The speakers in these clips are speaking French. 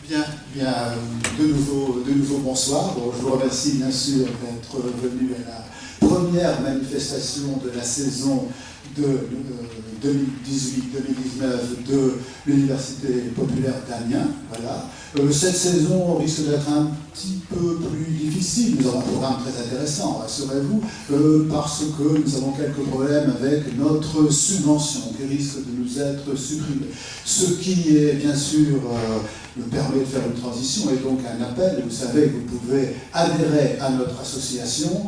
Bien, bien, de nouveau bonsoir. Bon, je vous remercie bien sûr d'être venu à la première manifestation de la saison de 2018-2019 de l'Université populaire d'Amiens. Voilà. Cette saison risque d'être un petit peu plus difficile. Nous avons un programme très intéressant, rassurez-vous, parce que nous avons quelques problèmes avec notre subvention qui risque de nous être supprimée. Ce qui est bien sûr me permet de faire une transition et donc un appel. Vous savez que vous pouvez adhérer à notre association.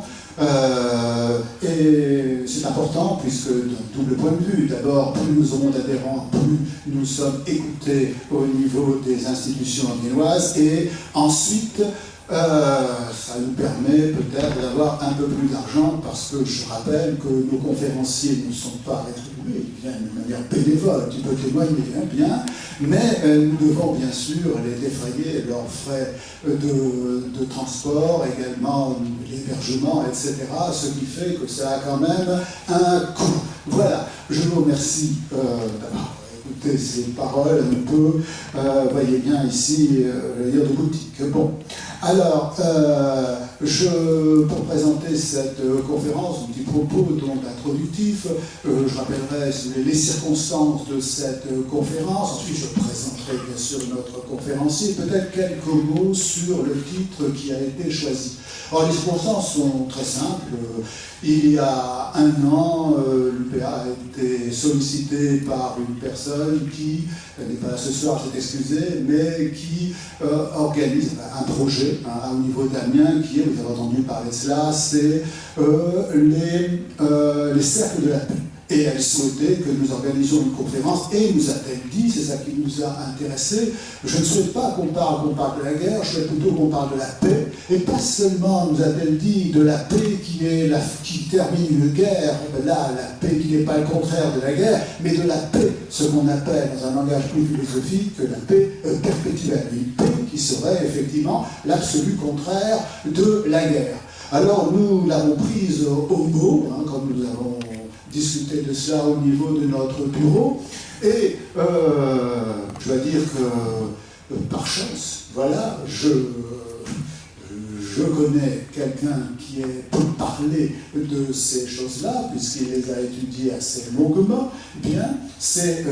Et c'est important puisque d'un double point de vue, d'abord, plus nous aurons d'adhérents, plus nous sommes écoutés au niveau des institutions amiénoises, et ensuite ça nous permet peut-être d'avoir un peu plus d'argent, parce que je rappelle que nos conférenciers ne sont pas rétribués, ils viennent de manière bénévole, tu peux témoigner, hein, bien, mais nous devons bien sûr les défrayer leurs frais de transport, également l'hébergement, etc., ce qui fait que ça a quand même un coût. Voilà, je vous remercie d'avoir écouté ces paroles un peu, voyez bien ici, le dire de boutique. Bon. Alors, pour présenter cette conférence, un petit propos donc introductif, je rappellerai les circonstances de cette conférence. Ensuite, je présenterai bien sûr notre conférencier. Peut-être quelques mots sur le titre qui a été choisi. Alors, les circonstances sont très simples. Il y a un an, l'UPA a été sollicité par une personne qui, elle n'est pas là ce soir, s'est excusée, mais qui organise un projet au niveau d'Amiens qui est, vous avez entendu parler de cela, c'est les cercles de la paix. Et elle souhaitait que nous organisions une conférence, et nous a-t-elle dit, c'est ça qui nous a intéressés, je ne souhaite pas qu'on parle de la guerre, je souhaite plutôt qu'on parle de la paix, et pas seulement, nous a-t-elle dit, de la paix qui termine une guerre, là, la paix qui n'est pas le contraire de la guerre, mais de la paix, ce qu'on appelle dans un langage plus philosophique, la paix perpétuelle, une paix qui serait effectivement l'absolu contraire de la guerre. Alors nous l'avons prise au mot, hein, comme nous avons discuter de cela au niveau de notre bureau, et je dois dire que par chance, voilà, je connais quelqu'un qui peut parler de ces choses-là, puisqu'il les a étudiées assez longuement, bien, c'est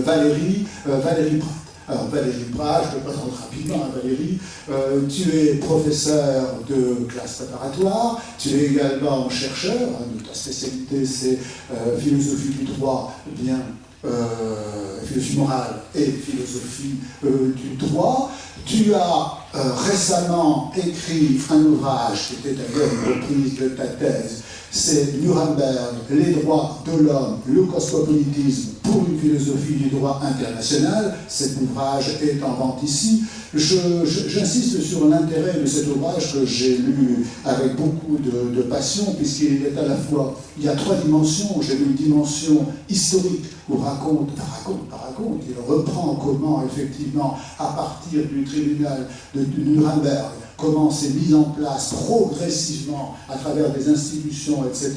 Valérie Prat. Alors Valérie Prat, je te présente rapidement, hein, Valérie, tu es professeur de classe préparatoire, tu es également chercheur, hein, ta spécialité c'est philosophie du droit, bien, philosophie morale et philosophie du droit. Tu as récemment écrit un ouvrage qui était d'ailleurs une reprise de ta thèse, c'est Nuremberg, les droits de l'homme, le cosmopolitisme pour une philosophie du droit international. Cet ouvrage est en vente ici. J'insiste sur l'intérêt de cet ouvrage que j'ai lu avec beaucoup de passion, puisqu'il est à la fois, il y a trois dimensions. J'ai lu une dimension historique, où il reprend comment effectivement, à partir du tribunal de Nuremberg, comment s'est mise en place progressivement à travers des institutions, etc.,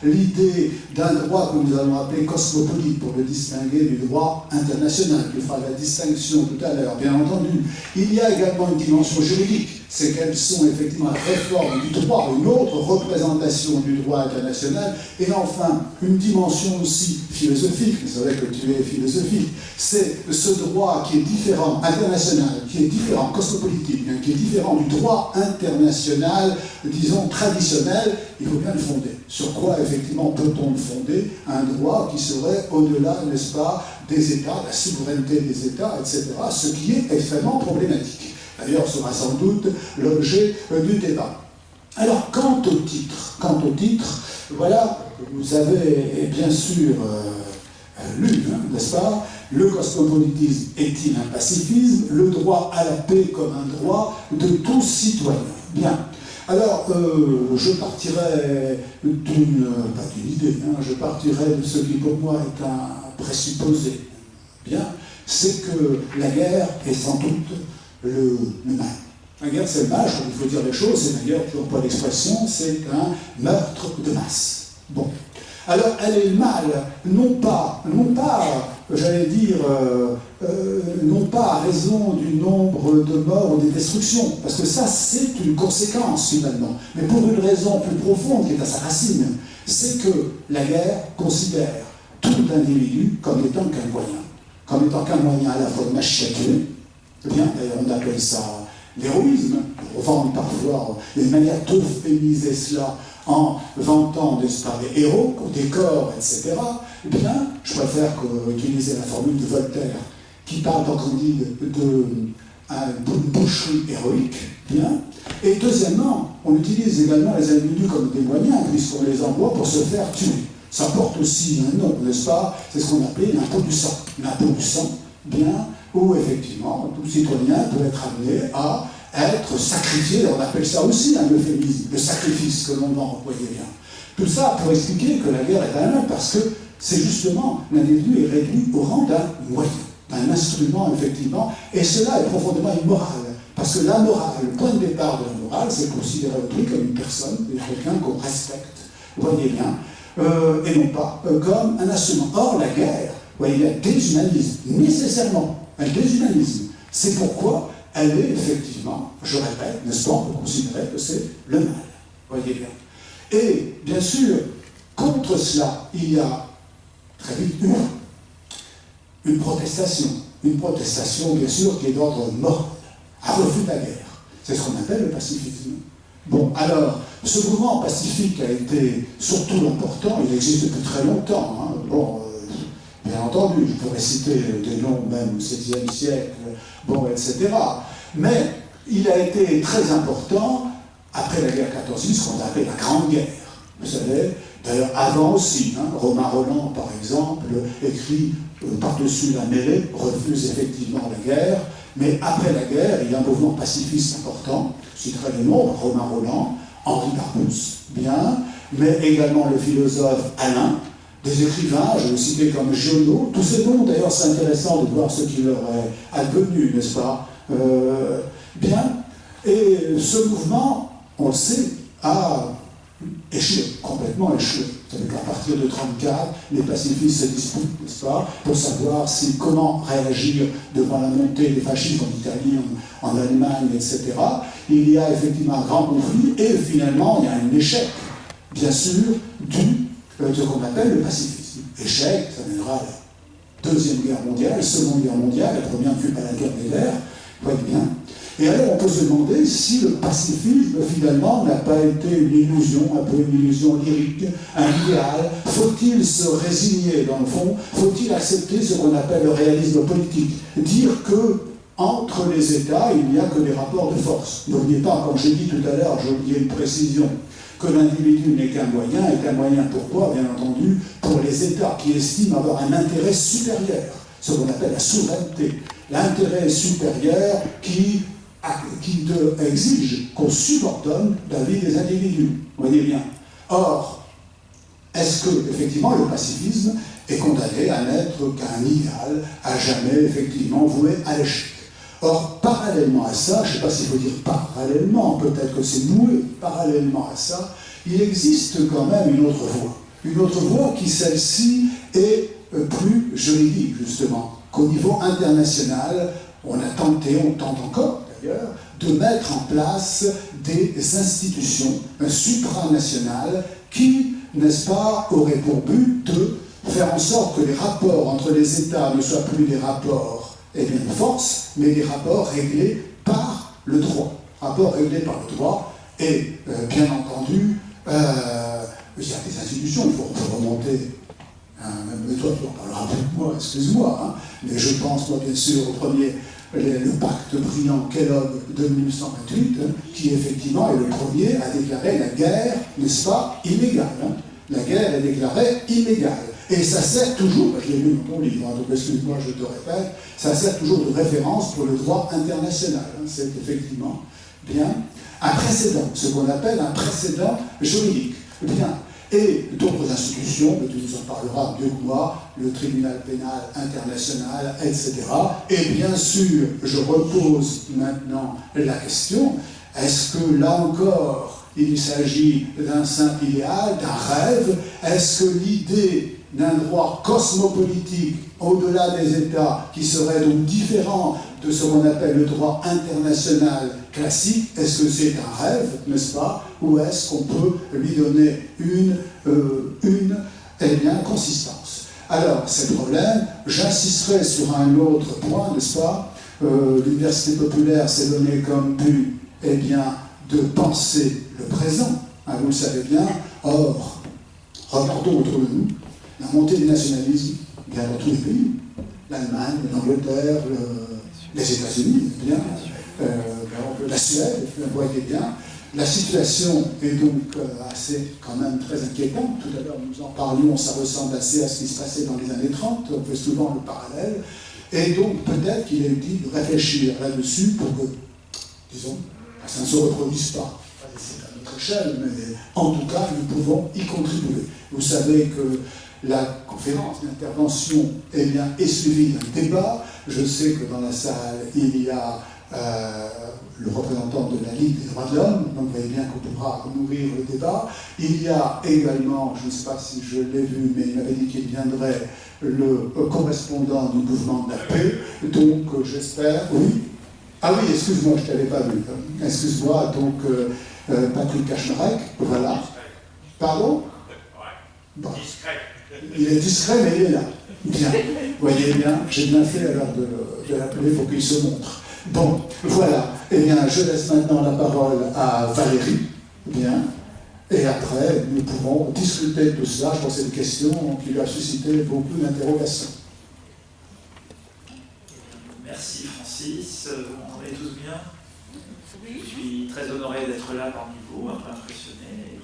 l'idée d'un droit que nous allons appeler cosmopolite pour le distinguer du droit international, qui fera la distinction tout à l'heure, bien entendu. Il y a également une dimension juridique, c'est qu'elles sont effectivement la réforme du droit, une autre représentation du droit international, et enfin, une dimension aussi philosophique, vous savez que tu es philosophique, c'est ce droit qui est différent, international, qui est différent, cosmopolitique, hein, qui est différent du droit international, disons, traditionnel. Il faut bien le fonder. Sur quoi, effectivement, peut-on le fonder? Un droit qui serait au-delà, n'est-ce pas, des États, de la souveraineté des États, etc., ce qui est extrêmement problématique. D'ailleurs, sera sans doute l'objet du débat. Alors, quant au titre, voilà, vous avez bien sûr lu, hein, n'est-ce pas, le cosmopolitisme est-il un pacifisme? Le droit à la paix comme un droit de tout citoyen. Bien. Alors, je partirai pas d'une idée, hein, je partirai de ce qui pour moi est un présupposé. Bien, c'est que la guerre est sans doute le mal. La guerre, c'est le mal, il faut dire les choses, c'est d'ailleurs, je n'emploie l'expression, c'est un meurtre de masse. Bon. Alors, elle est le mal, non pas j'allais dire, non pas à raison du nombre de morts ou des destructions, parce que ça, c'est une conséquence, finalement, mais pour une raison plus profonde qui est à sa racine, c'est que la guerre considère tout individu comme étant qu'un moyen à la fois de machine à tuer, eh bien, on appelle ça l'héroïsme, on vante parfois une manière d'euphémiser cela en vantant, n'est-ce pas, des héros, des corps, etc., eh bien, je préfère utiliser la formule de Voltaire, qui parle, par Candide, d'une boucherie héroïque, bien. Et deuxièmement, on utilise également les individus comme des moyens, puisqu'on les envoie pour se faire tuer. Ça porte aussi un nom, n'est-ce pas? C'est ce qu'on appelle l'impôt du sang. L'impôt du sang, bien, où effectivement, tout citoyen peut être amené à être sacrifié, on appelle ça aussi un euphémisme, le sacrifice que l'on vend, vous voyez bien. Tout ça pour expliquer que la guerre est un mal, parce que c'est justement, l'individu est réduit au rang d'un moyen, d'un instrument, effectivement, et cela est profondément immoral, parce que la morale, le point de départ de la morale, c'est considérer autrui comme une personne, quelqu'un qu'on respecte, vous voyez bien, et non pas comme un instrument. Or, la guerre, vous voyez, elle déshumanise, nécessairement, elle déshumanise. C'est pourquoi elle est effectivement, je répète, n'est-ce pas, on peut considérer que c'est le mal, vous voyez bien. Et, bien sûr, contre cela, il y a très vite une protestation, bien sûr, qui est d'ordre moral, à refus de la guerre. C'est ce qu'on appelle le pacifisme. Bon, alors, ce mouvement pacifique a été surtout important, il existe depuis très longtemps, hein. Bon, bien entendu, je pourrais citer des noms même au XVIe siècle, bon, etc. Mais il a été très important après la guerre 14, ce qu'on appelle la Grande Guerre. Vous savez, d'ailleurs avant aussi, hein, Romain Rolland, par exemple, écrit par-dessus la mêlée, refuse effectivement la guerre, mais après la guerre, il y a un mouvement pacifiste important, je citerai les noms, Romain Rolland, Henri Barbusse, bien, mais également le philosophe Alain, des écrivains, je vais citer comme Giono, tous ces noms, d'ailleurs, c'est intéressant de voir ce qui leur est advenu, n'est-ce pas? Bien, et ce mouvement, on le sait, a échoué, complètement échoué. Vous savez qu'à partir de 1934, les pacifistes se disputent, n'est-ce pas, pour savoir comment réagir devant la montée des fascistes en Italie, en Allemagne, etc. Il y a effectivement un grand conflit, et finalement, il y a un échec, bien sûr, de ce qu'on appelle le pacifisme. Échec, ça mènera à la Deuxième Guerre mondiale, Seconde Guerre mondiale, la première ne fut pas la guerre des verts, vous voyez bien. Et alors on peut se demander si le pacifisme finalement n'a pas été une illusion, un peu une illusion lyrique, un idéal. Faut-il se résigner dans le fond? Faut-il accepter ce qu'on appelle le réalisme politique? Dire que entre les États, il n'y a que des rapports de force. N'oubliez pas, comme j'ai dit tout à l'heure, j'ai oublié une précision, que l'individu n'est qu'un moyen, et qu'un moyen pourquoi? Bien entendu, pour les États qui estiment avoir un intérêt supérieur, ce qu'on appelle la souveraineté. L'intérêt supérieur qui exige qu'on subordonne la vie des individus. Vous voyez bien. Or, est-ce que, effectivement, le pacifisme est condamné à n'être qu'un idéal, à jamais, effectivement, voué à l'échec? Or, parallèlement à ça, je ne sais pas s'il faut dire parallèlement, peut-être que c'est noué parallèlement à ça, il existe quand même une autre voie. Une autre voie qui, celle-ci, est plus juridique, justement, qu'au niveau international, on a tenté, on tente encore, d'ailleurs, de mettre en place des institutions supranationales qui, n'est-ce pas, auraient pour but de faire en sorte que les rapports entre les États ne soient plus des rapports de force, mais des rapports réglés par le droit. Rapports réglés par le droit, et bien entendu, il y a des institutions, il faut remonter. Même toi, tu en parleras avec moi, excuse-moi, hein, mais je pense, moi, bien sûr, au premier, le pacte brillant Kellogg de 1928, hein, qui effectivement est le premier à déclarer la guerre, n'est-ce pas, illégale. Hein. La guerre est déclarée illégale. Et ça sert toujours, je l'ai lu dans ton livre, hein, donc excuse-moi, je te répète, ça sert toujours de référence pour le droit international. Hein, c'est effectivement bien un précédent, ce qu'on appelle un précédent juridique. Bien. Et d'autres institutions, mais tu nous en parleras mieux que moi, le tribunal pénal international, etc. Et bien sûr, je repose maintenant la question, est-ce que là encore, il s'agit d'un simple idéal, d'un rêve? Est-ce que l'idée d'un droit cosmopolitique au-delà des États qui serait donc différent de ce qu'on appelle le droit international classique? Est-ce que c'est un rêve, n'est-ce pas? Ou est-ce qu'on peut lui donner une consistance? Alors, ces problèmes, j'insisterai sur un autre point, n'est-ce pas? L'université populaire s'est donnée comme but, de penser le présent, hein, vous le savez bien. Or, regardons autour de nous la montée du nationalisme dans tous les pays, l'Allemagne, l'Angleterre, les États-Unis, la Suède, vous voyez bien. La situation est donc assez, quand même, très inquiétante. Tout à l'heure, nous en parlions, ça ressemble assez à ce qui se passait dans les années 30, on fait souvent le parallèle. Et donc, peut-être qu'il est utile de réfléchir là-dessus pour que, disons, ça ne se reproduise pas. C'est à notre échelle, mais en tout cas, nous pouvons y contribuer. Vous savez que la conférence d'intervention est suivie d'un débat. Je sais que dans la salle, il y a le représentant de la Ligue des droits de l'homme, donc vous voyez bien qu'on pourra nourrir le débat. Il y a également, je ne sais pas si je l'ai vu, mais il m'avait dit qu'il viendrait le correspondant du mouvement de la paix, donc j'espère, oui. Ah oui, excuse-moi, je ne t'avais pas vu. Excuse-moi, donc Patrick Kaczmarek, voilà. Pardon? Bon. Il est discret, mais il est là. Bien. Vous voyez bien, j'ai bien fait alors de l'appeler pour qu'il se montre. Bon, voilà. Je laisse maintenant la parole à Valérie. Bien. Et après, nous pourrons discuter de tout cela. Je pense que c'est une question qui lui a suscité beaucoup d'interrogations. Merci Francis. Vous m'entendez tous bien? Je suis très honoré d'être là parmi vous, un peu impressionné.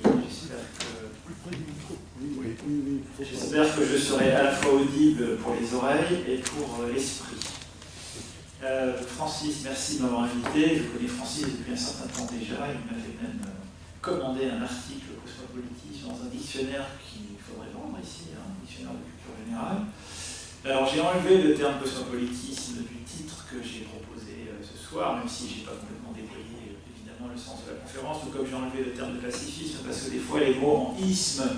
J'espère que je serai à la fois audible pour les oreilles et pour l'esprit. Francis, merci de m'avoir invité. Je connais Francis depuis un certain temps déjà. Il m'avait même commandé un article cosmopolitique dans un dictionnaire qu'il faudrait vendre ici, un dictionnaire de culture générale. Alors j'ai enlevé le terme cosmopolitisme du titre que j'ai proposé ce soir, même si je n'ai pas complètement déployé évidemment le sens de la conférence, tout comme j'ai enlevé le terme de pacifisme, parce que des fois les mots en isme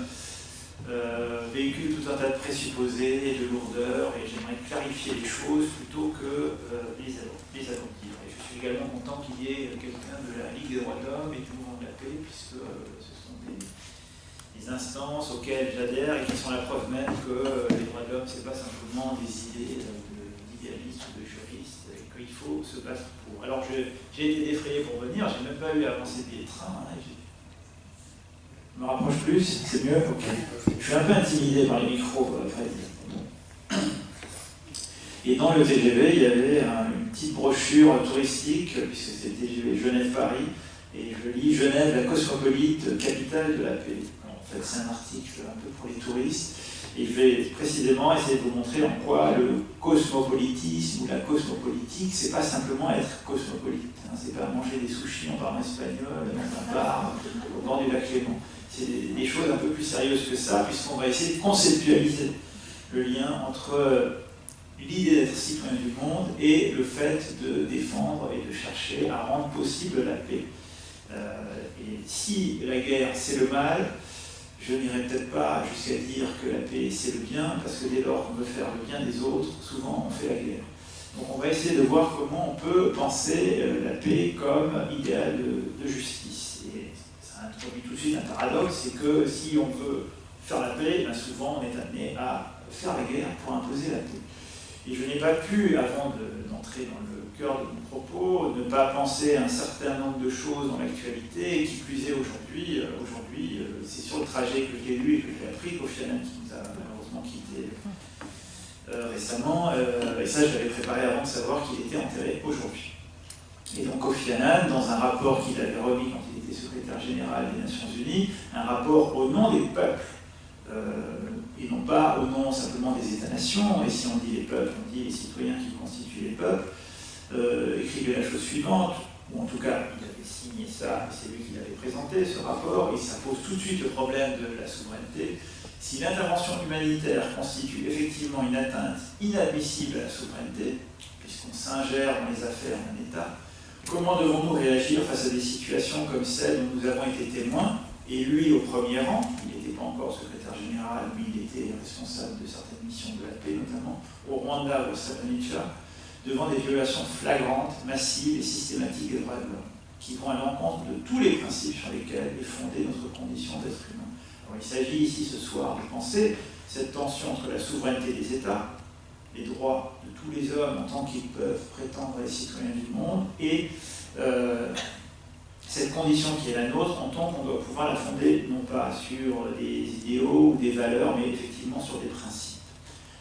véhiculent tout un tas de présupposés et de lourdeurs, et j'aimerais clarifier les choses plutôt que les alourdir. Et je suis également content qu'il y ait quelqu'un de la Ligue des droits de l'homme et du mouvement de la paix, puisque ce sont des instances auxquelles j'adhère et qui sont la preuve même que les droits de l'homme, ce n'est pas simplement des idées d'idéalistes ou de juristes, et qu'il faut se battre pour. Alors j'ai été défrayé pour venir, j'ai même pas eu à avancer des trains. Je me rapproche plus, c'est mieux? Ok. Je suis un peu intimidé par les micros, à vrai dire. Et dans le TGV, il y avait une petite brochure touristique, puisque c'était TGV Genève-Paris, et je lis Genève, la cosmopolite, capitale de la paix. En fait, c'est un article un peu pour les touristes, et je vais précisément essayer de vous montrer en quoi le cosmopolitisme ou la cosmopolitique, c'est pas simplement être cosmopolite, hein, c'est pas manger des sushis en bar espagnol dans un bar au bord du lac Léman. C'est des choses un peu plus sérieuses que ça, puisqu'on va essayer de conceptualiser le lien entre l'idée d'être citoyen du monde et le fait de défendre et de chercher à rendre possible la paix. Et si la guerre c'est le mal, je n'irai peut-être pas jusqu'à dire que la paix c'est le bien, parce que dès lors qu'on veut faire le bien des autres, souvent on fait la guerre. Donc on va essayer de voir comment on peut penser la paix comme idéal de justice. Et ça introduit tout de suite un paradoxe, c'est que si on veut faire la paix, ben souvent on est amené à faire la guerre pour imposer la paix. Et je n'ai pas pu, avant d'entrer dans le cœur de mon propos, ne pas penser à un certain nombre de choses dans l'actualité, et qui plus est aujourd'hui, c'est sur le trajet que j'ai lu et que j'ai appris qu'Kofi Annan, qui nous a malheureusement quittés récemment, et ça je l'avais préparé avant de savoir qu'il était enterré aujourd'hui. Et donc Kofi Annan, dans un rapport qu'il avait remis quand il était secrétaire général des Nations Unies, un rapport au nom des peuples, et non pas au nom simplement des États-nations, et si on dit les peuples, on dit les citoyens qui constituent les peuples, écrivait la chose suivante, ou en tout cas il avait signé ça, c'est lui qui l'avait présenté, ce rapport, et ça pose tout de suite le problème de la souveraineté. Si l'intervention humanitaire constitue effectivement une atteinte inadmissible à la souveraineté, puisqu'on s'ingère dans les affaires d'un État, comment devons-nous réagir face à des situations comme celles dont nous avons été témoins, et lui au premier rang, il était pas encore secrétaire général, mais il était responsable de certaines missions de la paix, notamment au Rwanda, au Srebrenica, devant des violations flagrantes, massives et systématiques des droits de l'homme, qui vont à l'encontre de tous les principes sur lesquels est fondée notre condition d'être humain. Alors, il s'agit ici ce soir de penser cette tension entre la souveraineté des États, les droits de tous les hommes en tant qu'ils peuvent prétendre être citoyens du monde, et cette condition qui est la nôtre en tant qu'on doit pouvoir la fonder non pas sur des idéaux ou des valeurs, mais effectivement sur des principes.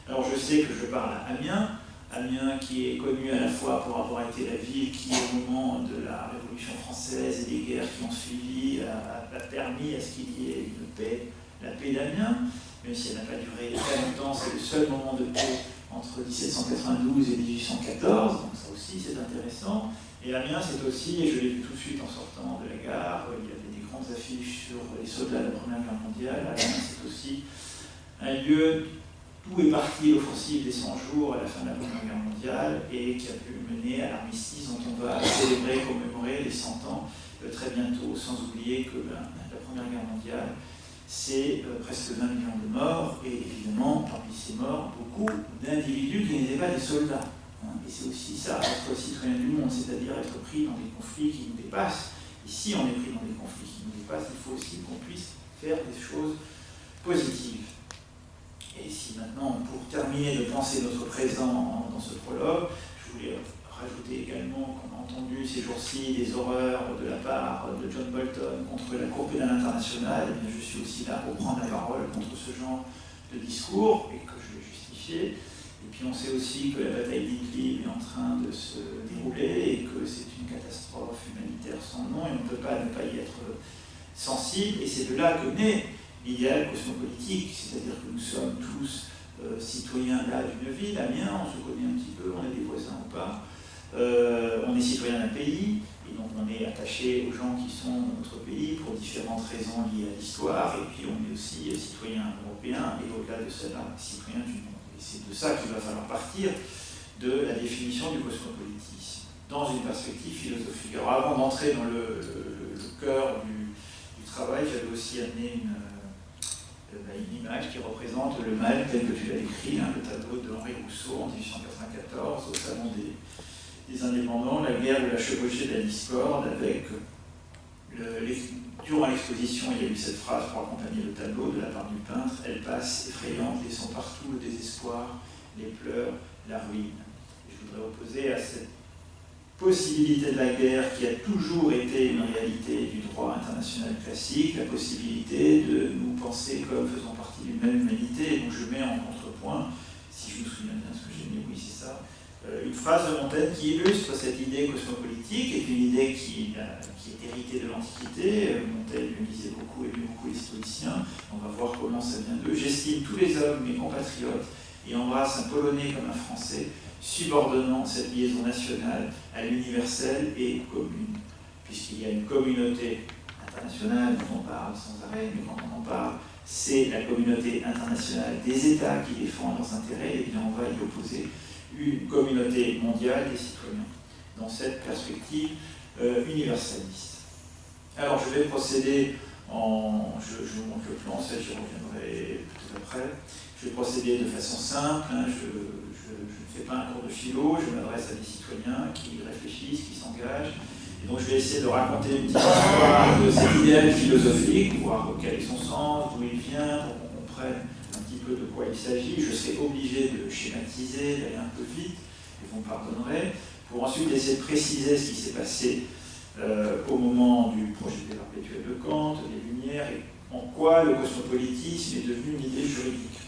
Alors je sais que je parle à Amiens, Amiens qui est connu à la fois pour avoir été la ville qui, au moment de la Révolution française et des guerres qui ont suivi, a permis à ce qu'il y ait une paix, la paix d'Amiens, même si elle n'a pas duré très longtemps, c'est le seul moment de paix entre 1792 et 1814, donc ça aussi c'est intéressant. Et Amiens c'est aussi, et je l'ai vu tout de suite en sortant de la gare, il y avait des grandes affiches sur les soldats de la Première Guerre mondiale. Amiens c'est aussi un lieu d'où est partie l'offensive des 100 jours à la fin de la Première Guerre mondiale et qui a pu mener à l'armistice dont on va célébrer, commémorer les 100 ans très bientôt, sans oublier que la Première Guerre mondiale, c'est presque 20 millions de morts, et évidemment, parmi ces morts, beaucoup d'individus qui n'étaient pas des soldats. Et c'est aussi ça, être citoyen du monde, c'est-à-dire être pris dans des conflits qui nous dépassent. Ici, on est pris dans des conflits qui nous dépassent, il faut aussi qu'on puisse faire des choses positives. Et si maintenant, pour terminer de penser notre présent dans ce prologue, je voulais rajouter également qu'on a entendu ces jours-ci des horreurs de la part de John Bolton contre la Cour pénale internationale, et bien je suis aussi là pour prendre la parole contre ce genre de discours, et que je vais justifier. Et puis on sait aussi que la bataille d'Idlib est en train de se dérouler, et que c'est une catastrophe humanitaire sans nom, et on ne peut pas ne pas y être sensible, et c'est de là que naît l'idéal cosmopolitique, c'est-à-dire que nous sommes tous citoyens là d'une ville, Amiens, on se connaît un petit peu, on est des voisins ou pas, on est citoyen d'un pays, et donc on est attaché aux gens qui sont dans notre pays pour différentes raisons liées à l'histoire, et puis on est aussi citoyen européen, et au-delà de cela, citoyen du monde. Et c'est de ça qu'il va falloir partir, de la définition du cosmopolitisme, dans une perspective philosophique. Alors avant d'entrer dans le cœur du travail, j'avais aussi amené une image qui représente le mal tel que tu l'as décrit, le tableau de Henri Rousseau en 1894 au Salon des Indépendants, la guerre de la chevauchée de la discorde, avec durant l'exposition il y a eu cette phrase pour accompagner le tableau de la part du peintre: elle passe effrayante, laissant partout le désespoir, les pleurs, la ruine. Et je voudrais opposer à cette possibilité de la guerre qui a toujours été une réalité du droit international classique, la possibilité de nous penser comme faisant partie d'une même humanité. Et donc je mets en contrepoint, si je me souviens bien ce que j'ai mis, oui c'est ça, une phrase de Montaigne qui illustre cette idée cosmopolitique, et une idée qui est héritée de l'Antiquité. Montaigne le lisait beaucoup et lu beaucoup les stoïciens. On va voir comment ça vient d'eux. J'estime tous les hommes mes compatriotes et embrasse un Polonais comme un Français, subordonnant cette liaison nationale à l'universel et commune, puisqu'il y a une communauté internationale dont on parle sans arrêt, mais quand on en parle, c'est la communauté internationale des États qui défendent leurs intérêts, et bien on va y opposer une communauté mondiale des citoyens, dans cette perspective universaliste. Alors je vais procéder je vous montre le plan, ça j'y reviendrai peut-être après. Je vais procéder de façon simple, je ne fais pas un cours de philo, je m'adresse à des citoyens qui réfléchissent, qui s'engagent. Et donc je vais essayer de raconter une petite histoire de cet idéal philosophique, voir quel est son sens, d'où il vient, pour qu'on comprenne un petit peu de quoi il s'agit. Je serai obligé de schématiser, d'aller un peu vite, et vous me pardonnerez, pour ensuite essayer de préciser ce qui s'est passé au moment du projet perpétuel de Kant, des Lumières, et en quoi le cosmopolitisme est devenu une idée juridique.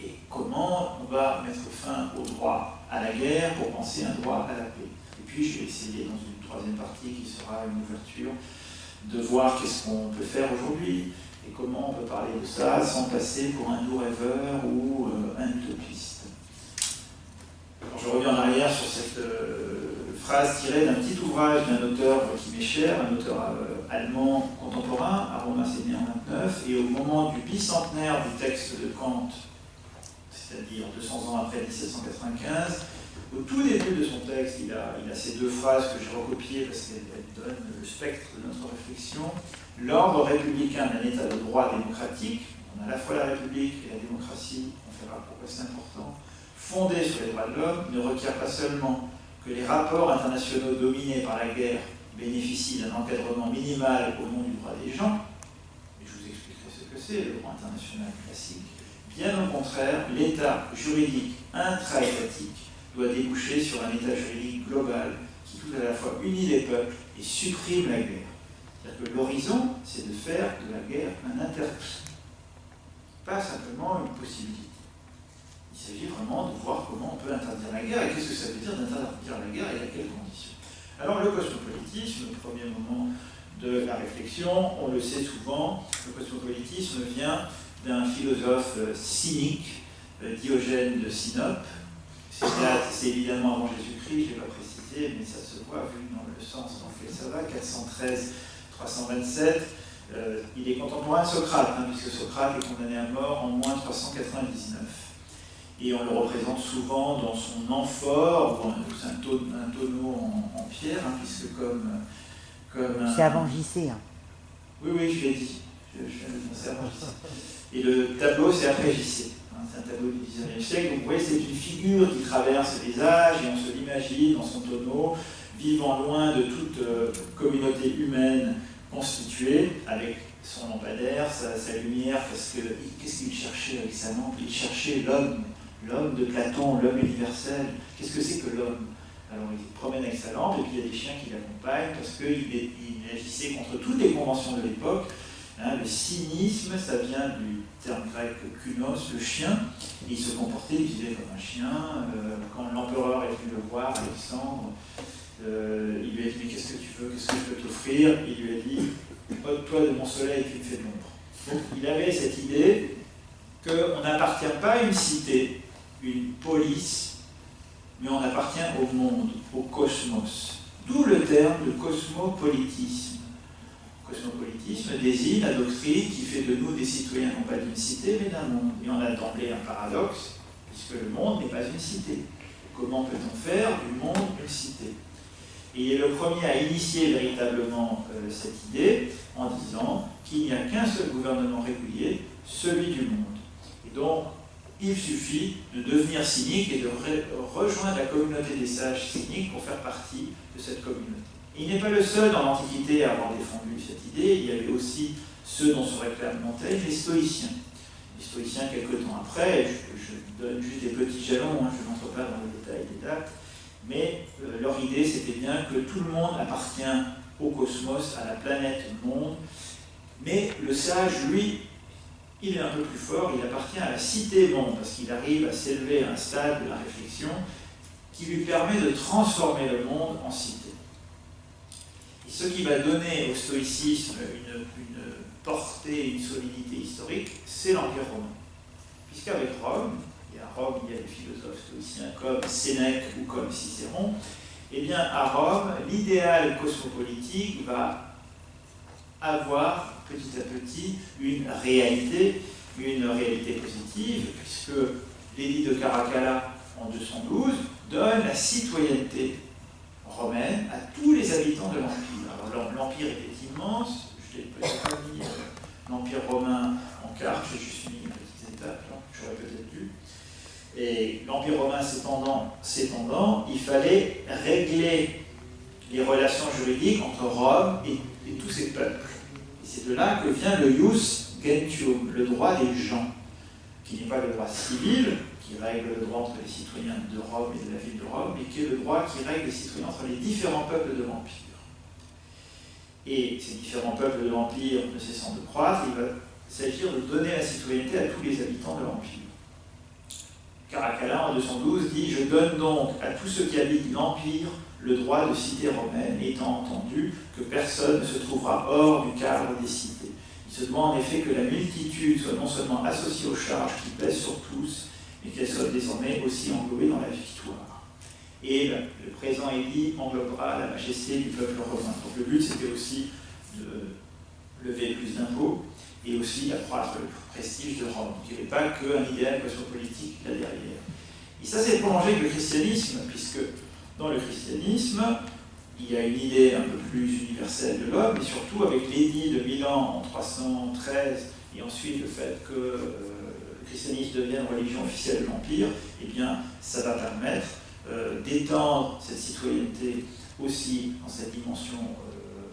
Et comment on va mettre fin au droit à la guerre pour penser un droit à la paix. Et puis je vais essayer dans une troisième partie qui sera une ouverture de voir qu'est-ce qu'on peut faire aujourd'hui et comment on peut parler de ça sans passer pour un doux rêveur ou un utopiste. Alors, je reviens en arrière sur cette phrase tirée d'un petit ouvrage d'un auteur qui m'est cher, un auteur allemand contemporain. Habermas est né en 1929, et au moment du bicentenaire du texte de Kant, c'est-à-dire 200 ans après 1795, Au tout début de son texte, il a ces deux phrases que j'ai recopiées parce qu'elles donnent le spectre de notre réflexion. L'ordre républicain d'un État de droit démocratique, on a à la fois la République et la démocratie, on verra pourquoi c'est important, fondé sur les droits de l'homme, ne requiert pas seulement que les rapports internationaux dominés par la guerre bénéficient d'un encadrement minimal au nom du droit des gens, et je vous expliquerai ce que c'est, le droit international classique. Bien au contraire, l'état juridique intra-étatique doit déboucher sur un état juridique global qui tout à la fois unit les peuples et supprime la guerre. C'est-à-dire que l'horizon, c'est de faire de la guerre un interdit, pas simplement une possibilité. Il s'agit vraiment de voir comment on peut interdire la guerre et qu'est-ce que ça veut dire d'interdire la guerre et à quelles conditions. Alors le cosmopolitisme, le premier moment de la réflexion, on le sait souvent, le cosmopolitisme vient d'un philosophe cynique, Diogène de Sinope. C'est évidemment avant Jésus-Christ, je ne l'ai pas précisé, mais ça se voit vu dans le sens dans lequel ça va, 413-327. Il est contemporain de Socrate, puisque Socrate est condamné à mort en moins 399. Et on le représente souvent dans son amphore, ou c'est un tonneau en pierre, puisque comme un... C'est avant JC. Oui, je l'ai dit. C'est avant JC. Et le tableau, c'est après JC. C'est un tableau du XIXe siècle. Donc vous voyez, c'est une figure qui traverse les âges et on se l'imagine dans son tonneau, vivant loin de toute communauté humaine constituée, avec son lampadaire, sa lumière, parce que qu'est-ce qu'il cherchait avec sa lampe? Il cherchait l'homme de Platon, l'homme universel. Qu'est-ce que c'est que l'homme? Alors il se promène avec sa lampe et puis il y a des chiens qui l'accompagnent parce qu'il agissait contre toutes les conventions de l'époque. Le cynisme, ça vient du terme grec kunos, le chien. Et il se comportait, il vivait comme un chien. Quand l'empereur est venu le voir, Alexandre, il lui a dit mais qu'est-ce que tu veux, qu'est-ce que je peux t'offrir? Il lui a dit ôte-toi de mon soleil et tu me fais de l'ombre. Donc il avait cette idée qu'on n'appartient pas à une cité, une police, mais on appartient au monde, au cosmos. D'où le terme de cosmopolitisme. Le cosmopolitisme désigne la doctrine qui fait de nous des citoyens non pas d'une cité, mais d'un monde. Et on a d'emblée un paradoxe, puisque le monde n'est pas une cité. Comment peut-on faire du monde une cité? Et il est le premier à initier véritablement cette idée en disant qu'il n'y a qu'un seul gouvernement régulier, celui du monde. Et donc, il suffit de devenir cynique et de rejoindre la communauté des sages cyniques pour faire partie de cette communauté. Et il n'est pas le seul dans l'Antiquité à avoir défendu cette idée. Il y avait aussi ceux dont se réclame Montaigne, les stoïciens. Les stoïciens, quelques temps après, je donne juste des petits jalons, je n'entre pas dans le détail des dates, mais leur idée c'était bien que tout le monde appartient au cosmos, à la planète monde, mais le sage, lui, il est un peu plus fort, il appartient à la cité-monde, parce qu'il arrive à s'élever à un stade de la réflexion qui lui permet de transformer le monde en cité. Et ce qui va donner au stoïcisme une portée, une solidité historique, c'est l'Empire romain. Puisqu'avec Rome, et à Rome il y a des philosophes stoïciens comme Sénèque ou comme Cicéron, eh bien à Rome, l'idéal cosmopolitique va avoir petit à petit une réalité positive, puisque l'édit de Caracalla en 212 donne la citoyenneté romaine à tous les habitants de l'Empire. Alors l'Empire était immense, je n'ai peut-être pas mis l'Empire romain en carte, j'ai juste mis une petite étape, j'aurais peut-être dû. Et l'Empire romain s'étendant, il fallait régler les relations juridiques entre Rome et tous ses peuples. Et c'est de là que vient le ius gentium, le droit des gens, qui n'est pas le droit civil, qui règle le droit entre les citoyens de Rome et de la ville de Rome, mais qui est le droit qui règle les citoyens entre les différents peuples de l'Empire. Et ces différents peuples de l'Empire ne cessant de croître, il va s'agir de donner la citoyenneté à tous les habitants de l'Empire. Caracalla, en 212, dit « Je donne donc à tous ceux qui habitent l'Empire le droit de cité romaine, étant entendu que personne ne se trouvera hors du cadre des cités. Il se doit en effet que la multitude soit non seulement associée aux charges qui pèsent sur tous, mais qu'elle soit désormais aussi englobée dans la victoire. Et le présent édit englobera la majesté du peuple romain. » Donc le but, c'était aussi de lever plus d'impôts et aussi d'accroître le prestige de Rome. Donc il n'y avait pas qu'un idéal cosmopolitique là derrière. Et ça s'est prolongé avec le christianisme, puisque dans le christianisme, il y a une idée un peu plus universelle de l'homme, et surtout avec l'édit de Milan en 313, et ensuite le fait que le christianisme devienne religion officielle de l'Empire, eh bien, ça va permettre d'étendre cette citoyenneté aussi dans cette dimension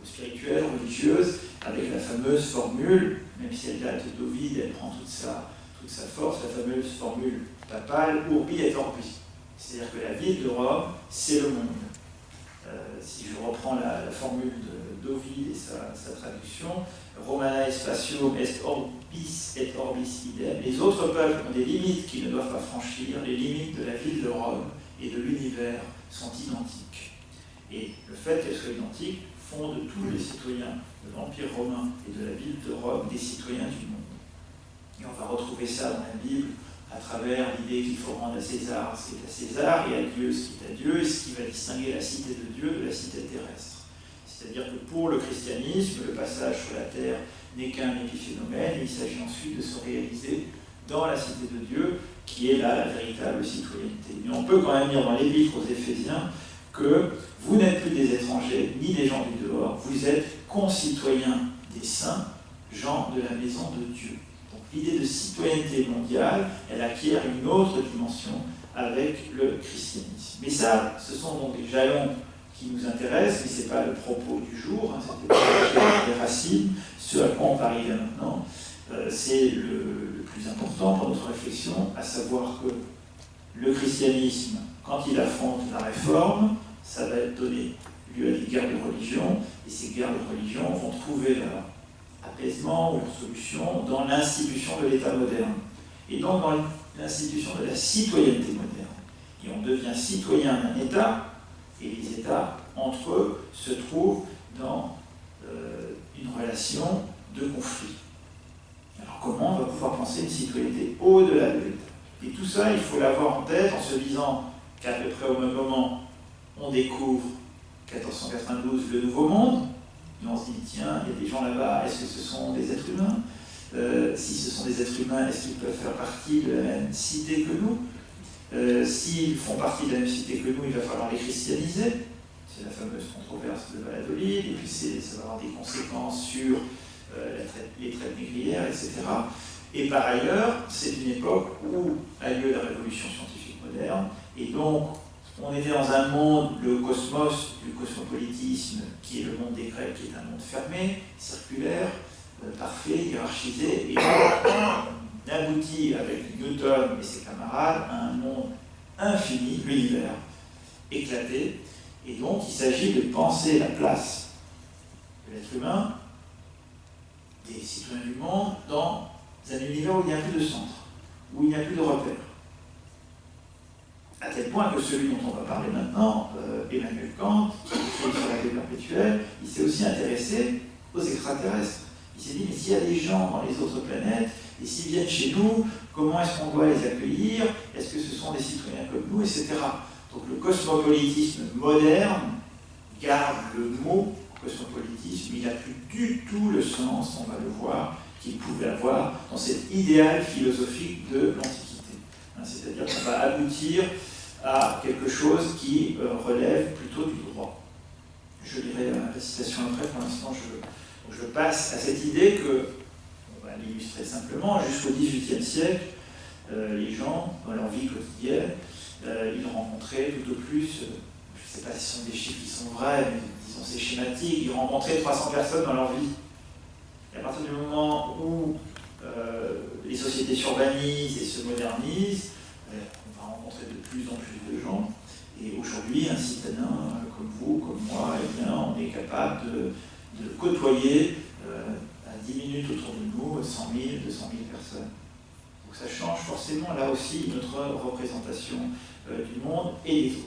spirituelle, religieuse, avec la fameuse formule, même si elle date d'Ovide, elle prend toute sa force, la fameuse formule papale, urbi et orbi. C'est-à-dire que la ville de Rome, c'est le monde. Si je reprends la formule d'Ovide et sa traduction, Romanae spatium est orbis et orbis idem. Les autres peuples ont des limites qu'ils ne doivent pas franchir, les limites de la ville de Rome et de l'univers sont identiques. Et le fait qu'elles soient identiques font de tous les citoyens de l'Empire romain et de la ville de Rome des citoyens du monde. Et on va retrouver ça dans la Bible à travers l'idée qu'il faut rendre à César ce qui est à César et à Dieu ce qui est à Dieu, et ce qui va distinguer la cité de Dieu de la cité terrestre. C'est-à-dire que pour le christianisme, le passage sur la terre n'est qu'un épiphénomène, et il s'agit ensuite de se réaliser dans la cité de Dieu, qui est là la véritable citoyenneté. Mais on peut quand même lire dans l'Épître aux Éphésiens que vous n'êtes plus des étrangers, ni des gens du dehors, vous êtes concitoyens des saints, gens de la maison de Dieu. Donc l'idée de citoyenneté mondiale, elle acquiert une autre dimension avec le christianisme. Mais ça, ce sont donc des jalons qui nous intéressent, mais ce n'est pas le propos du jour, hein, c'était des racines, ce à quoi on va arriver maintenant. C'est le plus important pour notre réflexion, à savoir que le christianisme, quand il affronte la réforme, ça va donner lieu à des guerres de religion, et ces guerres de religion vont trouver leur apaisement ou leur solution dans l'institution de l'État moderne, et donc dans l'institution de la citoyenneté moderne. Et on devient citoyen d'un État, et les États, entre eux, se trouvent dans une relation de conflit. Alors comment on va pouvoir penser une citoyenneté au-delà de l'État? Et tout ça, il faut l'avoir en tête en se disant qu'à peu près au même moment, on découvre 1492 le Nouveau Monde, et on se dit, tiens, il y a des gens là-bas, est-ce que ce sont des êtres humains? Si ce sont des êtres humains, est-ce qu'ils peuvent faire partie de la même cité que nous? S'ils font partie de la même cité que nous, il va falloir les christianiser. C'est la fameuse controverse de Valladolid, et puis ça va avoir des conséquences sur les traites négrières, etc. Et par ailleurs, c'est une époque où a lieu la révolution scientifique moderne, et donc on était dans un monde, le cosmos, du cosmopolitisme, qui est le monde des Grecs, qui est un monde fermé, circulaire, parfait, hiérarchisé, et on aboutit avec Newton et ses camarades à un monde infini, l'univers, éclaté, et donc il s'agit de penser la place de l'être humain, des citoyens du monde, dans un univers où il n'y a plus de centre, où il n'y a plus de repères. À tel point que celui dont on va parler maintenant, Emmanuel Kant, qui écrit sur la vie perpétuelle, il s'est aussi intéressé aux extraterrestres. Il s'est dit, mais s'il y a des gens dans les autres planètes, et s'ils viennent chez nous, comment est-ce qu'on doit les accueillir? Est-ce que ce sont des citoyens comme nous, etc. Donc le cosmopolitisme moderne garde le mot cosmopolitisme, il n'a plus du tout le sens, on va le voir, qu'il pouvait avoir dans cet idéal philosophique de l'Antiquité. C'est-à-dire qu'on va aboutir à quelque chose qui relève plutôt du droit. Je lirai la citation après, pour l'instant je passe à cette idée que, on va l'illustrer simplement, jusqu'au XVIIIe siècle, les gens, dans leur vie quotidienne, ils rencontraient tout au plus, je ne sais pas si ce sont des chiffres qui sont vrais, mais disons c'est schématique, ils rencontraient 300 personnes dans leur vie. Et à partir du moment où les sociétés s'urbanisent et se modernisent, on va rencontrer de plus en plus de gens. Et aujourd'hui, un citadin comme vous, comme moi, eh bien, on est capable de côtoyer à 10 minutes autour de nous 100 000, 200 000 personnes. Donc ça change forcément là aussi notre représentation du monde et des autres.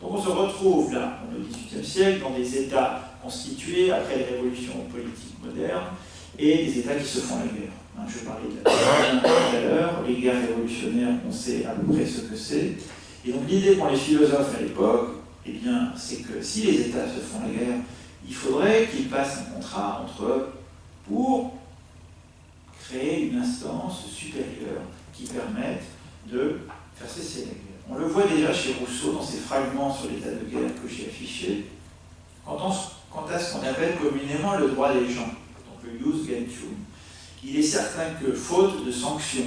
Donc on se retrouve là, au XVIIIe siècle, dans des États constitués après les révolutions politiques modernes et des États qui se font la guerre. Je parlais de la guerre tout à l'heure, les guerres révolutionnaires, on sait à peu près ce que c'est. Et donc l'idée pour les philosophes à l'époque, eh bien, c'est que si les États se font la guerre, il faudrait qu'ils passent un contrat entre eux pour créer une instance supérieure qui permette de faire cesser la guerre. On le voit déjà chez Rousseau dans ses fragments sur l'état de guerre que j'ai affichés, quant à ce qu'on appelle communément le droit des gens, donc le jus gentium. Il est certain que, faute de sanctions,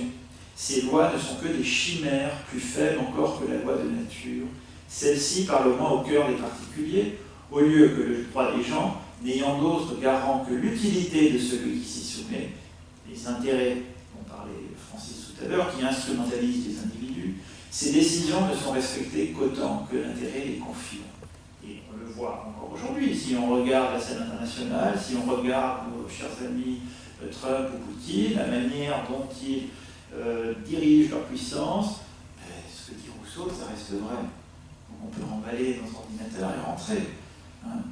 ces lois ne sont que des chimères plus faibles encore que la loi de nature. Celle-ci parle au moins au cœur des particuliers, au lieu que le droit des gens, n'ayant d'autre garant que l'utilité de celui qui s'y soumet, les intérêts dont parlait Francis tout à l'heure, qui instrumentalisent les individus, ces décisions ne sont respectées qu'autant que l'intérêt les confie. Et on le voit encore aujourd'hui, si on regarde la scène internationale, si on regarde nos chers amis Trump ou Poutine, la manière dont ils dirigent leur puissance, ce que dit Rousseau, ça reste vrai. Donc on peut remballer notre ordinateur et rentrer.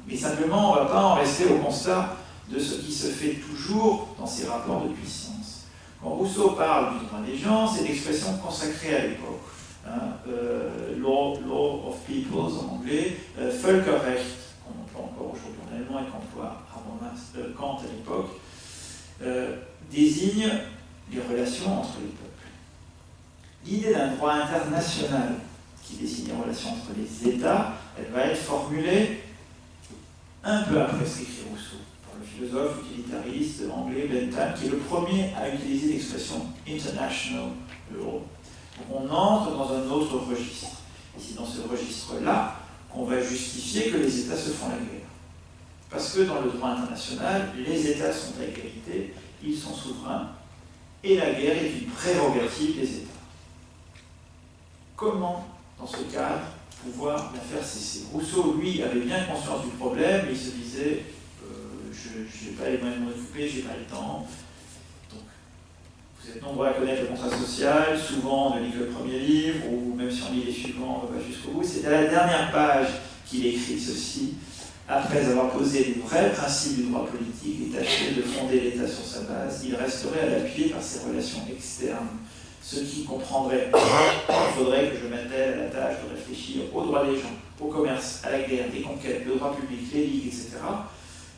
Mais simplement, on ne va pas en rester au constat de ce qui se fait toujours dans ces rapports de puissance. Quand Rousseau parle du droit des gens, c'est l'expression consacrée à l'époque. Law of Peoples en anglais, Völkerrecht, qu'on emploie encore aujourd'hui en allemand et qu'emploie Kant à l'époque, désigne les relations entre les peuples. L'idée d'un droit international qui désigne les relations entre les États, elle va être formulée un peu après ce qu'écrit Rousseau, par le philosophe utilitariste anglais Bentham, qui est le premier à utiliser l'expression international law. Donc on entre dans un autre registre. Et c'est dans ce registre-là qu'on va justifier que les États se font la guerre. Parce que dans le droit international, les États sont à égalité, ils sont souverains, et la guerre est une prérogative des États. Comment, dans ce cadre, pouvoir la faire cesser? Rousseau, lui, avait bien conscience du problème, il se disait je n'ai pas les moyens de m'en occuper, je n'ai pas le temps. Donc, vous êtes nombreux à connaître le contrat social, souvent on ne lit que le premier livre, ou même si on lit les suivants, on va jusqu'au bout. C'est à la dernière page qu'il écrit ceci, après avoir posé les vrais principes du droit politique et tâché de fonder l'État sur sa base, il resterait à l'appuyer par ses relations externes. Ce qui comprendrait qu'il faudrait que je m'attelle à la tâche de réfléchir aux droits des gens, au commerce, à la guerre, les conquêtes, le droit public, les ligues, etc.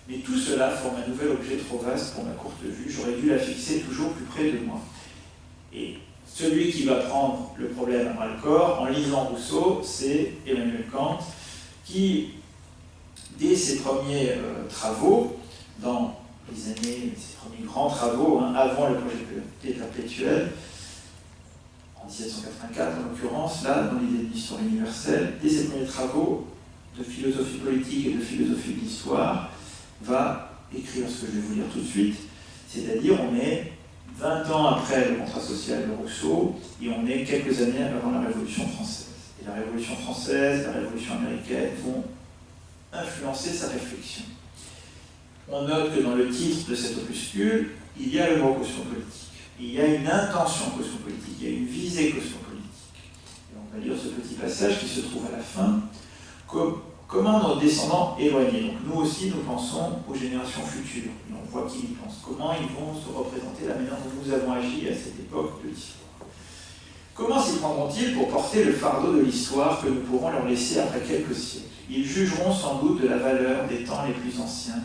Mais tout cela forme un nouvel objet trop vaste pour ma courte vue. J'aurais dû la fixer toujours plus près de moi. Et celui qui va prendre le problème à bras-le-corps, en lisant Rousseau, c'est Emmanuel Kant, qui, dès ses premiers travaux, dans les années, ses premiers grands travaux, avant le projet perpétuel, en 1784 en l'occurrence, là, dans l'idée de l'histoire universelle, dès ses premiers travaux de philosophie politique et de philosophie de l'histoire, va écrire ce que je vais vous lire tout de suite, c'est-à-dire on est 20 ans après le contrat social de Rousseau et on est quelques années avant la Révolution française. Et la Révolution française, la Révolution américaine vont influencer sa réflexion. On note que dans le titre de cet opuscule, il y a le mot cosmopolitique. Il y a une intention cosmopolitique, il y a une visée cosmopolitique. Et on va lire ce petit passage qui se trouve à la fin. Comment nos descendants éloignés, donc nous aussi nous pensons aux générations futures, et on voit qu'ils y pensent, comment ils vont se représenter la manière dont nous avons agi à cette époque de l'histoire. Comment s'y prendront-ils pour porter le fardeau de l'histoire que nous pourrons leur laisser après quelques siècles? Ils jugeront sans doute de la valeur des temps les plus anciens,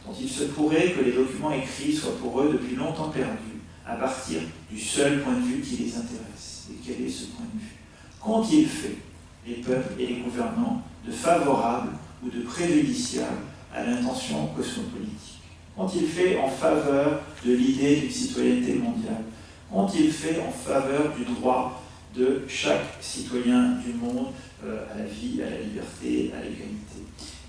dont il se pourrait que les documents écrits soient pour eux depuis longtemps perdus, à partir du seul point de vue qui les intéresse. Et quel est ce point de vue? Qu'ont-ils fait, les peuples et les gouvernants, de favorable ou de préjudiciable à l'intention cosmopolitique? Qu'ont-ils fait en faveur de l'idée d'une citoyenneté mondiale? Qu'ont-ils fait en faveur du droit de chaque citoyen du monde à la vie, à la liberté, à l'égalité?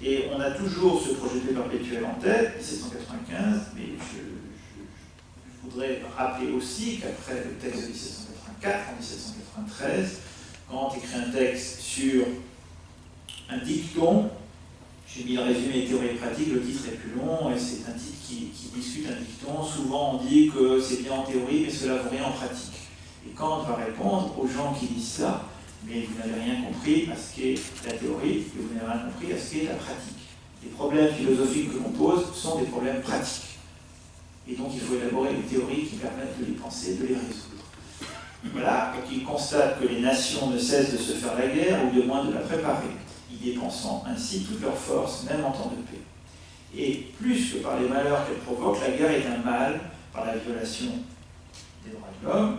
Et on a toujours ce projet de perpétuel en tête, 1795, mais je voudrais rappeler aussi qu'après le texte de 1784, en 1793, Kant écrit un texte sur un dicton. J'ai mis le résumé théorie et pratique, le titre est plus long, et c'est un titre qui discute un dicton. Souvent on dit que c'est bien en théorie, mais cela vaut rien en pratique. Et Kant va répondre aux gens qui disent ça, mais vous n'avez rien compris à ce qu'est la théorie, et vous n'avez rien compris à ce qu'est la pratique. Les problèmes philosophiques que l'on pose sont des problèmes pratiques. Et donc il faut élaborer des théories qui permettent de les penser, de les résoudre. Voilà, donc il constate que les nations ne cessent de se faire la guerre, ou de moins de la préparer, y dépensant ainsi toutes leurs forces, même en temps de paix. Et plus que par les malheurs qu'elle provoque, la guerre est un mal par la violation des droits de l'homme.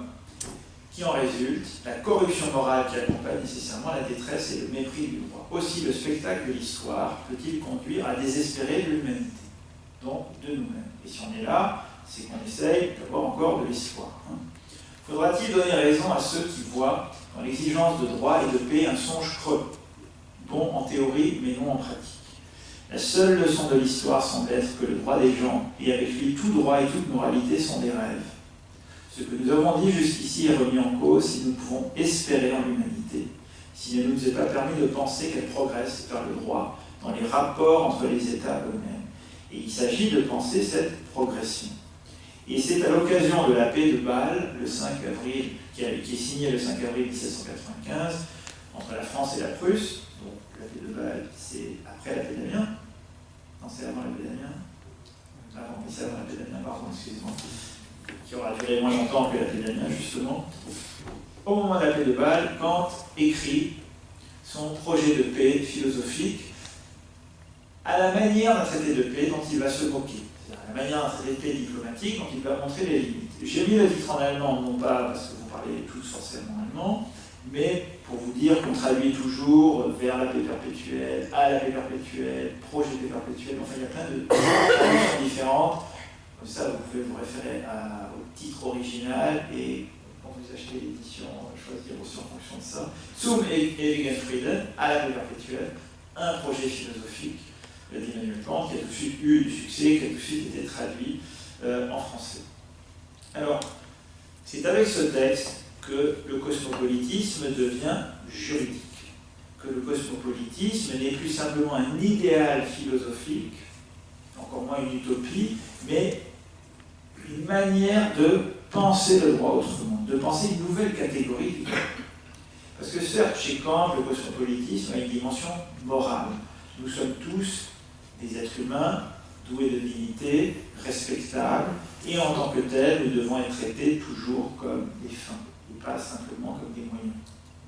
qui en résulte, la corruption morale qui accompagne nécessairement la détresse et le mépris du droit. Aussi, le spectacle de l'histoire peut-il conduire à désespérer de l'humanité, donc de nous-mêmes. Et si on est là, c'est qu'on essaye d'avoir encore de l'espoir. Faudra-t-il donner raison à ceux qui voient dans l'exigence de droit et de paix un songe creux, bon en théorie mais non en pratique? La seule leçon de l'histoire semble être que le droit des gens, et avec lui tout droit et toute moralité, sont des rêves. Ce que nous avons dit jusqu'ici est remis en cause si nous pouvons espérer en l'humanité, s'il ne nous est pas permis de penser qu'elle progresse vers le droit dans les rapports entre les États eux-mêmes. Et il s'agit de penser cette progression. Et c'est à l'occasion de la paix de Bâle, le 5 avril, qui est signée le 5 avril 1795, entre la France et la Prusse. Donc la paix de Bâle, c'est après la paix d'Amiens. Non, c'est avant la paix d'Amiens. Avant, mais c'est avant la paix d'Amiens, pardon, excusez-moi. Qui aura duré moins longtemps que la paix d'Amiens, justement. Au moment de la paix de Bâle, Kant écrit son projet de paix philosophique à la manière d'un traité de paix dont il va se moquer. À la manière d'un traité de paix diplomatique dont il va montrer les limites. J'ai mis le titre en allemand, non pas parce que vous parlez tous forcément allemand, mais pour vous dire qu'on traduit toujours vers la paix perpétuelle, à la paix perpétuelle, projet de paix perpétuelle, enfin il y a plein de traductions différentes. Comme ça, vous pouvez vous référer au titre original et quand vous achetez l'édition, choisir aussi en fonction de ça. Zum ewigen Frieden, à la paix perpétuelle, un projet philosophique d'Emmanuel Kant qui a tout de suite eu du succès, qui a tout de suite été traduit en français. Alors, c'est avec ce texte que le cosmopolitisme devient juridique, que le cosmopolitisme n'est plus simplement un idéal philosophique, encore moins une utopie, mais une manière de penser le droit autrement, de penser une nouvelle catégorie du droit. Parce que certes, chez Kant, le cosmopolitisme a une dimension morale. Nous sommes tous des êtres humains doués de dignité, respectables, et en tant que tels, nous devons être traités toujours comme des fins, et pas simplement comme des moyens.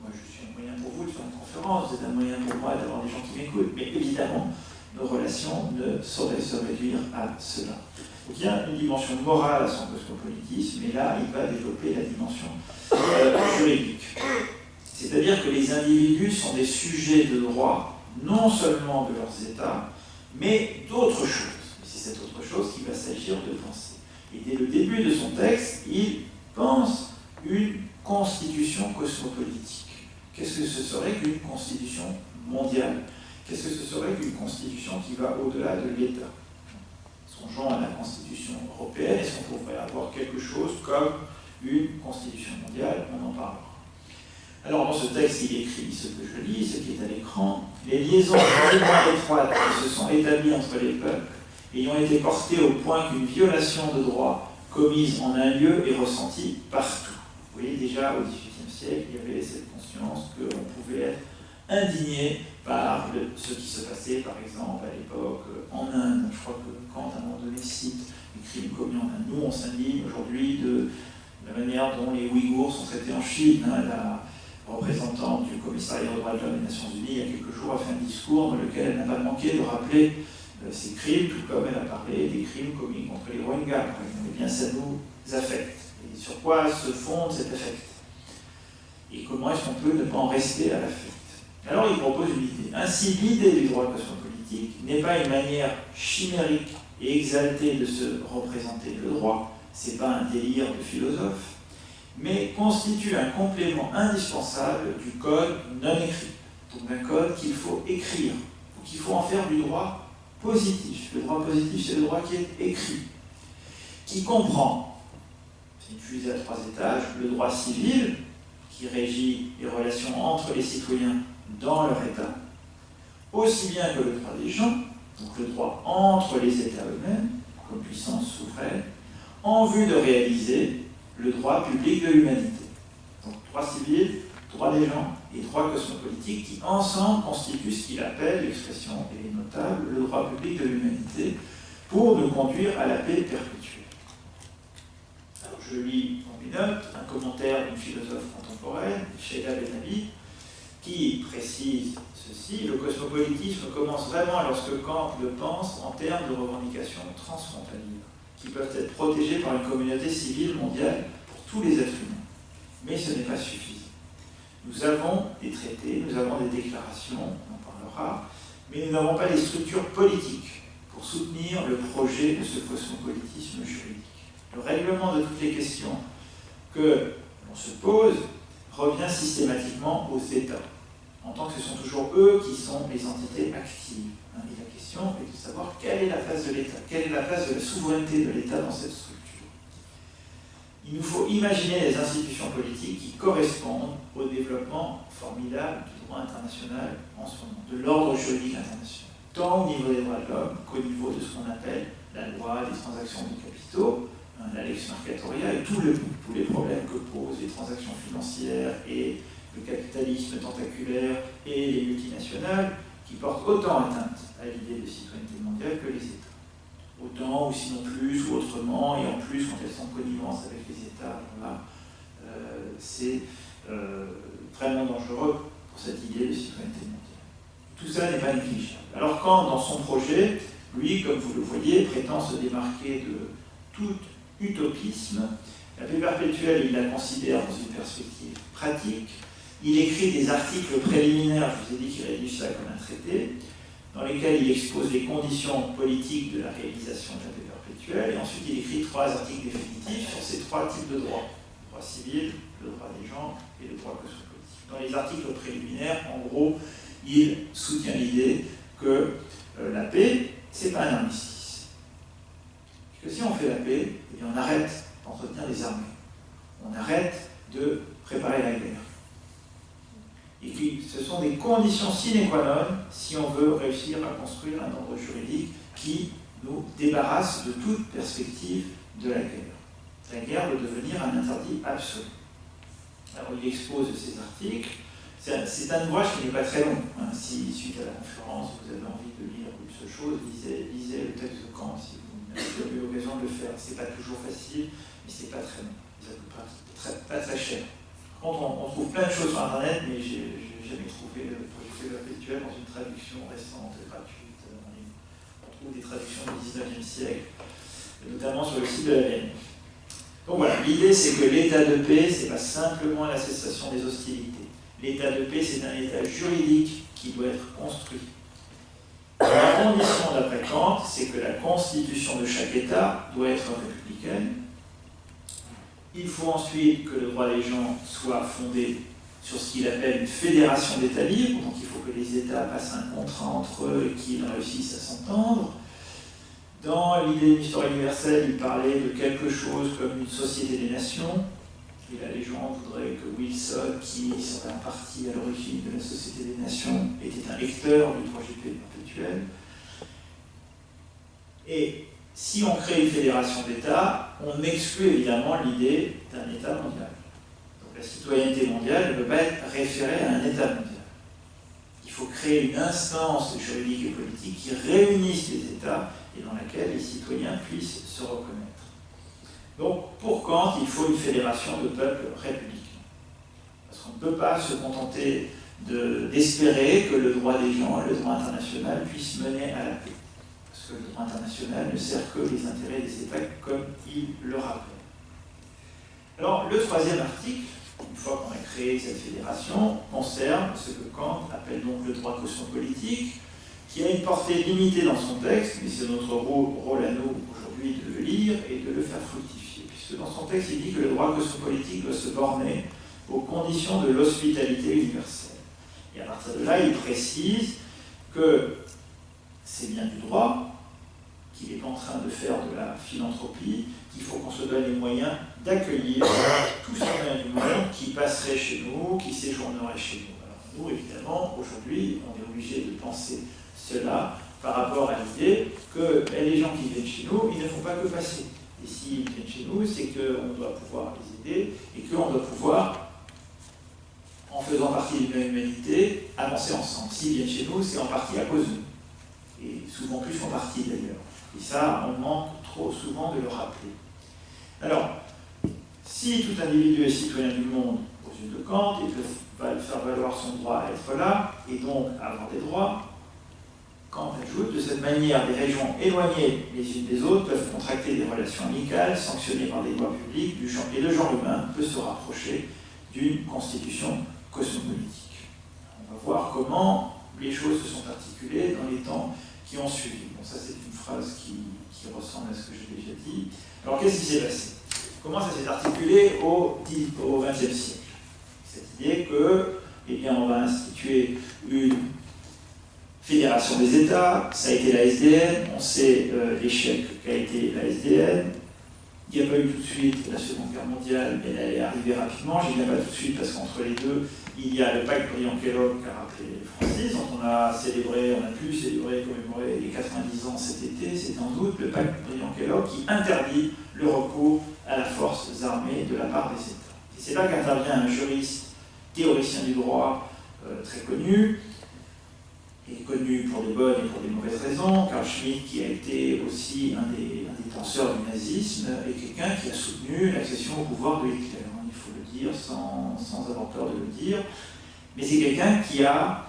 Moi, je suis un moyen pour vous de faire une conférence, vous êtes un moyen pour moi d'avoir des gens qui m'écoutent, mais évidemment, nos relations ne sauraient se réduire à cela. Donc il y a une dimension morale à son cosmopolitisme, mais là, il va développer la dimension juridique. C'est-à-dire que les individus sont des sujets de droit, non seulement de leurs États, mais d'autres choses. C'est cette autre chose qu'il va s'agir de penser. Et dès le début de son texte, il pense une constitution cosmopolitique. Qu'est-ce que ce serait qu'une constitution mondiale? Qu'est-ce que ce serait qu'une constitution qui va au-delà de l'État? Songeons à la constitution européenne. Est-ce qu'on pourrait avoir quelque chose comme une constitution mondiale? On en parlera. Alors, dans ce texte, il écrit ce que je lis, ce qui est à l'écran. Les liaisons extrêmement étroites qui se sont établies entre les peuples, ayant été portées au point qu'une violation de droit commise en un lieu est ressentie partout. Vous voyez, déjà au XVIIIe siècle, il y avait cette conscience qu'on pouvait être indigné par ce qui se passait, par exemple, à l'époque en Inde. Je crois que Kant, à un moment donné, cite les crimes commis en Inde. Nous, on s'indigne aujourd'hui de la manière dont les Ouïghours sont traités en Chine. La représentante du commissariat aux droits de l'homme des Nations Unies, il y a quelques jours, a fait un discours dans lequel elle n'a pas manqué de rappeler ces crimes, tout comme elle a parlé des crimes commis contre les Rohingyas. Eh bien, ça nous affecte. Et sur quoi se fonde cet affect? Et comment est-ce qu'on peut ne pas en rester à l'affect? Alors, il propose une idée. Ainsi, l'idée du droit cosmopolitique n'est pas une manière chimérique et exaltée de se représenter le droit. Ce n'est pas un délire de philosophe, mais constitue un complément indispensable du code non écrit. Donc d'un code qu'il faut écrire, ou qu'il faut en faire du droit positif. Le droit positif, c'est le droit qui est écrit, qui comprend, c'est une fusée à 3 étages, le droit civil, qui régit les relations entre les citoyens dans leur État, aussi bien que le droit des gens, donc le droit entre les États eux-mêmes, comme puissance souveraine, en vue de réaliser le droit public de l'humanité. Donc droit civil, droit des gens et droit cosmopolitique qui ensemble constituent ce qu'il appelle, l'expression est notable, le droit public de l'humanité pour nous conduire à la paix perpétuelle. Alors je lis en mes notes un commentaire d'une philosophe contemporaine, Sheila Ben-Ami, qui précise ceci: le cosmopolitisme commence vraiment lorsque Kant le pense en termes de revendications transfrontalières, qui peuvent être protégées par une communauté civile mondiale pour tous les êtres humains. Mais ce n'est pas suffisant. Nous avons des traités, nous avons des déclarations, on en parlera, mais nous n'avons pas les structures politiques pour soutenir le projet de ce cosmopolitisme juridique. Le règlement de toutes les questions que l'on se pose revient systématiquement aux États, en tant que ce sont toujours eux qui sont les entités actives. Et la question est de savoir quelle est la place de l'État, quelle est la place de la souveraineté de l'État dans cette structure. Il nous faut imaginer les institutions politiques qui correspondent au développement formidable du droit international en ce moment, de l'ordre juridique international, tant au niveau des droits de l'homme qu'au niveau de ce qu'on appelle la loi des transactions de capitaux, la lex mercatoria, et tous les problèmes que posent les transactions financières et le capitalisme tentaculaire et les multinationales, qui portent autant atteinte à l'idée de citoyenneté mondiale que les États. Autant, ou sinon plus, ou autrement, et en plus quand elles sont en connivence avec les États, c'est vraiment dangereux pour cette idée de citoyenneté mondiale. Tout ça n'est pas négligeable. Alors quand, dans son projet, lui, comme vous le voyez, prétend se démarquer de tout utopisme, la paix perpétuelle, il la considère dans une perspective pratique. Il écrit des articles préliminaires, je vous ai dit qu'il rédige ça comme un traité, dans lesquels il expose les conditions politiques de la réalisation de la paix perpétuelle, et ensuite il écrit 3 articles définitifs sur ces 3 types de droits. Le droit civil, le droit des gens et le droit cosmopolitique. Dans les articles préliminaires, en gros, il soutient l'idée que la paix, c'est pas un armistice. Parce que si on fait la paix, eh bien on arrête d'entretenir des armées. On arrête de préparer la guerre. Et puis, ce sont des conditions sine qua non si on veut réussir à construire un ordre juridique qui nous débarrasse de toute perspective de la guerre. La guerre doit devenir un interdit absolu. Alors, il expose ces articles. C'est un ouvrage qui n'est pas très long. Si, suite à la conférence, vous avez envie de lire ce chose, lisez le texte de Kant si vous n'avez eu l'occasion de le faire. C'est pas toujours facile, mais c'est pas très long. Ça ne coûte pas très cher. On trouve plein de choses sur Internet, mais j'ai jamais trouvé le projet perpétuel dans une traduction récente et gratuite en ligne. On trouve des traductions du 19e siècle, notamment sur le site de la Vienne. Donc voilà, l'idée c'est que l'état de paix, c'est pas simplement la cessation des hostilités. L'état de paix, c'est un état juridique qui doit être construit. La condition d'après Kant, c'est que la constitution de chaque État doit être républicaine. Il faut ensuite que le droit des gens soit fondé sur ce qu'il appelle une fédération d'États libres, donc il faut que les États passent un contrat entre eux et qu'ils réussissent à s'entendre. Dans l'idée d'une histoire universelle, il parlait de quelque chose comme une société des nations, et là les gens voudraient que Wilson, qui serait en partie à l'origine de la société des nations, était un lecteur du projet perpétuel. Et si on crée une fédération d'États, on exclut évidemment l'idée d'un État mondial. Donc la citoyenneté mondiale ne peut pas être référée à un État mondial. Il faut créer une instance juridique et politique qui réunisse les États et dans laquelle les citoyens puissent se reconnaître. Donc pour Kant, il faut une fédération de peuples républicains. Parce qu'on ne peut pas se contenter d'espérer que le droit des gens et le droit international puissent mener à la paix. Parce que le droit international ne sert que les intérêts des États, comme il le rappelle. Alors, le 3e article, une fois qu'on a créé cette fédération, concerne ce que Kant appelle donc le droit cosmopolitique, qui a une portée limitée dans son texte, mais c'est notre rôle à nous aujourd'hui de le lire et de le faire fructifier. Puisque dans son texte, il dit que le droit cosmopolitique doit se borner aux conditions de l'hospitalité universelle. Et à partir de là, il précise que c'est bien du droit, qu'il est en train de faire de la philanthropie, qu'il faut qu'on se donne les moyens d'accueillir tous citoyens du monde qui passeraient chez nous, qui séjourneraient chez nous. Alors nous, évidemment, aujourd'hui, on est obligé de penser cela par rapport à l'idée que les gens qui viennent chez nous, ils ne font pas que passer. Et s'ils viennent chez nous, c'est qu'on doit pouvoir les aider et qu'on doit pouvoir, en faisant partie d'une humanité, avancer ensemble. S'ils viennent chez nous, c'est en partie à cause d'eux. Et souvent plus en partie d'ailleurs. Et ça, on manque trop souvent de le rappeler. Alors, si tout individu est citoyen du monde aux yeux de Kant, il va faire valoir son droit à être là, et donc à avoir des droits, Kant ajoute, de cette manière, des régions éloignées les unes des autres peuvent contracter des relations amicales, sanctionnées par des lois publiques, et le genre humain peut se rapprocher d'une constitution cosmopolitique. On va voir comment les choses se sont articulées dans les temps qui ont suivi. Bon, ça c'est une phrase qui ressemble à ce que j'ai déjà dit. Alors qu'est-ce qui s'est passé? Comment ça s'est articulé au XXe siècle? Cette idée que, eh bien, on va instituer une fédération des États, ça a été la SDN, on sait l'échec qu'a été la SDN. Il n'y a pas eu tout de suite la Seconde Guerre mondiale, mais elle est arrivée rapidement. Je n'y viens pas tout de suite parce qu'entre les deux, il y a le pacte Briand-Kellogg qu'a rappelé Francis, dont on a pu célébrer, commémorer les 90 ans cet été, c'est en août, le pacte Briand-Kellogg qui interdit le recours à la force armée de la part des États. Et c'est là qu'intervient un juriste, théoricien du droit très connu, et connu pour des bonnes et pour des mauvaises raisons, Carl Schmitt, qui a été aussi un des tenseurs du nazisme, et quelqu'un qui a soutenu l'accession au pouvoir de Hitler, il faut le dire sans avoir peur de le dire. Mais c'est quelqu'un qui a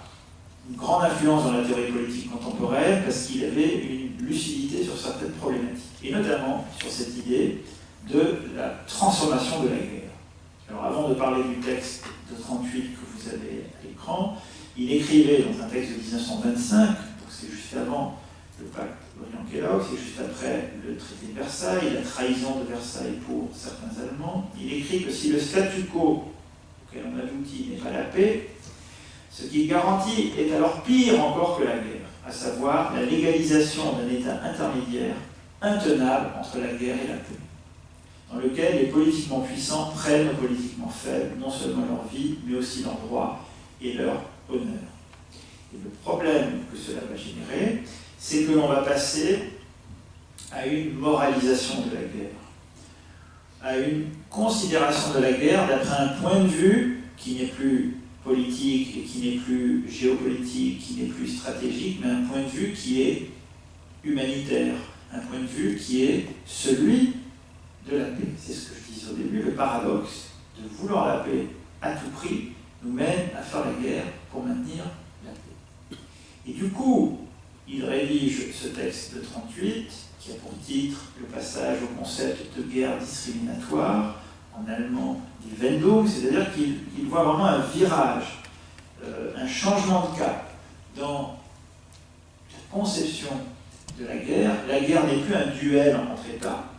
une grande influence dans la théorie politique contemporaine parce qu'il avait une lucidité sur certaines problématiques, et notamment sur cette idée de la transformation de la guerre. Alors avant de parler du texte de 38 que vous avez à l'écran, il écrivait dans un texte de 1925, donc c'est juste avant le pacte Briand-Kellogg, c'est juste après le traité de Versailles, la trahison de Versailles pour certains Allemands. Il écrit que si le statu quo auquel on aboutit n'est pas la paix, ce qui garantit est alors pire encore que la guerre, à savoir la légalisation d'un état intermédiaire intenable entre la guerre et la paix, dans lequel les politiquement puissants prennent aux politiquement faibles non seulement leur vie, mais aussi leurs droits et leur honneur. Et le problème que cela va générer, c'est que l'on va passer à une moralisation de la guerre, à une considération de la guerre d'après un point de vue qui n'est plus politique et qui n'est plus géopolitique, qui n'est plus stratégique, mais un point de vue qui est humanitaire, un point de vue qui est celui de la paix. C'est ce que je disais au début, le paradoxe de vouloir la paix à tout prix nous mène à faire la guerre pour maintenir la paix. Et du coup, il rédige ce texte de 38 qui a pour titre le passage au concept de guerre discriminatoire, en allemand die Wendung, c'est-à-dire qu'il voit vraiment un virage, un changement de cap dans la conception de la guerre. La guerre n'est plus un duel entre États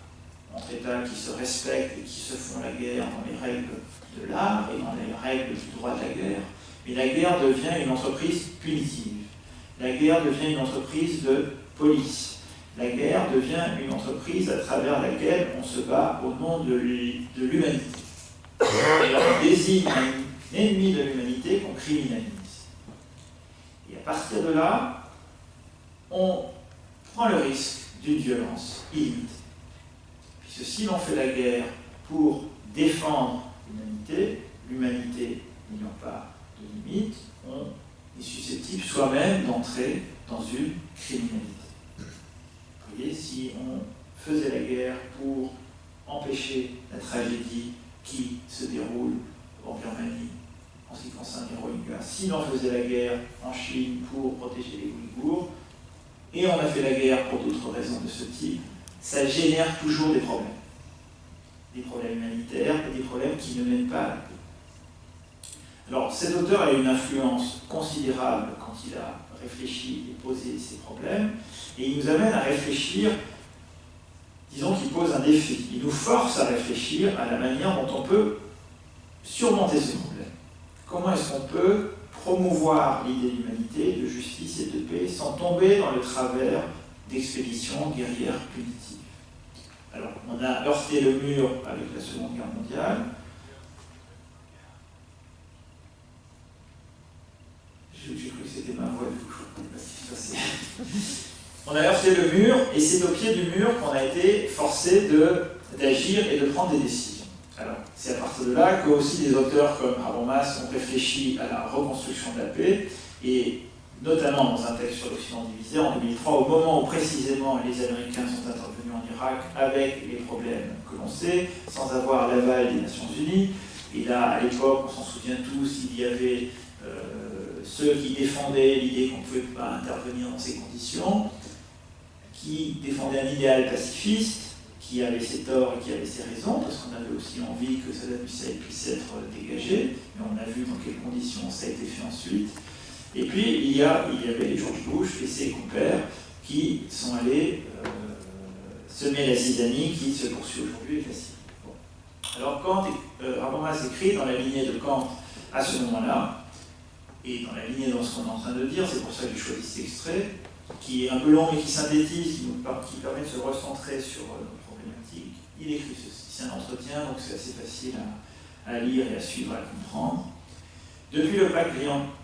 qui se respectent et qui se font la guerre dans les règles de l'art et dans les règles du droit de la guerre, mais la guerre devient une entreprise punitive. La guerre devient une entreprise de police. La guerre devient une entreprise à travers laquelle on se bat au nom de l'humanité. Et on désigne un ennemi de l'humanité qu'on criminalise. Et à partir de là, on prend le risque d'une violence illimitée. Puisque si l'on fait la guerre pour défendre l'humanité n'ayant pas de limite, on est susceptible soi-même d'entrer dans une criminalité. Vous voyez, si on faisait la guerre pour empêcher la tragédie qui se déroule en Birmanie en ce qui concerne les Rohingyas, si l'on faisait la guerre en Chine pour protéger les Ouïghours, et on a fait la guerre pour d'autres raisons de ce type, ça génère toujours des problèmes. Des problèmes humanitaires et des problèmes qui ne mènent pas à la paix. Alors, cet auteur a une influence considérable quand il a réfléchi et posé ces problèmes, et il nous amène à réfléchir, disons qu'il pose un défi, il nous force à réfléchir à la manière dont on peut surmonter ce problème. Comment est-ce qu'on peut promouvoir l'idée d'humanité, de justice et de paix sans tomber dans le travers d'expéditions guerrières punitives. Alors, on a heurté le mur avec la Seconde Guerre mondiale. J'ai cru que c'était ma voix, du coup, je ne sais pas ce qui se passait. On a heurté le mur, et c'est au pied du mur qu'on a été forcé d'agir et de prendre des décisions. Alors, c'est à partir de là que aussi des auteurs comme Habermas ont réfléchi à la reconstruction de la paix, et notamment dans un texte sur l'Occident divisé en 2003, au moment où précisément les Américains sont intervenus en Irak avec les problèmes que l'on sait, sans avoir l'aval des Nations Unies. Et là, à l'époque, on s'en souvient tous, il y avait ceux qui défendaient l'idée qu'on ne pouvait pas intervenir dans ces conditions, qui défendaient un idéal pacifiste, qui avait ses torts et qui avait ses raisons, parce qu'on avait aussi envie que Saddam Hussein puisse être dégagé, mais on a vu dans quelles conditions ça a été fait ensuite. Et puis il y avait George Bush et ses compères qui sont allés semer la zizanie qui se poursuit aujourd'hui avec la Syrie. Bon. Alors Habermas écrit dans la lignée de Kant à ce moment-là, et dans la lignée de ce qu'on est en train de dire, c'est pour ça que j'ai choisi cet extrait, qui est un peu long mais qui synthétise, qui permet de se recentrer sur nos problématiques. Il écrit ceci. C'est un entretien, donc c'est assez facile à lire et à suivre, à comprendre. Depuis le pacte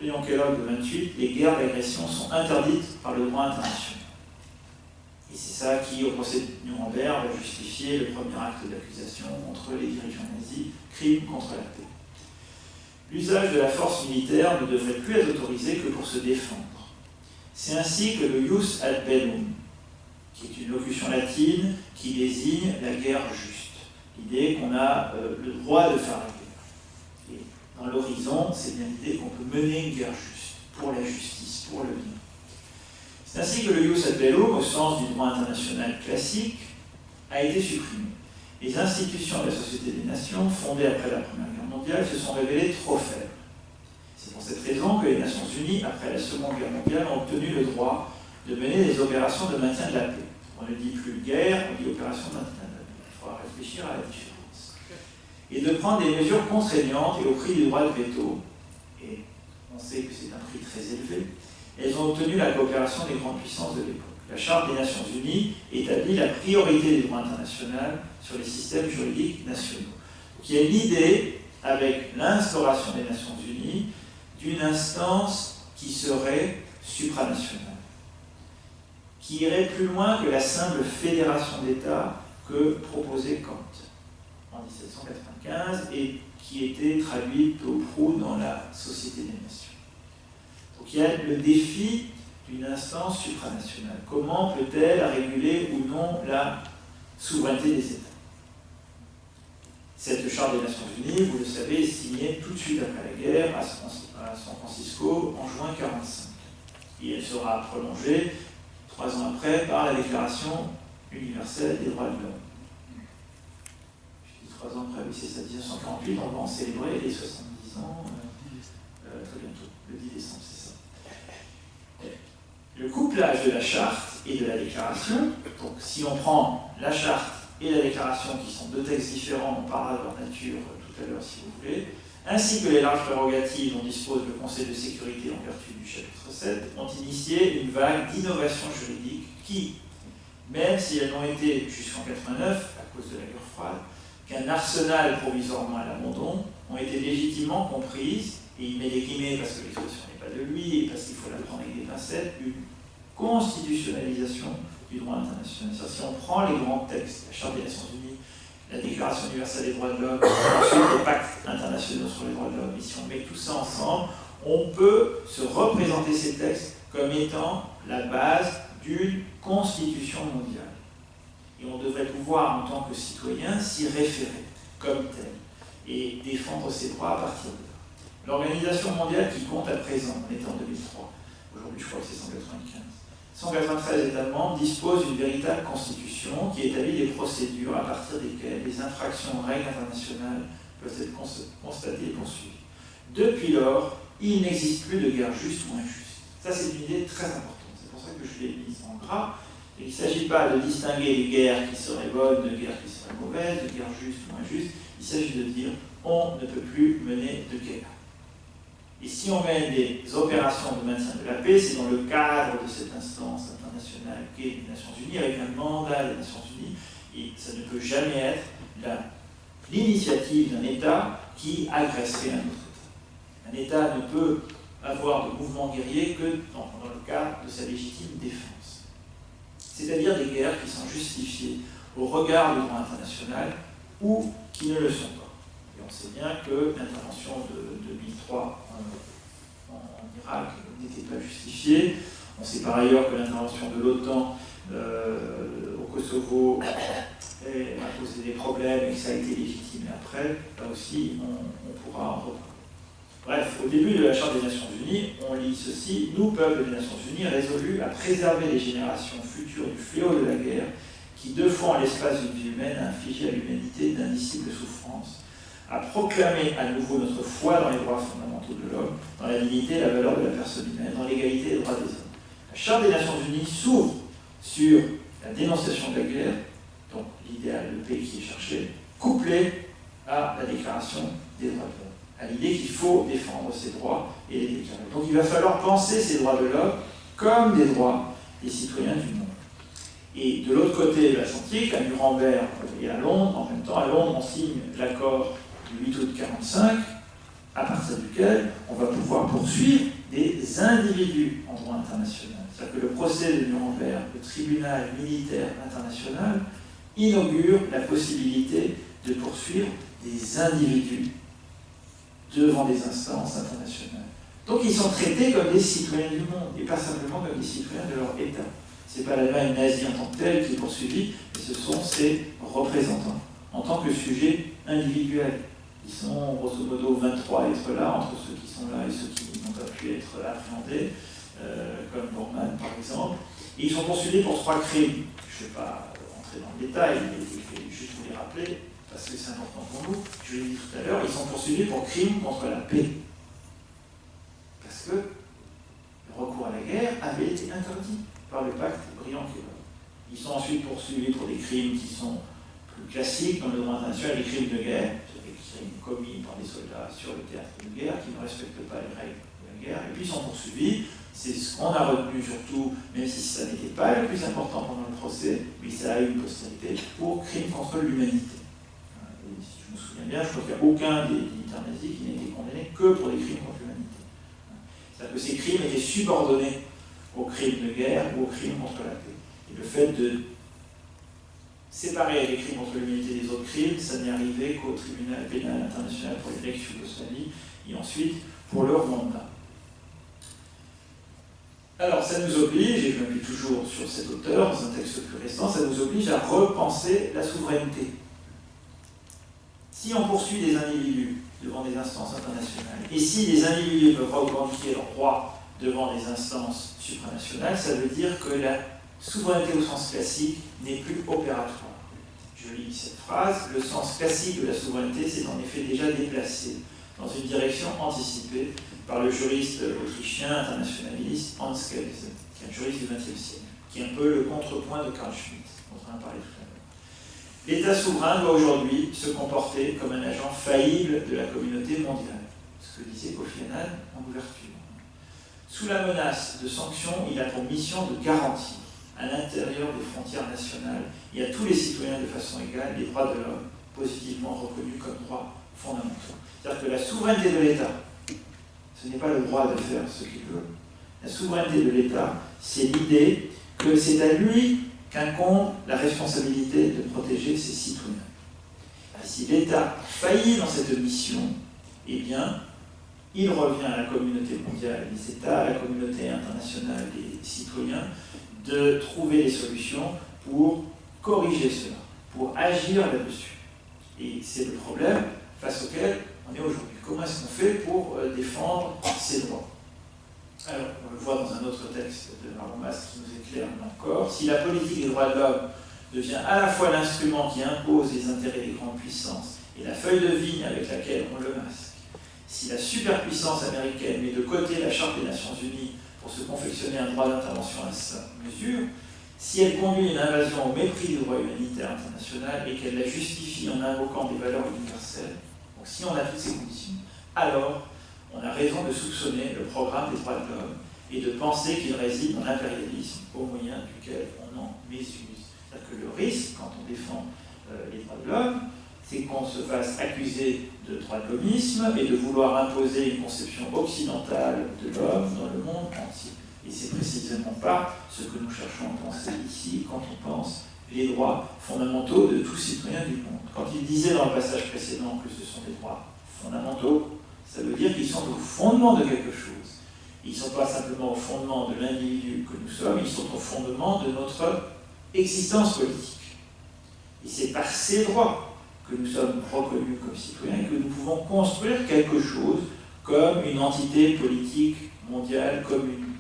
Lyon-Kellogg de 28, les guerres d'agression sont interdites par le droit international. Et c'est ça qui, au procès de Nuremberg, va justifier le premier acte d'accusation contre les dirigeants nazis, crime contre la paix. L'usage de la force militaire ne devrait plus être autorisé que pour se défendre. C'est ainsi que le jus ad bellum, qui est une locution latine qui désigne la guerre juste, l'idée qu'on a le droit de faire la guerre. Et dans l'horizon, c'est bien l'idée qu'on peut mener une guerre juste, pour la justice, pour le bien. C'est ainsi que le jus ad bellum, au sens du droit international classique, a été supprimé. Les institutions de la Société des Nations, fondées après la Première Guerre mondiale, se sont révélées trop faibles. C'est pour cette raison que les Nations Unies, après la Seconde Guerre mondiale, ont obtenu le droit de mener des opérations de maintien de la paix. On ne dit plus guerre, on dit opération de maintien de la paix. Il faudra réfléchir à la différence. Et de prendre des mesures contraignantes et au prix du droit de veto. Et on sait que c'est un prix très élevé. Elles ont obtenu la coopération des grandes puissances de l'époque. La Charte des Nations Unies établit la priorité du droit international sur les systèmes juridiques nationaux. Donc, il y a l'idée, avec l'instauration des Nations Unies, d'une instance qui serait supranationale, qui irait plus loin que la simple fédération d'États que proposait Kant en 1795 et qui était traduite au Proust dans la Société des Nations. Donc il y a le défi d'une instance supranationale. Comment peut-elle réguler ou non la souveraineté des États? Cette Charte des Nations Unies, vous le savez, est signée tout de suite après la guerre à San Francisco en juin 1945. Et elle sera prolongée 3 ans après par la Déclaration universelle des droits de l'homme. Je dis 3 ans après, oui, c'est ça, 1948, on va en célébrer les 70 ans très bientôt, le 10 décembre, c'est ça. Le couplage de la Charte et de la Déclaration, donc si on prend la Charte et la Déclaration, qui sont 2 textes différents, on parlera de leur nature tout à l'heure si vous voulez, ainsi que les larges prérogatives dont dispose le Conseil de sécurité en vertu du chapitre 7, ont initié une vague d'innovations juridiques qui, même si elles n'ont été jusqu'en 89, à cause de la guerre froide, qu'un arsenal provisoirement à l'abandon, ont été légitimement comprises, et il met des guillemets parce que l'expression n'est pas de lui, et parce qu'il faut la prendre avec des pincettes, une constitutionnalisation du droit international. Si on prend les grands textes, la Charte des Nations Unies, la Déclaration universelle des droits de l'homme, ensuite les pactes internationaux sur les droits de l'homme, et si on met tout ça ensemble, on peut se représenter ces textes comme étant la base d'une constitution mondiale. Et on devrait pouvoir, en tant que citoyen, s'y référer comme tel et défendre ses droits à partir de là. L'Organisation mondiale qui compte à présent, on était en 2003, aujourd'hui je crois que c'est 195, 193 États membres disposent d'une véritable constitution qui établit des procédures à partir desquelles les infractions aux règles internationales peuvent être constatées et poursuivies. Depuis lors, il n'existe plus de guerre juste ou injuste. Ça, c'est une idée très importante. C'est pour ça que je l'ai mise en gras. Il ne s'agit pas de distinguer les guerres qui seraient bonnes de guerres qui seraient mauvaises, de guerres justes ou injustes. Il s'agit de dire on ne peut plus mener de guerre. Et si on mène des opérations de maintien de la paix, c'est dans le cadre de cette instance internationale qu'est les Nations Unies, avec un mandat des Nations Unies, et ça ne peut jamais être l'initiative d'un État qui agresserait un autre État. Un État ne peut avoir de mouvement guerrier que dans le cadre de sa légitime défense. C'est-à-dire des guerres qui sont justifiées au regard du droit international ou qui ne le sont pas. Et on sait bien que l'intervention de 2003 en Irak n'était pas justifiée. On sait par ailleurs que l'intervention de l'OTAN au Kosovo a posé des problèmes et que ça a été légitimé après. Là aussi, on pourra en reparler. Bref, au début de la Charte des Nations Unies, on lit ceci: « Nous, peuple des Nations Unies, résolus à préserver les générations futures du fléau de la guerre, qui 2 fois en l'espace d'une vie humaine a infligé à l'humanité d'indicibles souffrances, a proclamé à nouveau notre foi dans les droits fondamentaux de l'homme, dans la dignité et la valeur de la personne humaine, dans l'égalité des droits des hommes. La Charte des Nations Unies s'ouvre sur la dénonciation de la guerre, donc l'idéal de paix qui est cherché, couplé à la Déclaration des droits de l'homme, à l'idée qu'il faut défendre ces droits et les déclarer. Donc il va falloir penser ces droits de l'homme comme des droits des citoyens du monde. Et de l'autre côté de l'Atlantique, à Nuremberg et à Londres, en même temps, à Londres, on signe l'accord du 8 août 1945, à partir duquel on va pouvoir poursuivre des individus en droit international. C'est-à-dire que le procès de Nuremberg, le tribunal militaire international, inaugure la possibilité de poursuivre des individus devant des instances internationales. Donc ils sont traités comme des citoyens du monde, et pas simplement comme des citoyens de leur État. Ce n'est pas l'Allemagne nazie en tant que telle qui est poursuivie, mais ce sont ses représentants, en tant que sujets individuels. Ils sont grosso modo 23 à être là, entre ceux qui sont là et ceux qui n'ont pas pu être appréhendés, comme Bormann par exemple. Et ils sont poursuivis pour 3 crimes. Je ne vais pas rentrer dans le détail, mais je vais juste vous les rappeler, parce que c'est important pour nous. Je l'ai dit tout à l'heure, ils sont poursuivis pour crimes contre la paix. Parce que le recours à la guerre avait été interdit par le pacte Briand-Kébel. Ils sont ensuite poursuivis pour des crimes qui sont plus classiques dans le droit international, les crimes de guerre, des crimes commis par des soldats sur le théâtre de guerre qui ne respectent pas les règles de la guerre, et puis ils sont poursuivis. C'est ce qu'on a retenu surtout, même si ça n'était pas le plus important pendant le procès, mais ça a eu une postérité pour crimes contre l'humanité. Et si je me souviens bien, je crois qu'il n'y a aucun des militaires nazis qui n'a été condamné que pour des crimes contre l'humanité. C'est-à-dire que ces crimes étaient subordonnés aux crimes de guerre ou aux crimes contre la paix. Et le fait de séparer les crimes contre l'humanité des autres crimes, ça n'est arrivé qu'au tribunal pénal international pour les ex-Yougoslavie et ensuite pour le Rwanda. Alors ça nous oblige, et je m'appuie toujours sur cet auteur dans un texte plus récent, ça nous oblige à repenser la souveraineté. Si on poursuit des individus devant des instances internationales, et si les individus peuvent revendiquer leurs droits devant des instances supranationales, ça veut dire que la souveraineté au sens classique n'est plus opératoire. Je lis cette phrase, le sens classique de la souveraineté s'est en effet déjà déplacé dans une direction anticipée par le juriste autrichien internationaliste Hans Kelsen, qui est un juriste du XXe siècle, qui est un peu le contrepoint de Carl Schmitt, dont on a parlé tout à l'heure. L'État souverain doit aujourd'hui se comporter comme un agent faillible de la communauté mondiale, ce que disait Kofi Annan en ouverture. Sous la menace de sanctions, il a pour mission de garantir à l'intérieur des frontières nationales et à tous les citoyens de façon égale les droits de l'homme positivement reconnus comme droits fondamentaux. C'est-à-dire que la souveraineté de l'État, ce n'est pas le droit de faire ce qu'il veut. La souveraineté de l'État, c'est l'idée que c'est à lui qu'incombe la responsabilité de protéger ses citoyens. Et si l'État faillit dans cette mission, eh bien, il revient à la communauté mondiale, les États, à la communauté internationale des citoyens, de trouver des solutions pour corriger cela, pour agir là-dessus. Et c'est le problème face auquel on est aujourd'hui. Comment est-ce qu'on fait pour défendre ces droits? Alors, on le voit dans un autre texte de Habermas qui nous éclaire encore. Si la politique des droits de l'homme devient à la fois l'instrument qui impose les intérêts des grandes puissances et la feuille de vigne avec laquelle on le masque, si la superpuissance américaine met de côté la Charte des Nations Unies pour se confectionner un droit d'intervention à sa mesure, si elle conduit une invasion au mépris du droit humanitaire international et qu'elle la justifie en invoquant des valeurs universelles, donc si on a toutes ces conditions, alors on a raison de soupçonner le programme des droits de l'homme et de penser qu'il réside dans l'impérialisme au moyen duquel on en mésuse. C'est-à-dire que le risque, quand on défend les droits de l'homme, c'est qu'on se fasse accuser de droit de l'hommisme et de vouloir imposer une conception occidentale de l'homme dans le monde entier. Et c'est précisément pas ce que nous cherchons à penser ici quand on pense les droits fondamentaux de tout citoyen du monde. Quand il disait dans le passage précédent que ce sont des droits fondamentaux, ça veut dire qu'ils sont au fondement de quelque chose. Ils ne sont pas simplement au fondement de l'individu que nous sommes, ils sont au fondement de notre existence politique. Et c'est par ces droits que nous sommes reconnus comme citoyens et que nous pouvons construire quelque chose comme une entité politique mondiale commune,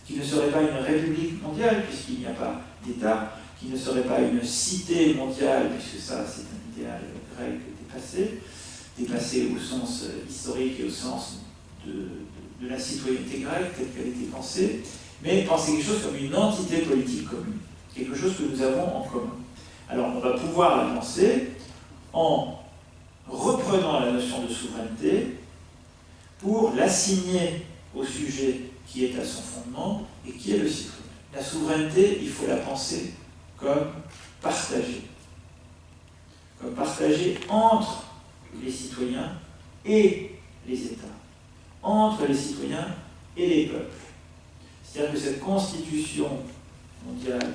qui ne serait pas une république mondiale, puisqu'il n'y a pas d'État, qui ne serait pas une cité mondiale, puisque ça c'est un idéal grec dépassé au sens historique et au sens de la citoyenneté grecque telle qu'elle était pensée, mais penser quelque chose comme une entité politique commune, quelque chose que nous avons en commun. Alors on va pouvoir la penser en reprenant la notion de souveraineté pour l'assigner au sujet qui est à son fondement et qui est le citoyen. La souveraineté, il faut la penser comme partagée entre les citoyens et les États, entre les citoyens et les peuples. C'est-à-dire que cette constitution mondiale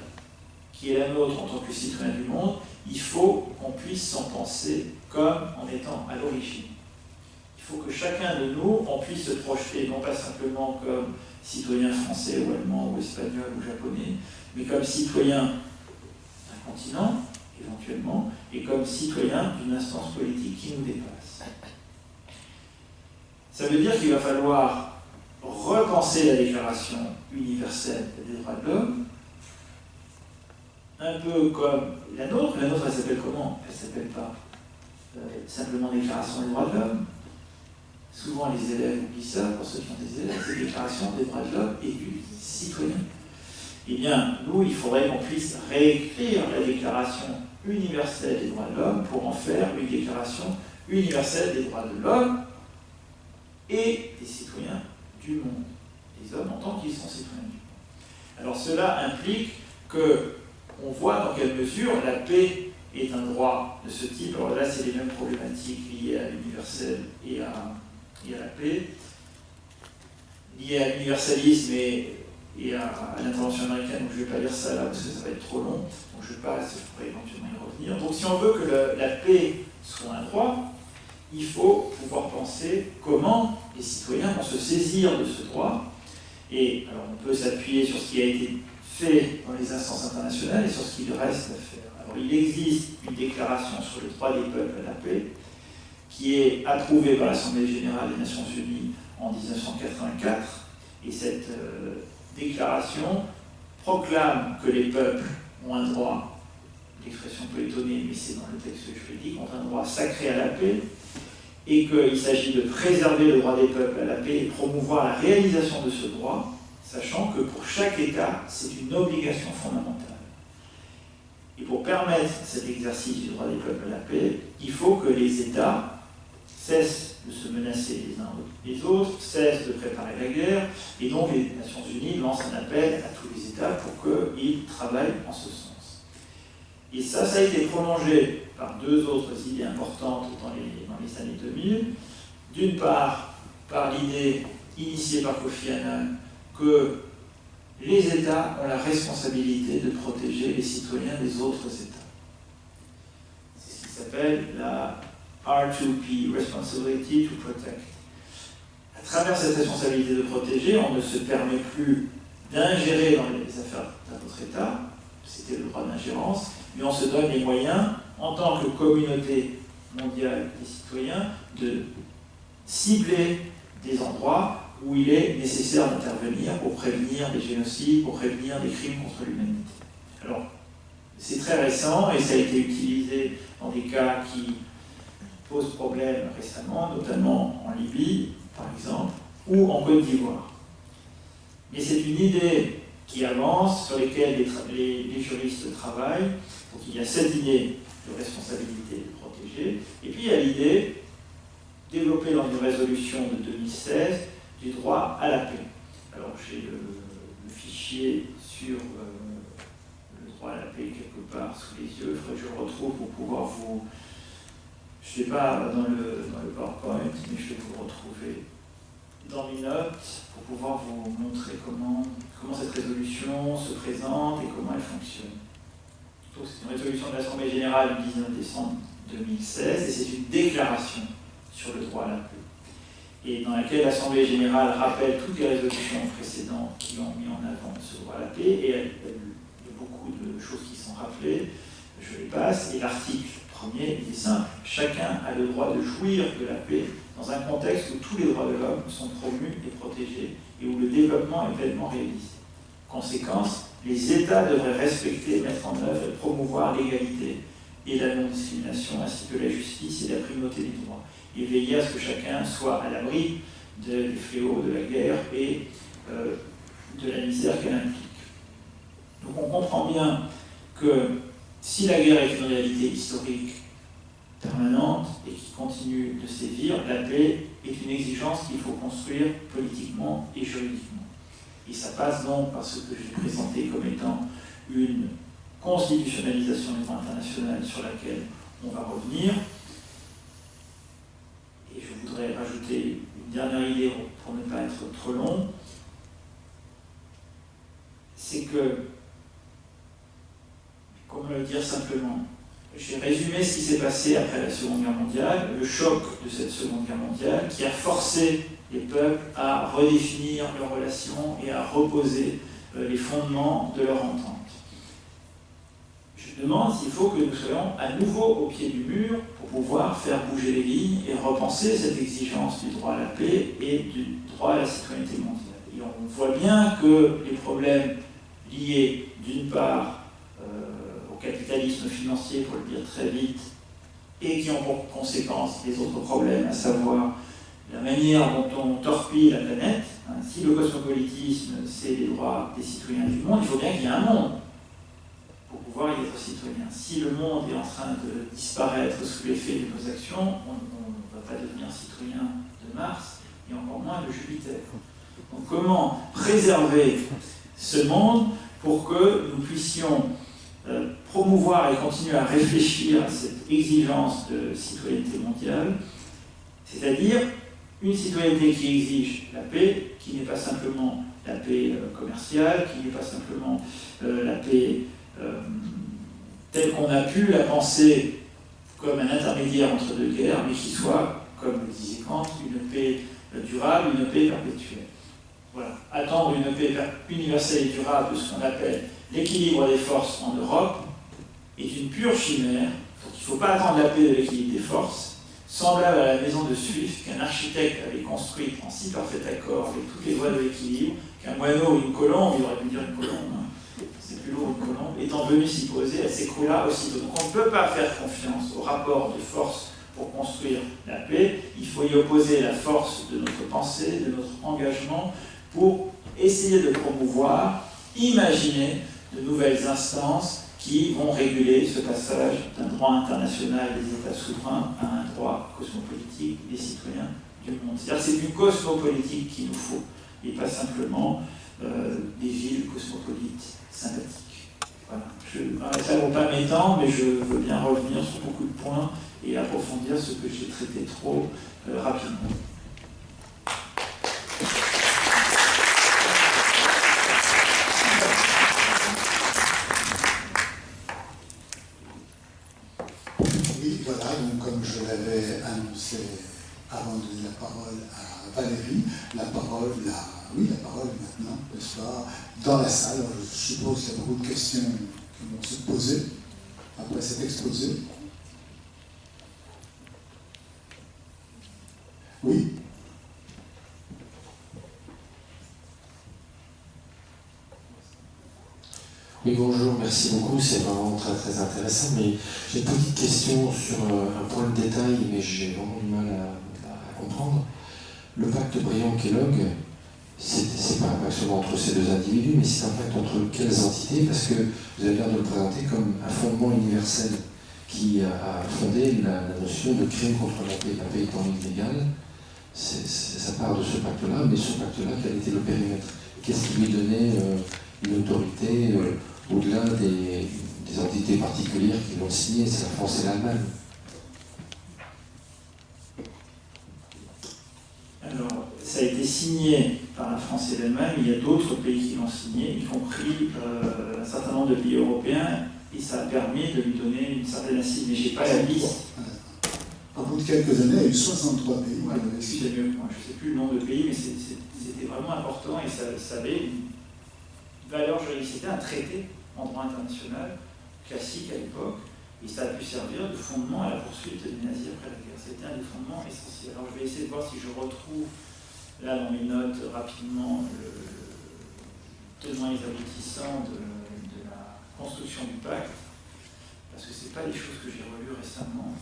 qui est la nôtre en tant que citoyens du monde, il faut qu'on puisse s'en penser comme en étant à l'origine. Il faut que chacun de nous, on puisse se projeter, non pas simplement comme citoyen français ou allemand ou espagnol ou japonais, mais comme citoyen d'un continent, éventuellement, et comme citoyen d'une instance politique qui nous dépasse. Ça veut dire qu'il va falloir repenser la Déclaration universelle des droits de l'homme, un peu comme la nôtre. La nôtre, elle s'appelle comment? Elle ne s'appelle pas simplement Déclaration des droits de l'homme. Souvent, les élèves oublient ça, pour ceux qui ont des élèves, c'est Déclaration des droits de l'homme et du citoyen. Eh bien, nous, il faudrait qu'on puisse réécrire la Déclaration universelle des droits de l'homme pour en faire une Déclaration universelle des droits de l'homme et des citoyens du monde, des hommes en tant qu'ils sont citoyens du monde. Alors cela implique qu'on voit dans quelle mesure la paix est un droit de ce type. Alors là, c'est les mêmes problématiques liées à l'universel et à la paix, liées à l'universalisme et à l'intervention américaine. Donc je ne vais pas lire ça là parce que ça va être trop long, donc je passe, je pourrais éventuellement y revenir. Donc si on veut que la paix soit un droit, il faut pouvoir penser comment les citoyens vont se saisir de ce droit. Et alors on peut s'appuyer sur ce qui a été fait dans les instances internationales et sur ce qu'il reste à faire. Alors il existe une déclaration sur le droit des peuples à la paix qui est approuvée par l'Assemblée générale des Nations unies en 1984, et cette déclaration proclame que les peuples ont un droit, l'expression peut étonner, mais c'est dans le texte juridique, ont un droit sacré à la paix, et qu'il s'agit de préserver le droit des peuples à la paix et promouvoir la réalisation de ce droit, sachant que pour chaque État, c'est une obligation fondamentale. Et pour permettre cet exercice du droit des peuples à la paix, il faut que les États cessent de se menacer les uns les autres, cessent de préparer la guerre, et donc les Nations Unies lancent un appel à tous les États pour qu'ils travaillent en ce sens. Et ça a été prolongé par deux autres idées importantes dans les années 2000. D'une part, par l'idée initiée par Kofi Annan que les États ont la responsabilité de protéger les citoyens des autres États. C'est ce qui s'appelle la R2P, Responsibility to Protect. À travers cette responsabilité de protéger, on ne se permet plus d'ingérer dans les affaires d'un autre État, c'était le droit d'ingérence, mais on se donne les moyens, en tant que communauté mondiale des citoyens, de cibler des endroits où il est nécessaire d'intervenir pour prévenir des génocides, pour prévenir des crimes contre l'humanité. Alors, c'est très récent et ça a été utilisé dans des cas qui posent problème récemment, notamment en Libye, par exemple, ou en Côte d'Ivoire. Mais c'est une idée qui avance, sur laquelle les juristes travaillent. Donc il y a cette idée de responsabilité de protéger, et puis il y a l'idée, développée dans une résolution de 2016, du droit à la paix. Alors j'ai le fichier sur le droit à la paix quelque part sous les yeux, il faudrait que je le retrouve pour pouvoir vous... Je ne sais pas dans le PowerPoint, mais je vais vous le retrouver dans mes notes pour pouvoir vous montrer comment cette résolution se présente et comment elle fonctionne. Donc c'est une résolution de l'Assemblée générale du 19 décembre 2016 et c'est une déclaration sur le droit à la paix, et dans laquelle l'Assemblée générale rappelle toutes les résolutions précédentes qui ont mis en avant ce droit à la paix, et il y a beaucoup de choses qui sont rappelées, je les passe, et l'article premier, il est simple, chacun a le droit de jouir de la paix dans un contexte où tous les droits de l'homme sont promus et protégés, et où le développement est pleinement réalisé. Conséquence, les États devraient respecter, mettre en œuvre et promouvoir l'égalité et la non-discrimination, ainsi que la justice et la primauté des droits, et veiller à ce que chacun soit à l'abri des fléaux de la guerre et de la misère qu'elle implique. Donc on comprend bien que si la guerre est une réalité historique permanente et qui continue de sévir, la paix est une exigence qu'il faut construire politiquement et juridiquement. Et ça passe donc par ce que j'ai présenté comme étant une constitutionnalisation du droit international sur laquelle on va revenir. Et je voudrais rajouter une dernière idée pour ne pas être trop long. C'est que, comment le dire simplement, j'ai résumé ce qui s'est passé après la Seconde Guerre mondiale, le choc de cette Seconde Guerre mondiale qui a forcé les peuples à redéfinir leurs relations et à reposer les fondements de leur entente. Je demande s'il faut que nous soyons à nouveau au pied du mur pour pouvoir faire bouger les lignes et repenser cette exigence du droit à la paix et du droit à la citoyenneté mondiale. Et on voit bien que les problèmes liés d'une part au capitalisme financier, pour le dire très vite, et qui ont pour conséquence les autres problèmes, à savoir la manière dont on torpille la planète. Si le cosmopolitisme, c'est les droits des citoyens du monde, il faut bien qu'il y ait un monde pour pouvoir y être citoyen. Si le monde est en train de disparaître sous l'effet de nos actions, on ne va pas devenir citoyen de Mars, et encore moins de Jupiter. Donc comment préserver ce monde pour que nous puissions promouvoir et continuer à réfléchir à cette exigence de citoyenneté mondiale, c'est-à-dire une citoyenneté qui exige la paix, qui n'est pas simplement la paix commerciale, qui n'est pas simplement la paix telle qu'on a pu la penser comme un intermédiaire entre deux guerres, mais qui soit, comme le disait Kant, une paix durable, une paix perpétuelle. Voilà. Attendre une paix universelle et durable de ce qu'on appelle l'équilibre des forces en Europe est une pure chimère. Il ne faut pas attendre la paix de l'équilibre des forces, semblable à la maison de Swift qu'un architecte avait construite en si parfait accord avec toutes les lois de l'équilibre, qu'un moineau ou une colombe, il aurait pu dire une colombe, c'est plus lourd une colombe, étant venu s'y poser, elle s'écroula aussitôt. Donc on ne peut pas faire confiance au rapport de force pour construire la paix, il faut y opposer la force de notre pensée, de notre engagement, pour essayer de promouvoir, imaginer de nouvelles instances qui vont réguler ce passage d'un droit international des États souverains à un droit cosmopolitique des citoyens du monde. C'est-à-dire que c'est une cosmopolitique qu'il nous faut, et pas simplement des villes cosmopolites sympathiques. Voilà. Je m'arrête là pour ne pas m'étendre, mais je veux bien revenir sur beaucoup de points et approfondir ce que j'ai traité trop rapidement. Voilà, donc comme je l'avais annoncé avant de donner la parole à Valérie, la parole maintenant, n'est-ce pas, dans la salle. Alors, je suppose qu'il y a beaucoup de questions qui vont se poser après cet exposé. Oui. Oui, bonjour, merci beaucoup, c'est vraiment très très intéressant, mais j'ai une petite question sur un point de détail, mais j'ai vraiment du mal à comprendre. Le pacte Briand-Kellogg, c'est pas un pacte seulement entre ces deux individus, mais c'est un pacte entre quelles entités? Parce que vous avez l'air de le présenter comme un fondement universel qui a fondé la notion de crime contre la paix. La paix étant illégale, ça part de ce pacte-là, mais ce pacte-là, quel était le périmètre? Qu'est-ce qui lui donnait une autorité au-delà des entités particulières qui l'ont signé? C'est la France et l'Allemagne. Alors, ça a été signé par la France et l'Allemagne, mais il y a d'autres pays qui l'ont signé, y compris un certain nombre de pays européens, et ça a permis de lui donner une certaine assise. Mais je n'ai pas la liste. Au bout de quelques années, il y a eu 63 pays. Ouais, c'est mieux. Moi, je ne sais plus le nombre de pays, mais c'était vraiment important et ça avait une valeur juridique. C'était un traité en droit international classique à l'époque, et ça a pu servir de fondement à la poursuite des nazis après la guerre. C'était un des fondements essentiels. Alors je vais essayer de voir si je retrouve là dans mes notes rapidement le tenant et les aboutissants de construction du pacte, parce que ce n'est pas des choses que j'ai relues récemment,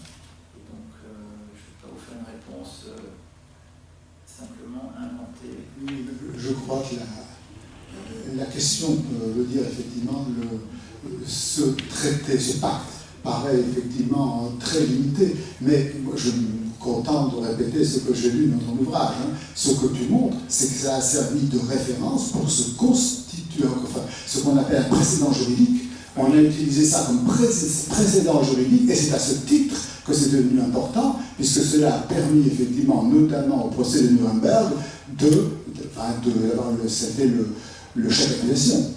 et donc je ne vais pas vous faire une réponse simplement inventée. Je crois que la question veut dire effectivement ce traité, ce pacte paraît effectivement très limité, mais je me contente de répéter ce que j'ai lu dans ton ouvrage. Ce que tu montres, c'est que ça a servi de référence pour se constituer, enfin, ce qu'on appelle un précédent juridique. On a utilisé ça comme précédent juridique, et c'est à ce titre que c'est devenu important, puisque cela a permis effectivement, notamment au procès de Nuremberg, c'était le chef d'accusation.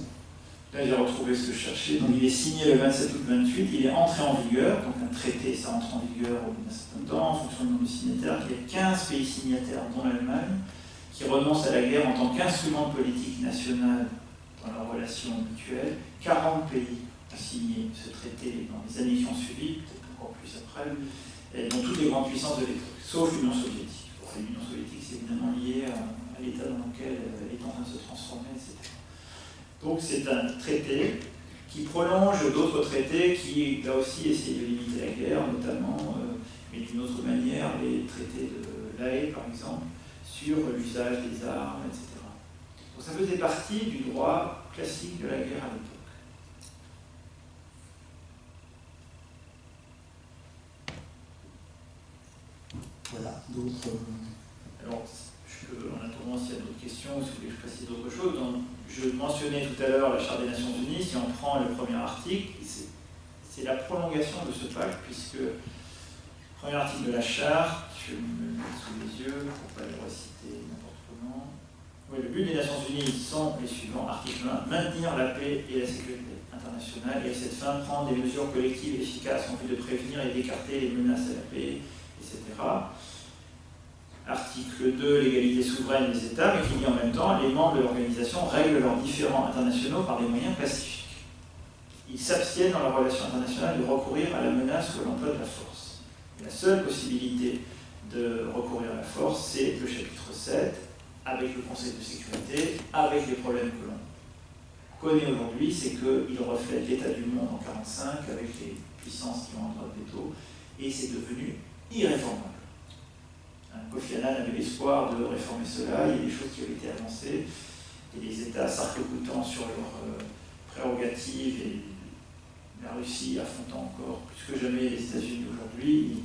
Là, j'ai retrouvé ce que je cherchais. Donc, il est signé le 27 août 28, il est entré en vigueur, donc un traité, ça entre en vigueur au bout d'un certain temps, en fonction du nombre de signataires. Il y a 15 pays signataires, dont l'Allemagne, qui renoncent à la guerre en tant qu'instrument politique national dans leurs relations mutuelles. 40 pays ont signé ce traité dans les années qui ont suivi, peut-être encore plus après, et dont toutes les grandes puissances de l'époque, sauf l'Union soviétique. L'Union soviétique, c'est évidemment lié à l'état dans lequel elle est en train de se transformer, etc. Donc c'est un traité qui prolonge d'autres traités qui, là aussi, essayent de limiter la guerre, notamment, mais d'une autre manière, les traités de La Haye, par exemple, sur l'usage des armes, etc. Donc ça faisait partie du droit classique de la guerre à l'époque. Voilà, d'autres... Alors, en attendant, s'il y a d'autres questions, si vous voulez que je précise d'autres choses, donc, je mentionnais tout à l'heure la Charte des Nations Unies. Si on prend le premier article, c'est la prolongation de ce pacte, puisque le premier article de la Charte, je me le mets sous les yeux pour ne pas le reciter n'importe comment. Oui, le but des Nations Unies sont les suivants. Article 1, maintenir la paix et la sécurité internationale, et à cette fin, prendre des mesures collectives et efficaces en vue de prévenir et d'écarter les menaces à la paix, etc. Article 2, l'égalité souveraine des États, mais qui dit en même temps, les membres de l'organisation règlent leurs différends internationaux par des moyens pacifiques. Ils s'abstiennent dans leurs relations internationales de recourir à la menace ou à l'emploi de la force. Et la seule possibilité de recourir à la force, c'est le chapitre 7, avec le Conseil de sécurité, avec les problèmes que l'on connaît aujourd'hui, c'est qu'il reflète l'état du monde en 1945, avec les puissances qui ont un droit de veto, et c'est devenu irréformable. Kofi Annan avait l'espoir de réformer cela, il y a des choses qui ont été avancées, et les États s'arc-boutant sur leurs prérogatives, et la Russie affrontant encore plus que jamais les États-Unis aujourd'hui,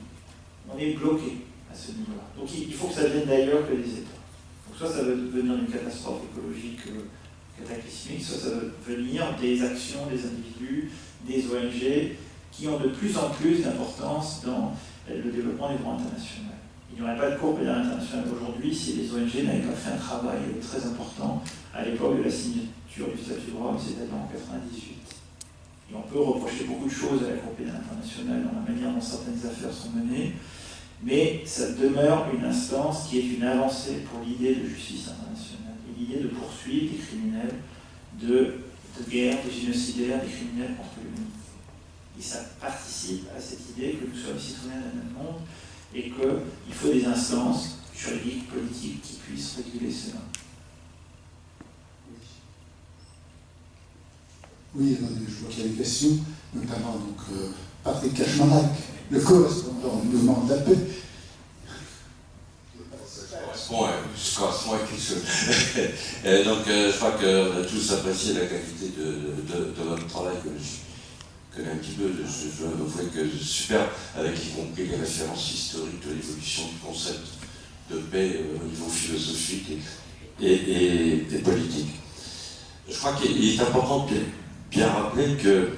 on est bloqué à ce niveau-là. Donc il faut que ça vienne d'ailleurs que des États. Donc soit ça va devenir une catastrophe écologique cataclysmique, soit ça va venir des actions des individus, des ONG, qui ont de plus en plus d'importance dans le développement du droit international. Il n'y aurait pas de Cour pénale internationale aujourd'hui si les ONG n'avaient pas fait un travail très important à l'époque de la signature du statut de Rome, c'est-à-dire en 1998. Et on peut reprocher beaucoup de choses à la Cour pénale internationale dans la manière dont certaines affaires sont menées, mais ça demeure une instance qui est une avancée pour l'idée de justice internationale, et l'idée de poursuivre des criminels de guerre, des génocidaires, des criminels contre l'humanité. Et ça participe à cette idée que nous sommes citoyens d'un même monde, et qu'il faut des instances juridiques, politiques qui puissent réguler cela. Oui, je vois qu'il y a des questions, notamment Patrick Cachemarac, le correspondant du mouvement de la paix. Je correspond à quelque chose. Donc, je crois qu'on a tous apprécié la qualité de votre travail que je connais un petit peu. Je dois avouer que c'est super, avec y compris les références historiques de l'évolution du concept de paix au niveau philosophique et politique. Je crois qu'il est important de bien rappeler que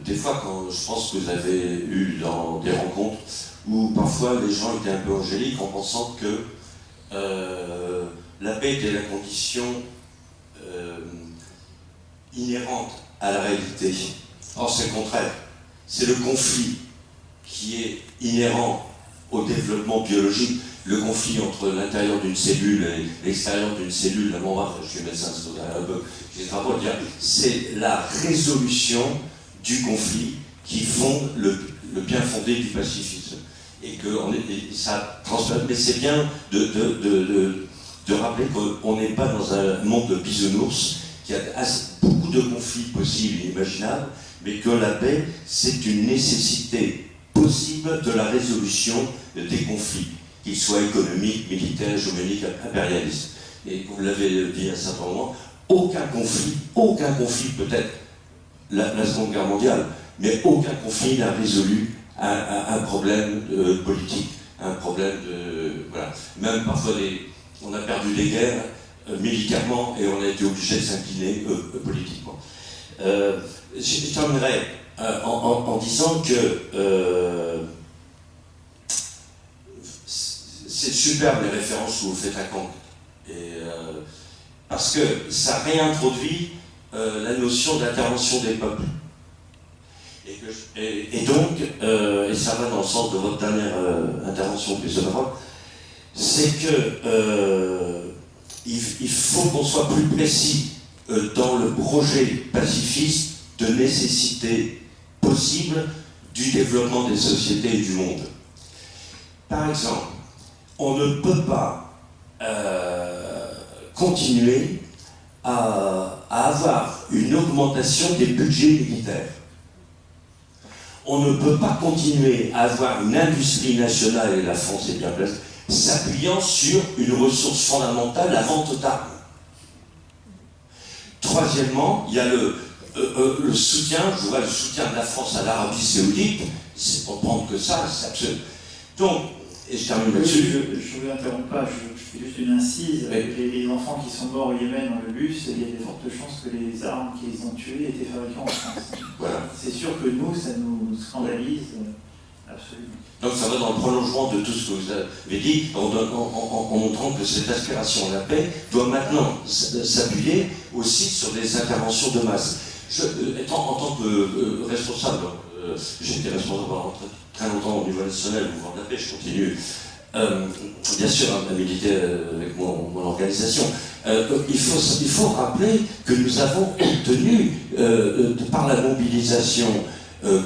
des fois, quand je pense que vous avez eu dans des rencontres où parfois les gens étaient un peu angéliques en pensant que la paix était la condition inhérente à la réalité. Or, c'est le contraire. C'est le conflit qui est inhérent au développement biologique. Le conflit entre l'intérieur d'une cellule et l'extérieur d'une cellule, je suis médecin, c'est la résolution du conflit qui fonde le bien fondé du pacifisme. Et ça transmet. Mais c'est bien de rappeler qu'on n'est pas dans un monde de bisounours, qu'il y a beaucoup de conflits possibles et imaginables, mais que la paix, c'est une nécessité possible de la résolution des conflits, qu'ils soient économiques, militaires, géométriques, impérialistes. Et vous l'avez dit à un certain moment, aucun conflit, peut-être la Seconde Guerre mondiale, mais aucun conflit n'a résolu un problème politique, un problème de... Voilà. Même parfois, on a perdu des guerres militairement et on a été obligé de s'incliner politiquement. Je terminerai en disant que c'est superbe les références que vous faites à Kant. Parce que ça réintroduit la notion d'intervention des peuples. Et donc, et ça va dans le sens de votre dernière intervention plus honorable, c'est que il faut qu'on soit plus précis dans le projet pacifiste de nécessité possible du développement des sociétés et du monde. Par exemple, on ne peut pas continuer à avoir une augmentation des budgets militaires. On ne peut pas continuer à avoir une industrie nationale, et la France est bien placée, s'appuyant sur une ressource fondamentale, la vente d'armes. Troisièmement, il y a le soutien, je vois le soutien de la France à l'Arabie Saoudite, c'est pour prendre que ça, c'est absolu. Donc, et je termine là-dessus. Je ne vous interromps pas, je fais juste une incise. Les enfants qui sont morts au Yémen dans le bus, il y a de fortes chances que les armes qu'ils ont tuées étaient fabriquées en France. Voilà. C'est sûr que nous, ça nous scandalise absolument. Donc ça va dans le prolongement de tout ce que vous avez dit, en montrant que cette aspiration à la paix doit maintenant s'appuyer aussi sur des interventions de masse. En tant que responsable, j'étais responsable pendant très longtemps au niveau national, au mouvement de la paix, je continue bien sûr à militer avec mon organisation. Il faut rappeler que nous avons obtenu, par la mobilisation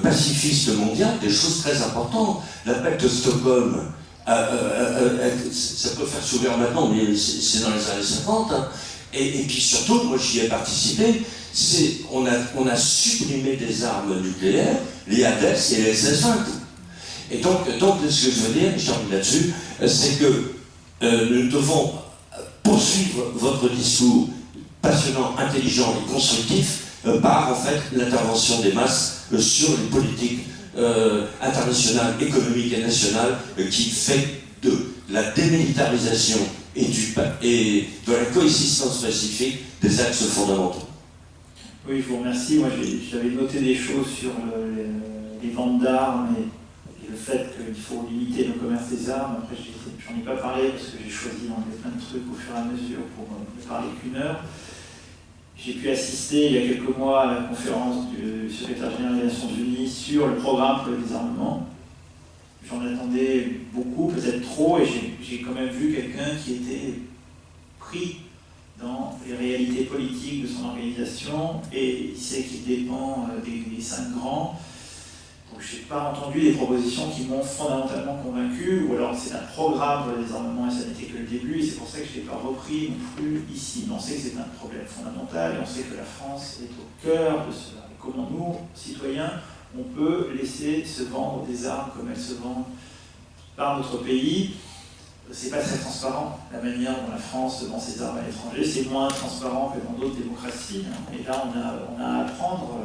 pacifiste mondiale, des choses très importantes. La pacte de Stockholm, ça peut faire sourire maintenant, mais c'est dans les années 50. Hein. Et puis surtout, moi j'y ai participé, on a supprimé des armes nucléaires, les ADES et les SS-20. Et donc, ce que je veux dire, je termine là-dessus, c'est que nous devons poursuivre votre discours passionnant, intelligent et constructif par en fait l'intervention des masses sur les politiques internationales, économiques et nationales qui fait de la démilitarisation et de la coexistence pacifique des axes fondamentaux. Oui, je vous remercie. Moi, j'avais noté des choses sur les ventes d'armes et le fait qu'il faut limiter le commerce des armes. Après, j'en ai pas parlé parce que j'ai choisi d'enlever plein de trucs au fur et à mesure pour ne parler qu'une heure. J'ai pu assister il y a quelques mois à la conférence du secrétaire général des Nations Unies sur le programme pour le désarmement. J'en attendais beaucoup, peut-être trop, et j'ai quand même vu quelqu'un qui était pris dans les réalités politiques de son organisation, et il sait qu'il dépend des 5 grands. Donc je n'ai pas entendu des propositions qui m'ont fondamentalement convaincu, ou alors c'est un programme pour le désarmement et ça n'était que le début, et c'est pour ça que je ne l'ai pas repris non plus ici. Mais on sait que c'est un problème fondamental, et on sait que la France est au cœur de cela. Et comment nous, citoyens, on peut laisser se vendre des armes comme elles se vendent par notre pays. C'est pas très transparent, la manière dont la France vend ses armes à l'étranger, c'est moins transparent que dans d'autres démocraties. Et là, on a à apprendre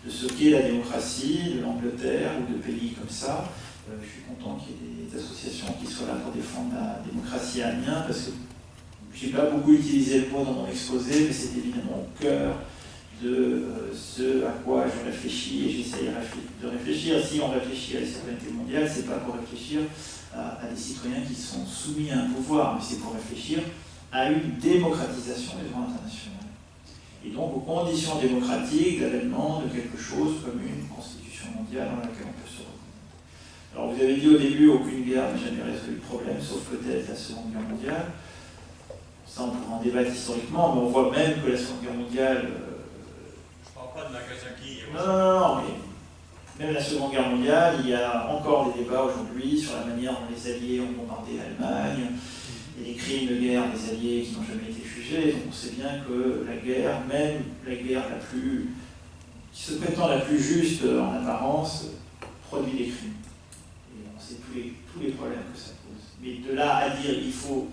de ce qu'est la démocratie, de l'Angleterre ou de pays comme ça. Je suis content qu'il y ait des associations qui soient là pour défendre la démocratie à Amiens, parce que j'ai pas beaucoup utilisé le mot dans mon exposé, mais c'est évidemment au cœur de ce à quoi je réfléchis, et j'essaye de réfléchir. Si on réfléchit à la souveraineté mondiale, c'est pas pour réfléchir à des citoyens qui sont soumis à un pouvoir, mais c'est pour réfléchir à une démocratisation des droits internationaux. Et donc aux conditions démocratiques d'avènement de quelque chose comme une constitution mondiale dans laquelle on peut se reconnaître. Alors vous avez dit au début, aucune guerre n'a jamais résolu le problème, sauf peut-être la Seconde Guerre mondiale. Ça on pourra en débattre historiquement, mais on voit même que la Seconde Guerre mondiale... Je parle pas de Nagasaki. Non, mais même la Seconde Guerre mondiale, il y a encore des débats aujourd'hui sur la manière dont les Alliés ont bombardé l'Allemagne, et les crimes de guerre des Alliés qui n'ont jamais été jugés. Donc on sait bien que la guerre, même la guerre qui se prétend la plus juste en apparence, produit des crimes. Et on sait tous les problèmes que ça pose. Mais de là à dire il faut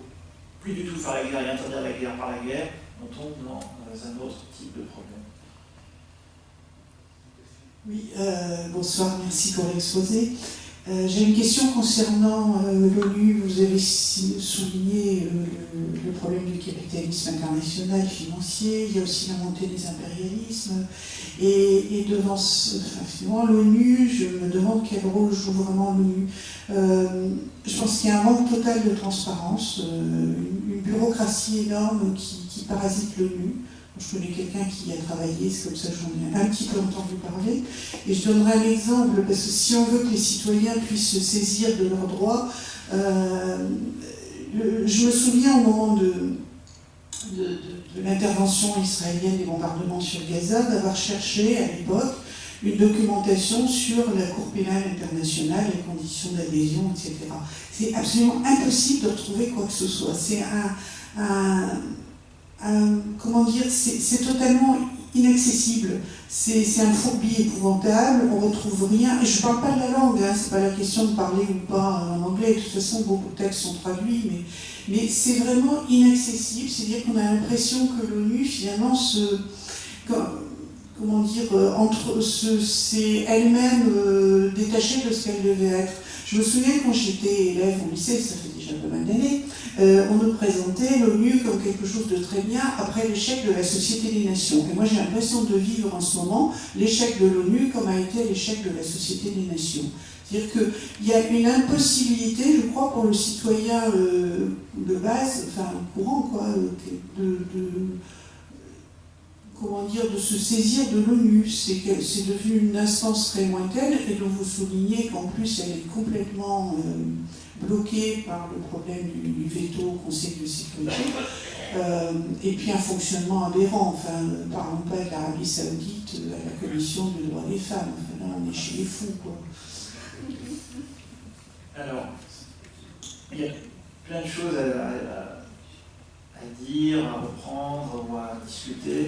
plus du tout faire la guerre et interdire la guerre par la guerre, on tombe dans un autre type de problème. Oui, bonsoir, merci pour l'exposé. J'ai une question concernant l'ONU. Vous avez souligné le problème du capitalisme international financier. Il y a aussi la montée des impérialismes. Et devant finalement, l'ONU, je me demande quel rôle joue vraiment l'ONU. Je pense qu'il y a un manque total de transparence, une bureaucratie énorme qui parasite l'ONU. Je connais quelqu'un qui y a travaillé, c'est comme ça que j'en ai un petit peu entendu parler. Et je donnerai un exemple, parce que si on veut que les citoyens puissent se saisir de leurs droits, je me souviens au moment de l'intervention israélienne des bombardements sur Gaza, d'avoir cherché à l'époque une documentation sur la Cour pénale internationale, les conditions d'adhésion, etc. C'est absolument impossible de retrouver quoi que ce soit. C'est comment dire, c'est totalement inaccessible. C'est un fourbi épouvantable, on ne retrouve rien. Et je ne parle pas de la langue, hein, c'est pas la question de parler ou pas en anglais. De toute façon, beaucoup de textes sont traduits, mais c'est vraiment inaccessible. C'est-à-dire qu'on a l'impression que l'ONU, finalement, c'est elle-même détachée de ce qu'elle devait être. Je me souviens quand j'étais élève au lycée, ça fait déjà pas mal d'années, on nous présentait l'ONU comme quelque chose de très bien après l'échec de la Société des Nations. Et moi j'ai l'impression de vivre en ce moment l'échec de l'ONU comme a été l'échec de la Société des Nations. C'est-à-dire qu'il y a une impossibilité, je crois, pour le citoyen de base, enfin courant, quoi, de se saisir de l'ONU. C'est devenu une instance très lointaine et dont vous soulignez qu'en plus elle est complètement bloquée par le problème du veto au Conseil de sécurité et puis un fonctionnement aberrant. Enfin, parlons pas de l'Arabie Saoudite à la Commission des droits des femmes. Enfin, là, on est chez les fous, quoi. Alors, il y a plein de choses à dire, à reprendre ou à discuter.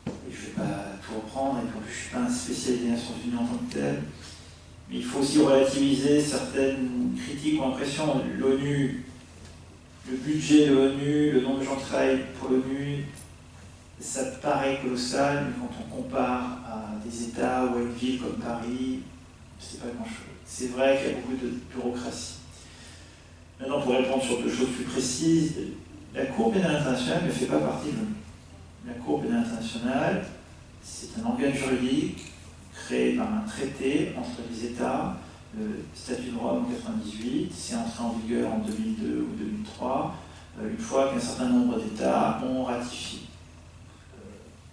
Et je ne vais pas tout reprendre, et en plus je ne suis pas un spécialiste des Nations Unies en tant que tel. Mais il faut aussi relativiser certaines critiques ou impressions. L'ONU, le budget de l'ONU, le nombre de gens qui travaillent pour l'ONU, ça paraît colossal, mais quand on compare à des États ou à une ville comme Paris, c'est pas grand-chose. C'est vrai qu'il y a beaucoup de bureaucratie. Maintenant, pour répondre sur deux choses plus précises, la Cour pénale internationale ne fait pas partie de l'ONU. La Cour pénale internationale, c'est un organe juridique créé par un traité entre les États, le statut de Rome en 1998, c'est entré en vigueur en 2002 ou 2003, une fois qu'un certain nombre d'États ont ratifié.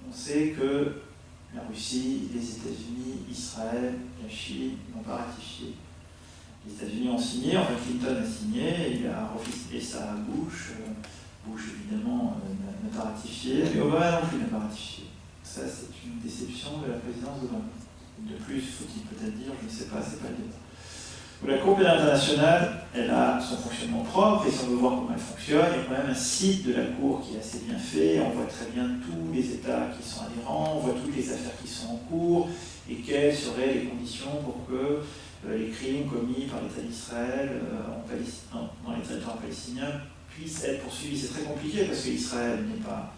On sait que la Russie, les États-Unis, Israël, la Chine n'ont pas ratifié. Les États-Unis ont signé, enfin Clinton a signé, il a refilé ça à Bush. Bush évidemment n'a pas ratifié, mais Obama non plus n'a pas ratifié. Ça, c'est une déception de la présidence d'Obama. De plus, faut-il peut-être dire, je ne sais pas, c'est pas le débat. La Cour pénale internationale, elle a son fonctionnement propre, et si on veut voir comment elle fonctionne, il y a quand même un site de la Cour qui est assez bien fait, on voit très bien tous les États qui sont adhérents, on voit toutes les affaires qui sont en cours, et quelles seraient les conditions pour que les crimes commis par l'État d'Israël dans les territoires palestiniens puissent être poursuivis. C'est très compliqué parce qu'Israël n'est pas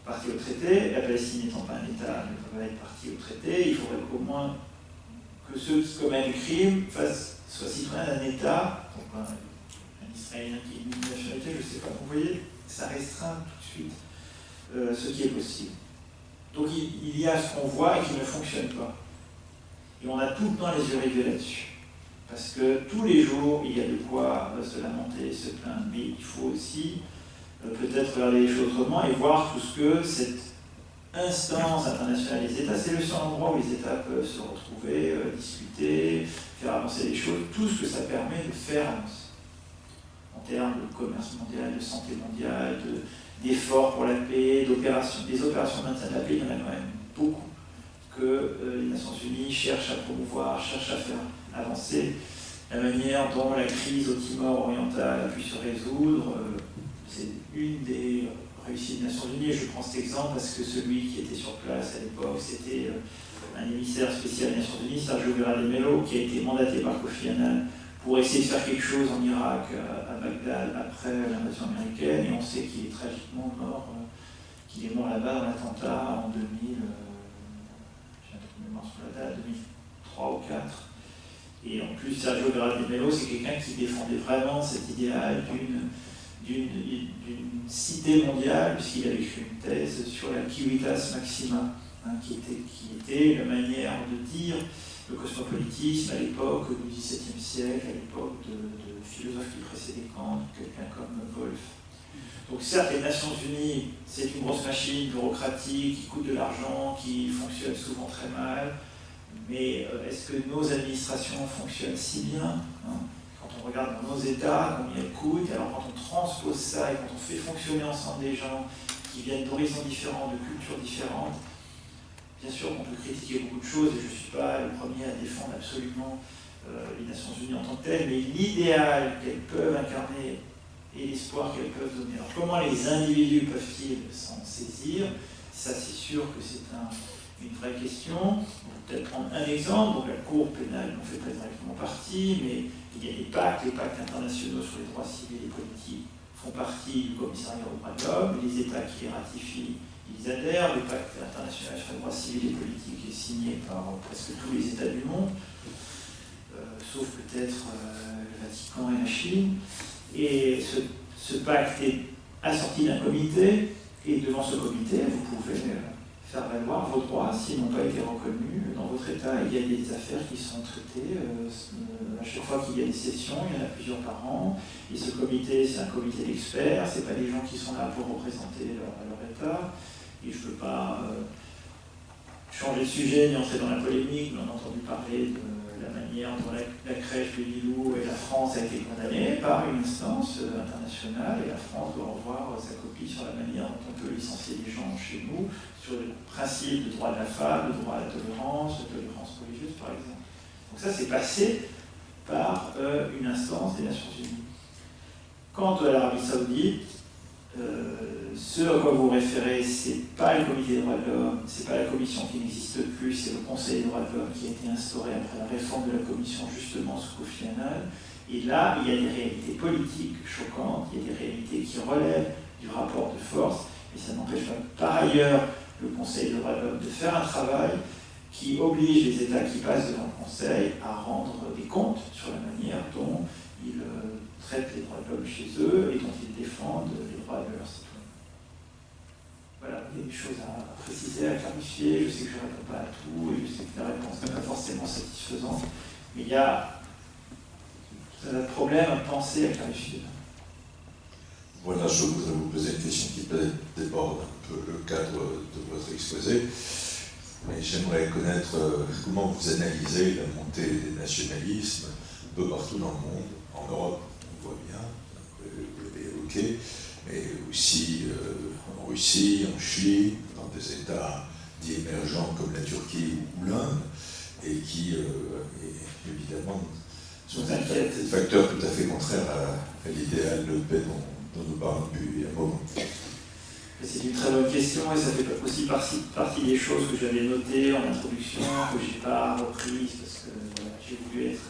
partie au traité, la Palestine n'étant pas un État ne peut pas être partie au traité, il faudrait qu'au moins que ceux qui commettent le crime soient citoyens d'un État, donc un Israélien qui est une nationalité, je ne sais pas, vous voyez, ça restreint tout de suite ce qui est possible. Donc il y a ce qu'on voit et qui ne fonctionne pas. Et on a tout le temps les yeux rivés là-dessus. Parce que tous les jours, il y a de quoi se lamenter, se plaindre. Mais il faut aussi peut-être regarder les choses autrement et voir tout ce que cette instance internationale des États, c'est le seul endroit où les États peuvent se retrouver, discuter, faire avancer les choses, tout ce que ça permet de faire avancer. En termes de commerce mondial, de santé mondiale, d'efforts pour la paix, des opérations de maintien de la paix, il y en a quand même beaucoup que les Nations Unies cherchent à promouvoir, cherchent à faire avancer. La manière dont la crise au Timor oriental a pu se résoudre, c'est une des réussie des Nations Unies. Et je prends cet exemple parce que celui qui était sur place à l'époque, c'était un émissaire spécial des Nations Unies, Sergio Guerra de Mello, qui a été mandaté par Kofi Annan pour essayer de faire quelque chose en Irak, à Bagdad, après l'invasion américaine. Et on sait qu'il est tragiquement mort, qu'il est mort là-bas dans l'attentat en 2000, j'ai un truc de mémoire sur la date, 2003 ou 2004. Et en plus, Sergio Guerra de Mello, c'est quelqu'un qui défendait vraiment cet idéal d'une cité mondiale, puisqu'il avait écrit une thèse sur la civitas maxima, qui était la manière de dire le cosmopolitisme à l'époque du XVIIe siècle, à l'époque de philosophes qui précédaient Kant, quelqu'un comme Wolff. Donc certes, les Nations Unies, c'est une grosse machine bureaucratique qui coûte de l'argent, qui fonctionne souvent très mal, mais est-ce que nos administrations fonctionnent si bien, Quand on regarde dans nos États, combien elles coûtent, alors quand on transpose ça et quand on fait fonctionner ensemble des gens qui viennent d'horizons différents, de cultures différentes, bien sûr qu'on peut critiquer beaucoup de choses, et je ne suis pas le premier à défendre absolument les Nations Unies en tant que telles, mais l'idéal qu'elles peuvent incarner et l'espoir qu'elles peuvent donner. Alors comment les individus peuvent-ils s'en saisir? Ça, c'est sûr que c'est une vraie question. On peut peut-être prendre un exemple. Donc la Cour pénale n'en fait pas directement partie, mais il y a les pactes internationaux sur les droits civils et politiques font partie du commissariat aux droits de l'homme. Les États qui les ratifient, ils adhèrent. Le pacte international sur les droits civils et politiques est signé par presque tous les États du monde, sauf peut-être le Vatican et la Chine. Et ce pacte est assorti d'un comité, et devant ce comité, vous pouvez faire valoir vos droits s'ils n'ont pas été reconnus dans votre État. Il y a des affaires qui sont traitées à chaque fois qu'il y a des sessions, il y en a plusieurs par an, et ce comité, c'est un comité d'experts, c'est pas des gens qui sont là pour représenter leur État, et je ne veux pas changer de sujet ni entrer dans la polémique, mais on a entendu parler de la manière dont la crèche de Lilou et la France a été condamnée par une instance internationale, et la France doit revoir sa copie sur la manière dont on peut licencier les gens chez nous, sur le principe du droit de la femme, le droit à la tolérance religieuse par exemple. Donc ça, c'est passé par une instance des Nations Unies. Quant à l'Arabie Saoudite, ce à quoi vous référez, c'est pas le comité des droits de l'homme, c'est pas la commission qui n'existe plus, c'est le Conseil des droits de l'homme qui a été instauré après la réforme de la commission justement sous Kofi Annan. Et là, il y a des réalités politiques choquantes, il y a des réalités qui relèvent du rapport de force, et ça n'empêche pas par ailleurs le Conseil des droits de l'homme de faire un travail qui oblige les États qui passent devant le Conseil à rendre des comptes sur la manière dont ils traitent les droits de l'homme chez eux et dont ils défendent les droits de leurs citoyens. Voilà, il y a des choses à préciser, à clarifier. Je sais que je ne réponds pas à tout et je sais que la réponse n'est pas forcément satisfaisante, mais il y a un problème à penser, à clarifier. Voilà, je voudrais vous poser une question qui peut-être déborde un peu le cadre de votre exposé, mais j'aimerais connaître comment vous analysez la montée des nationalismes un peu partout dans le monde. En Europe, on voit bien, vous l'avez évoqué, mais aussi en Russie, en Chine, dans des États dits émergents comme la Turquie ou l'Inde, et qui, évidemment, sont des facteurs tout à fait contraires à l'idéal de paix dont nous parlons depuis un moment. C'est une très bonne question et ça fait aussi partie des choses que j'avais notées en introduction, que je n'ai pas reprises parce que voilà, j'ai voulu être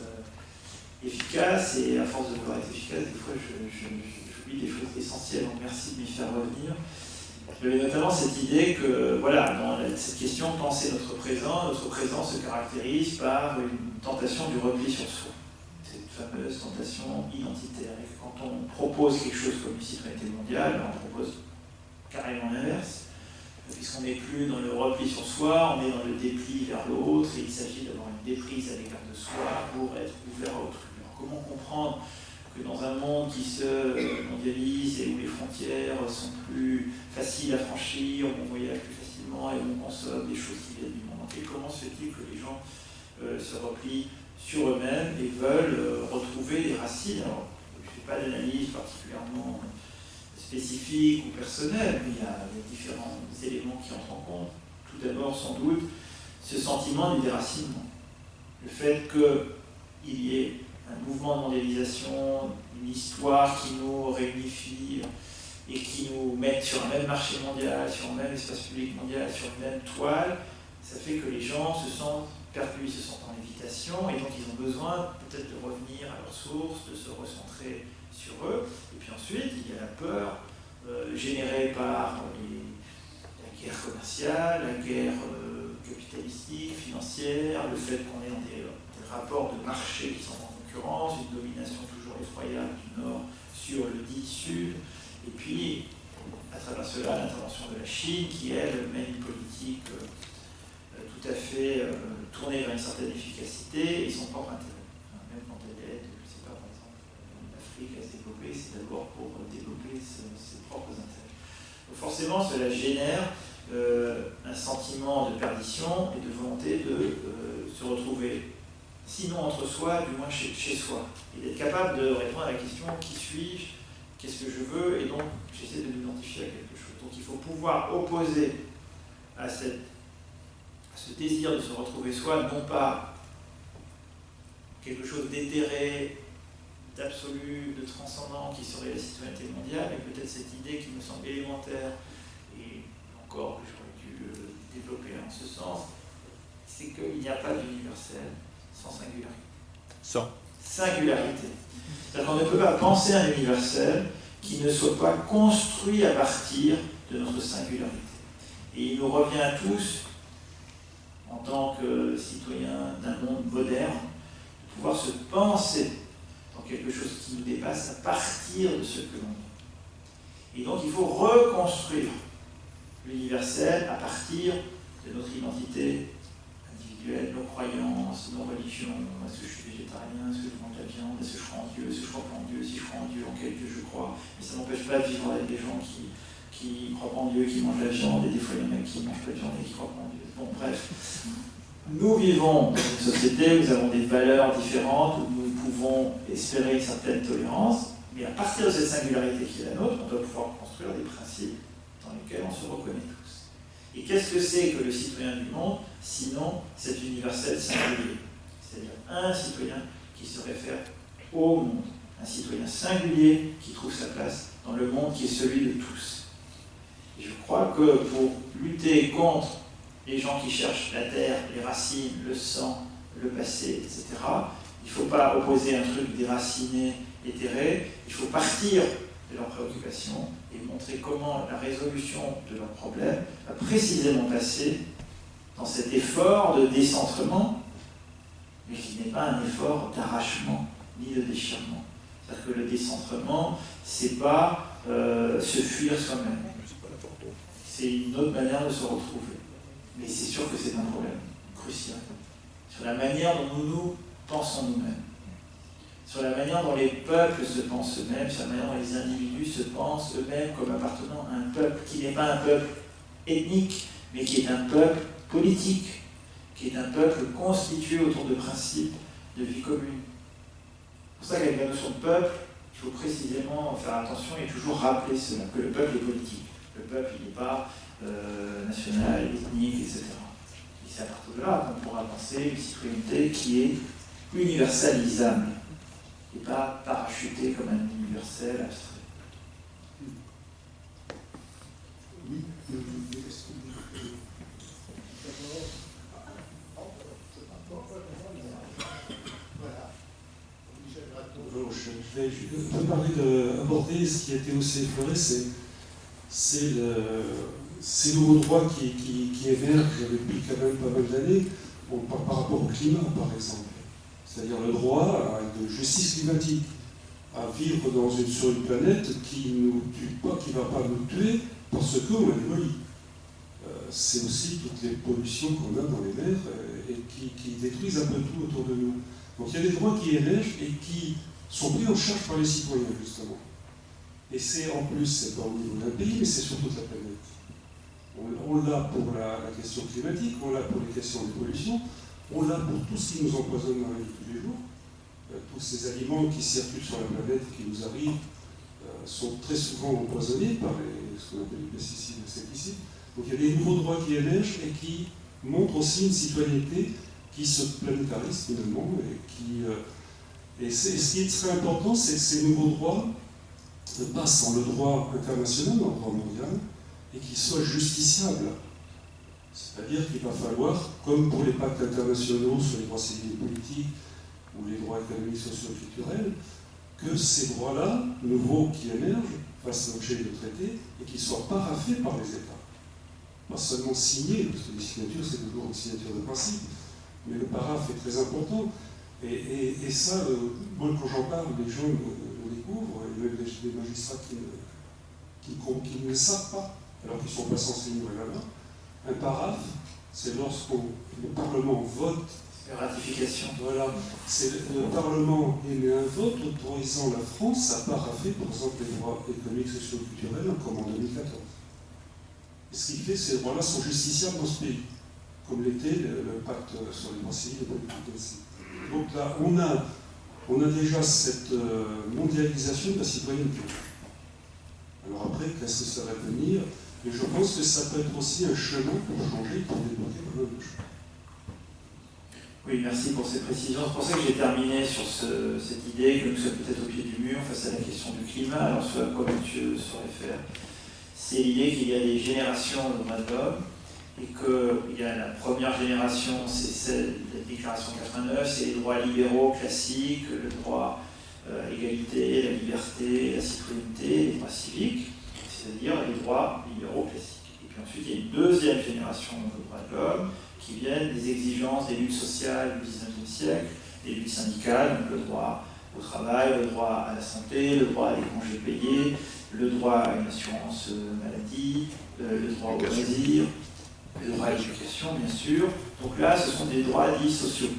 efficace et à force de vouloir être efficace, des fois j'oublie des choses essentielles, donc merci de m'y faire revenir. J'avais notamment cette idée que, voilà, dans cette question, penser notre présent se caractérise par une tentation du repli sur soi. Cette fameuse tentation identitaire. Et quand on propose quelque chose comme une citoyenneté mondiale, on propose carrément l'inverse, puisqu'on n'est plus dans le repli sur soi, on est dans le dépli vers l'autre, et il s'agit d'avoir une déprise à l'égard de soi pour être ouvert à autrui. Alors comment comprendre que dans un monde qui se mondialise et où les frontières sont plus faciles à franchir, où on voyage plus facilement et où on consomme des choses qui viennent du monde entier, comment se fait-il que les gens se replient sur eux-mêmes et veulent retrouver des racines? Alors, je ne fais pas d'analyse particulièrement spécifique ou personnelle, mais il y a différents éléments qui entrent en compte. Tout d'abord, sans doute, ce sentiment du déracinement. Le fait qu'il y ait un mouvement de mondialisation, une histoire qui nous réunifie, et qui nous mettent sur un même marché mondial, sur un même espace public mondial, sur une même toile, ça fait que les gens se sentent perdus, ils se sentent en lévitation, et donc ils ont besoin peut-être de revenir à leurs sources, de se recentrer sur eux. Et puis ensuite, il y a la peur générée par la guerre commerciale, la guerre capitalistique, financière, le fait qu'on est dans des rapports de marché qui sont en concurrence, une domination toujours effroyable du Nord sur le dit Sud, et puis à travers cela l'intervention de la Chine qui, elle, mène une politique tout à fait tournée vers une certaine efficacité et son propre intérêt. Même quand elle aide, je ne sais pas, par exemple, l'Afrique à se développer, c'est d'abord pour développer ses propres intérêts. Donc forcément, cela génère un sentiment de perdition et de volonté de se retrouver, sinon entre soi, du moins chez soi, et d'être capable de répondre à la question « qui suis-je ? Qu'est-ce que je veux ?» Et donc, j'essaie de m'identifier à quelque chose. Donc, il faut pouvoir opposer à ce désir de se retrouver soi, non pas quelque chose d'éthéré, d'absolu, de transcendant qui serait la citoyenneté mondiale, mais peut-être cette idée qui me semble élémentaire, et encore que j'aurais dû développer en ce sens, c'est qu'il n'y a pas d'universel sans singularité. Sans Singularité. C'est-à-dire qu'on ne peut pas penser à un universel qui ne soit pas construit à partir de notre singularité. Et il nous revient à tous, en tant que citoyens d'un monde moderne, de pouvoir se penser dans quelque chose qui nous dépasse à partir de ce que l'on est. Et donc il faut reconstruire l'universel à partir de notre identité individuelle, nos croyances, nos religions. Est-ce que je suis végétarien? Est-ce que je mange de la viande? Est-ce que je crois en Dieu? Est-ce que je crois pas en Dieu? Si je crois en Dieu, en quel Dieu je crois? Mais ça n'empêche pas de vivre avec des gens qui croient pas en Dieu, qui mangent de la viande, et des fois il y en a qui mangent pas de viande et qui croient pas en Dieu. Bon, bref. Nous vivons dans une société où nous avons des valeurs différentes, où nous pouvons espérer une certaine tolérance, mais à partir de cette singularité qui est la nôtre, on doit pouvoir construire des principes dans lesquels on se reconnaît tous. Et qu'est-ce que c'est que le citoyen du monde, sinon cet universel singulier? C'est-à-dire un citoyen qui se réfère au monde, un citoyen singulier qui trouve sa place dans le monde qui est celui de tous. Et je crois que pour lutter contre les gens qui cherchent la terre, les racines, le sang, le passé, etc., il ne faut pas opposer un truc déraciné, éthéré, il faut partir de leurs préoccupations et montrer comment la résolution de leurs problèmes va précisément passer dans cet effort de décentrement, mais qui n'est pas un effort d'arrachement ni de déchirement. C'est-à-dire que le décentrement, c'est pas se fuir soi-même. C'est une autre manière de se retrouver. Mais c'est sûr que c'est un problème crucial. Sur la manière dont nous pensons nous-mêmes. Sur la manière dont les peuples se pensent eux-mêmes, sur la manière dont les individus se pensent eux-mêmes comme appartenant à un peuple qui n'est pas un peuple ethnique, mais qui est un peuple politique, qui est un peuple constitué autour de principes de vie commune. C'est pour ça qu'avec la notion de peuple, il faut précisément faire attention et toujours rappeler cela, que le peuple est politique. Le peuple, il n'est pas national, ethnique, etc. Et c'est à partir de là qu'on pourra penser une citoyenneté qui est universalisable et pas parachutée comme un universel abstrait. Oui, Bonjour, je vais parler aborder ce qui a été aussi effleuré, c'est ces nouveaux droits qui émergent depuis quand même pas mal d'années par rapport au climat, par exemple. C'est-à-dire le droit de justice climatique, à vivre sur une planète qui ne nous tue pas, qui ne va pas nous tuer parce qu'on la démolit. C'est aussi toutes les pollutions qu'on a dans les mers et qui détruisent un peu tout autour de nous. Donc il y a des droits qui émergent et qui sont pris en charge par les citoyens, justement. Et c'est en plus, c'est pas au niveau d'un pays, mais c'est sur toute la planète. On l'a pour la question climatique, on l'a pour les questions de pollution, on l'a pour tout ce qui nous empoisonne dans la vie de tous les jours. Tous ces aliments qui circulent sur la planète, qui nous arrivent, sont très souvent empoisonnés par ce qu'on appelle les pesticides, les insecticides. Donc il y a des nouveaux droits qui émergent et qui montrent aussi une citoyenneté qui se planétarise finalement. Et ce qui serait important, c'est que ces nouveaux droits passe dans le droit international, dans le droit mondial, et qui soit justiciable. C'est-à-dire qu'il va falloir, comme pour les pactes internationaux sur les droits civils et politiques ou les droits économiques, sociaux et culturels, que ces droits-là, nouveaux qui émergent, fassent l'objet de traités et qu'ils soient paraphés par les États. Pas seulement signés, parce que les signatures, c'est toujours une signature de principe, mais le paraphe est très important. Et ça, moi, quand j'en parle, les gens le découvrent, il y a même des magistrats qui ne le savent pas, alors qu'ils ne sont pas censés ignorer la loi. Un paraphe, c'est lorsque le Parlement vote. Ratification. Voilà, le Parlement émet un vote autorisant la France à parapher, par exemple, les droits économiques, sociaux et culturels, comme en 2014. Et ce qui fait que ces droits-là sont justiciables dans ce pays, comme l'était le pacte sur les droits civils et politiques aussi. Donc là, on a déjà cette mondialisation de la citoyenneté. Alors après, qu'est-ce que ça va devenir? Et je pense que ça peut être aussi un chemin pour changer, pour débloquer pas mal de choses. Oui, merci pour ces précisions. C'est pour ça que j'ai terminé sur cette idée que nous sommes peut-être au pied du mur face à la question du climat. Alors, ce à quoi Mathieu se réfère, c'est l'idée qu'il y a des générations de droits de l'homme et qu'il y a la première génération, c'est celle de la déclaration 89, c'est les droits libéraux classiques, le droit à l'égalité, la liberté, la citoyenneté, les droits civiques, c'est-à-dire les droits libéraux classiques. Et puis ensuite, il y a une deuxième génération de droits de l'homme qui viennent des exigences des luttes sociales du XIXe siècle, des luttes syndicales, donc le droit au travail, le droit à la santé, le droit à des congés payés, le droit à une assurance maladie, le droit au loisir, le droit à l'éducation, bien sûr. Donc là, ce sont des droits dits sociaux.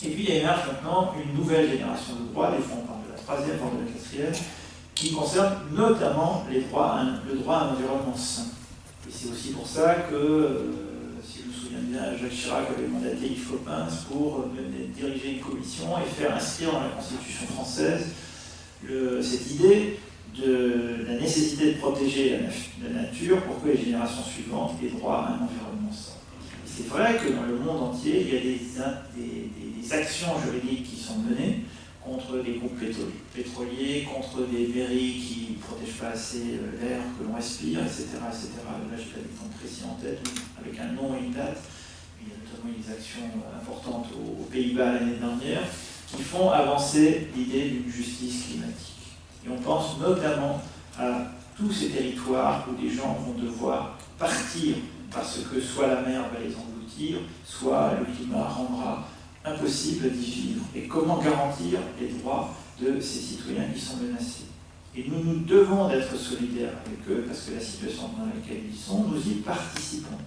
Et puis, il émerge maintenant une nouvelle génération de droits, des fois on parle de la troisième, voire de la quatrième, qui concerne notamment le droit à un environnement sain. Et c'est aussi pour ça que, si je me souviens bien, Jacques Chirac avait mandaté Yves Coppens pour diriger une commission et faire inscrire dans la Constitution française cette idée de la nécessité de protéger la nature pour que les générations suivantes aient droit à un environnement sain. Et c'est vrai que dans le monde entier, il y a des actions juridiques qui sont menées contre des groupes pétroliers, contre des mairies qui ne protègent pas assez l'air que l'on respire, etc. etc. Là, j'ai pas d'exemple précis en tête, avec un nom et une date. Il y a notamment des actions importantes aux Pays-Bas l'année dernière qui font avancer l'idée d'une justice climatique. Et on pense notamment à tous ces territoires où des gens vont devoir partir parce que soit la mer va les engloutir, soit le climat rendra impossible d'y vivre. Et comment garantir les droits de ces citoyens qui sont menacés? Et nous devons d'être solidaires avec eux parce que la situation dans laquelle ils sont, nous y participons.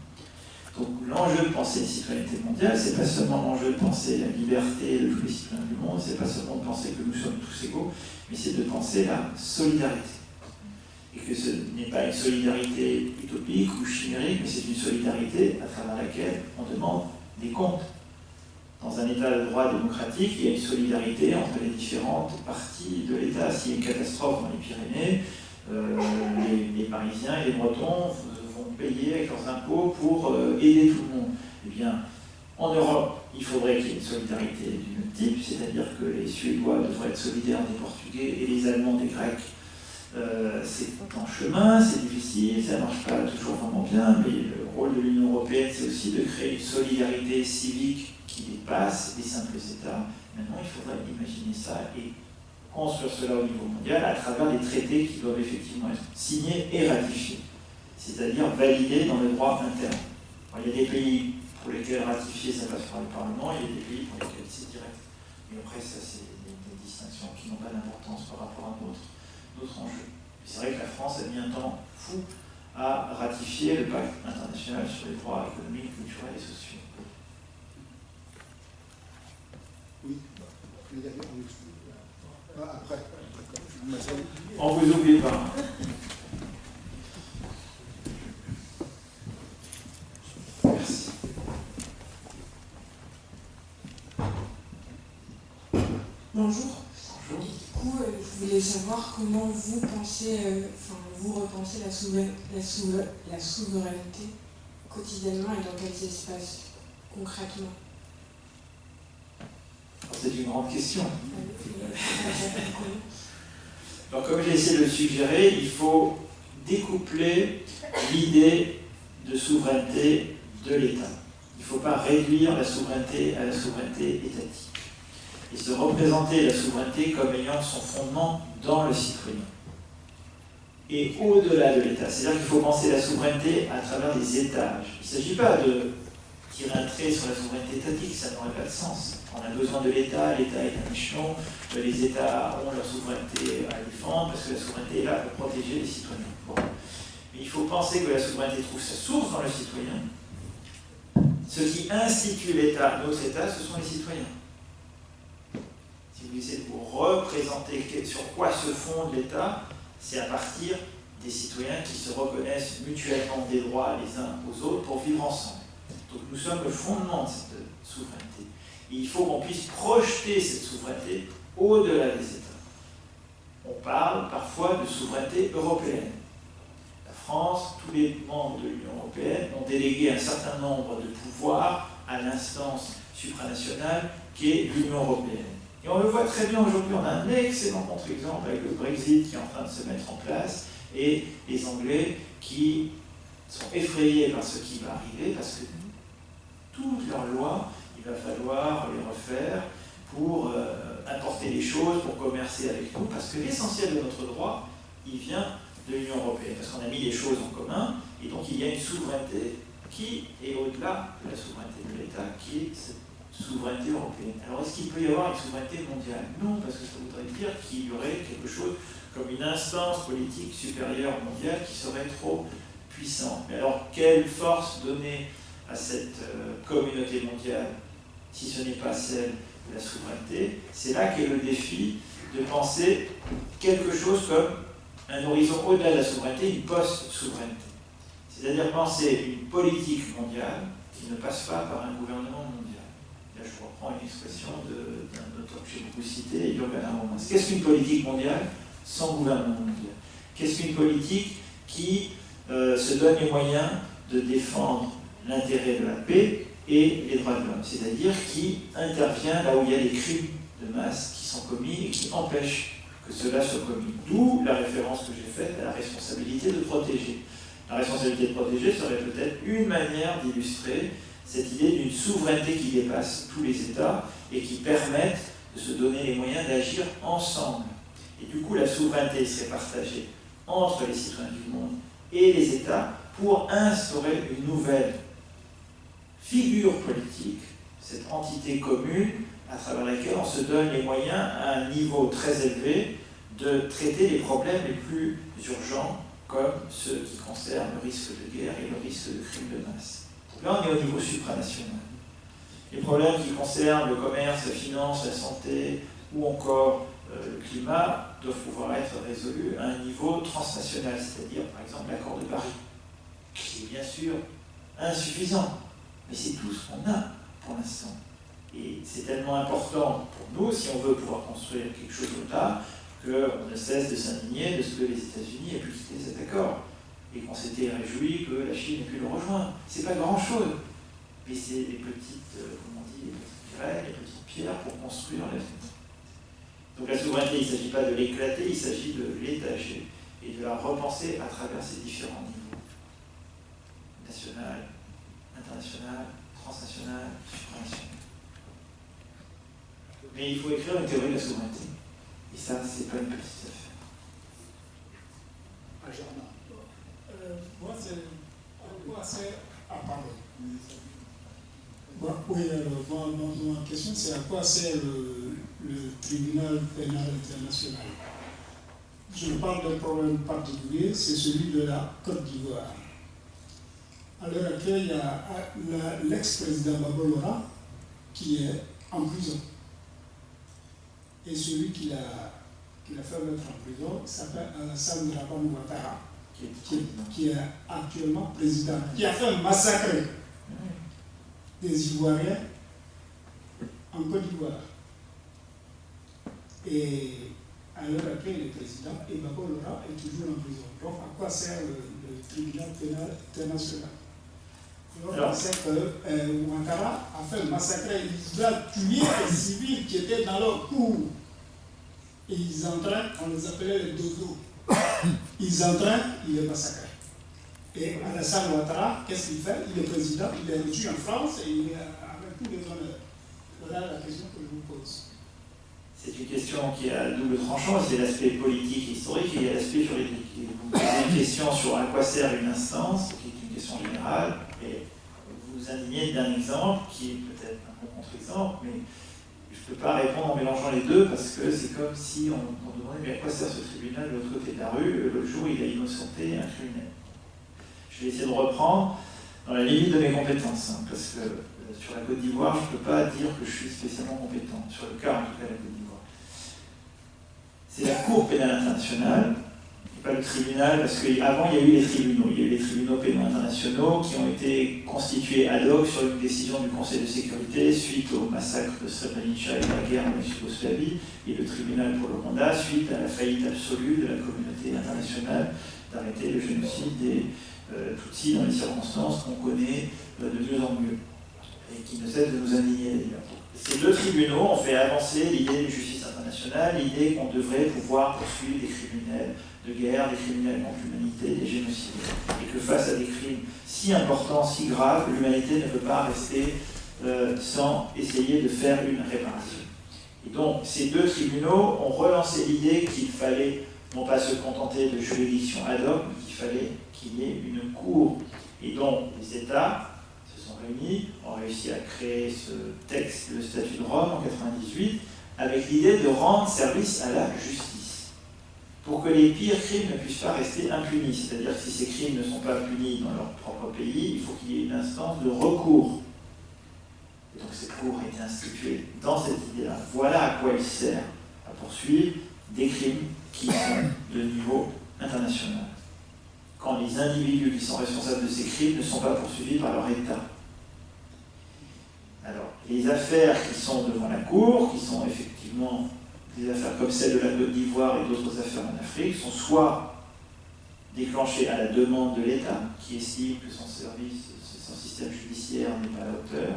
Donc l'enjeu de penser une citoyenneté mondiale, c'est pas seulement l'enjeu de penser la liberté de tous les citoyens du monde, c'est pas seulement de penser que nous sommes tous égaux, mais c'est de penser la solidarité. Et que ce n'est pas une solidarité utopique ou chimérique, mais c'est une solidarité à travers laquelle on demande des comptes. Dans un État de droit démocratique, il y a une solidarité entre les différentes parties de l'État. S'il y a une catastrophe dans les Pyrénées, les Parisiens et les Bretons vont payer avec leurs impôts pour aider tout le monde. Eh bien, en Europe, il faudrait qu'il y ait une solidarité du même type, c'est-à-dire que les Suédois devraient être solidaires des Portugais et les Allemands des Grecs. C'est en chemin, c'est difficile, ça ne marche pas toujours vraiment bien, mais le rôle de l'Union européenne, c'est aussi de créer une solidarité civique qui dépasse les simples États. Maintenant, il faudrait imaginer ça et construire cela au niveau mondial à travers des traités qui doivent effectivement être signés et ratifiés, c'est-à-dire validés dans le droit interne. Alors, il y a des pays pour lesquels ratifier, ça passe par le Parlement, il y a des pays pour lesquels c'est direct. Et après, ça, c'est des distinctions qui n'ont pas d'importance par rapport à d'autres enjeux. C'est vrai que la France a mis un temps fou à ratifier le pacte international sur les droits économiques, culturels et sociaux. Oui, après. On vous oublie pas. Merci. Bonjour. Du coup, je voulais savoir comment vous pensez, vous repensez la souveraineté quotidiennement et dans quels espaces concrètement? C'est une grande question. Donc, comme j'ai essayé de le suggérer, il faut découpler l'idée de souveraineté de l'État. Il ne faut pas réduire la souveraineté à la souveraineté étatique. Et se représenter la souveraineté comme ayant son fondement dans le citoyen. Et au-delà de l'État. C'est-à-dire qu'il faut penser la souveraineté à travers des étages. Il ne s'agit pas de tirer un trait sur la souveraineté étatique, ça n'aurait pas de sens. On a besoin de l'État, l'État est un échelon, les États ont leur souveraineté à défendre, parce que la souveraineté est là pour protéger les citoyens. Bon. Mais il faut penser que la souveraineté trouve sa source dans le citoyen. Ce qui institue l'État, notre État, ce sont les citoyens. Si vous essayez de vous représenter sur quoi se fonde l'État, c'est à partir des citoyens qui se reconnaissent mutuellement des droits les uns aux autres pour vivre ensemble. Donc nous sommes le fondement de cette souveraineté. Et il faut qu'on puisse projeter cette souveraineté au-delà des États. On parle parfois de souveraineté européenne. La France, tous les membres de l'Union européenne ont délégué un certain nombre de pouvoirs à l'instance supranationale qui est l'Union européenne. Et on le voit très bien aujourd'hui, on a un excellent contre-exemple avec le Brexit qui est en train de se mettre en place et les Anglais qui sont effrayés par ce qui va arriver parce que toutes leurs lois, il va falloir les refaire pour importer les choses, pour commercer avec nous, parce que l'essentiel de notre droit, il vient de l'Union européenne, parce qu'on a mis les choses en commun, et donc il y a une souveraineté qui est au-delà de la souveraineté de l'État, qui est cette souveraineté européenne. Alors est-ce qu'il peut y avoir une souveraineté mondiale? Non, parce que ça voudrait dire qu'il y aurait quelque chose comme une instance politique supérieure mondiale qui serait trop puissante. Mais alors quelle force donner à cette communauté mondiale si ce n'est pas celle de la souveraineté? C'est là qu'est le défi de penser quelque chose comme un horizon au-delà de la souveraineté, une post-souveraineté. C'est-à-dire penser une politique mondiale qui ne passe pas par un gouvernement mondial. Là, je reprends une expression d'un auteur que j'ai beaucoup cité, Jürgen Habermas. Qu'est-ce qu'une politique mondiale sans gouvernement mondial? Qu'est-ce qu'une politique qui se donne les moyens de défendre l'intérêt de la paix et les droits de l'homme, c'est-à-dire qui intervient là où il y a des crimes de masse qui sont commis et qui empêchent que cela soit commis. D'où la référence que j'ai faite à la responsabilité de protéger. La responsabilité de protéger serait peut-être une manière d'illustrer cette idée d'une souveraineté qui dépasse tous les États et qui permette de se donner les moyens d'agir ensemble. Et du coup, la souveraineté serait partagée entre les citoyens du monde et les États pour instaurer une nouvelle figure politique, cette entité commune à travers laquelle on se donne les moyens à un niveau très élevé de traiter les problèmes les plus urgents comme ceux qui concernent le risque de guerre et le risque de crimes de masse. Donc là, on est au niveau supranational. Les problèmes qui concernent le commerce, la finance, la santé ou encore le climat doivent pouvoir être résolus à un niveau transnational, c'est-à-dire par exemple l'accord de Paris, qui est bien sûr insuffisant, mais c'est tout ce qu'on a pour l'instant. Et c'est tellement important pour nous, si on veut pouvoir construire quelque chose au-delà, qu'on ne cesse de s'indigner de ce que les États-Unis aient pu quitter cet accord, et qu'on s'était réjoui que la Chine ait pu le rejoindre. C'est pas grand-chose, mais c'est des petites, les petites graines, les petites pierres pour construire l'avenir. Donc la souveraineté, il ne s'agit pas de l'éclater, il s'agit de l'étager et de la repenser à travers ces différents niveaux. National, international, transnational, supranational. Mais il faut écrire une théorie de la souveraineté. Et ça, c'est pas une petite affaire. Moi, c'est à quoi sert. Ah, pardon. Oui, alors, ma question, c'est à quoi sert le tribunal pénal international? Je parle d'un problème particulier, c'est celui de la Côte d'Ivoire. À l'heure actuelle, il y a l'ex-président Babolora qui est en prison. Et celui qui l'a fait mettre en prison s'appelle Alassane Dramane Ouattara, qui est actuellement président, qui a fait un massacre des Ivoiriens en Côte d'Ivoire. Et à l'heure actuelle, il est président et Babolora est toujours en prison. Donc, à quoi sert le tribunal pénal international? On sait que Ouattara a fait un massacre, il a tué des civils qui étaient dans leur cour. Et ils entraient, on les appelait les dodos. Ils entraient, ils les massacraient. Et Alassane Ouattara, qu'est-ce qu'il fait? Il est président, il est reçu en France et il est avec tous les honneurs. Voilà la question que je vous pose. C'est une question qui a double tranchant, c'est l'aspect politique et historique et il y a l'aspect juridique. Et vous posez une question sur à quoi sert une instance, qui est une question générale, et vous vous indignez d'un exemple qui est peut-être un bon contre-exemple, mais je ne peux pas répondre en mélangeant les deux parce que c'est comme si on demandait mais à quoi sert ce tribunal de l'autre côté de la rue, l'autre jour il a innocenté un criminel. Je vais essayer de reprendre dans la limite de mes compétences, hein, parce que sur la Côte d'Ivoire, je ne peux pas dire que je suis spécialement compétent, sur le cas en tout cas de la Côte d'Ivoire. C'est la Cour pénale internationale, et pas le tribunal, parce qu'avant il y a eu les tribunaux. Il y a eu les tribunaux pénaux internationaux qui ont été constitués ad hoc sur une décision du Conseil de sécurité suite au massacre de Srebrenica et de la guerre en Yougoslavie, et le tribunal pour le Rwanda suite à la faillite absolue de la communauté internationale d'arrêter le génocide des Tutsis dans les circonstances qu'on connaît de mieux en mieux, et qui ne cessent de nous indigner d'ailleurs. Ces deux tribunaux ont fait avancer l'idée de justice internationale, l'idée qu'on devrait pouvoir poursuivre des criminels de guerre, des criminels contre l'humanité, des génocidaires, et que face à des crimes si importants, si graves, l'humanité ne peut pas rester sans essayer de faire une réparation. Et donc, ces deux tribunaux ont relancé l'idée qu'il fallait non pas se contenter de juridictions ad hoc, mais qu'il fallait qu'il y ait une cour. Et donc, les États se sont réunis, ont réussi à créer ce texte, le statut de Rome en 1998, avec l'idée de rendre service à la justice, pour que les pires crimes ne puissent pas rester impunis. C'est-à-dire que si ces crimes ne sont pas punis dans leur propre pays, il faut qu'il y ait une instance de recours. Et donc cette cour a été instituée dans cette idée-là. Voilà à quoi il sert à poursuivre des crimes qui sont de niveau international, quand les individus qui sont responsables de ces crimes ne sont pas poursuivis par leur État. Alors, les affaires qui sont devant la Cour, qui sont effectivement des affaires comme celle de la Côte d'Ivoire et d'autres affaires en Afrique, sont soit déclenchées à la demande de l'État, qui estime que son système judiciaire n'est pas à la hauteur,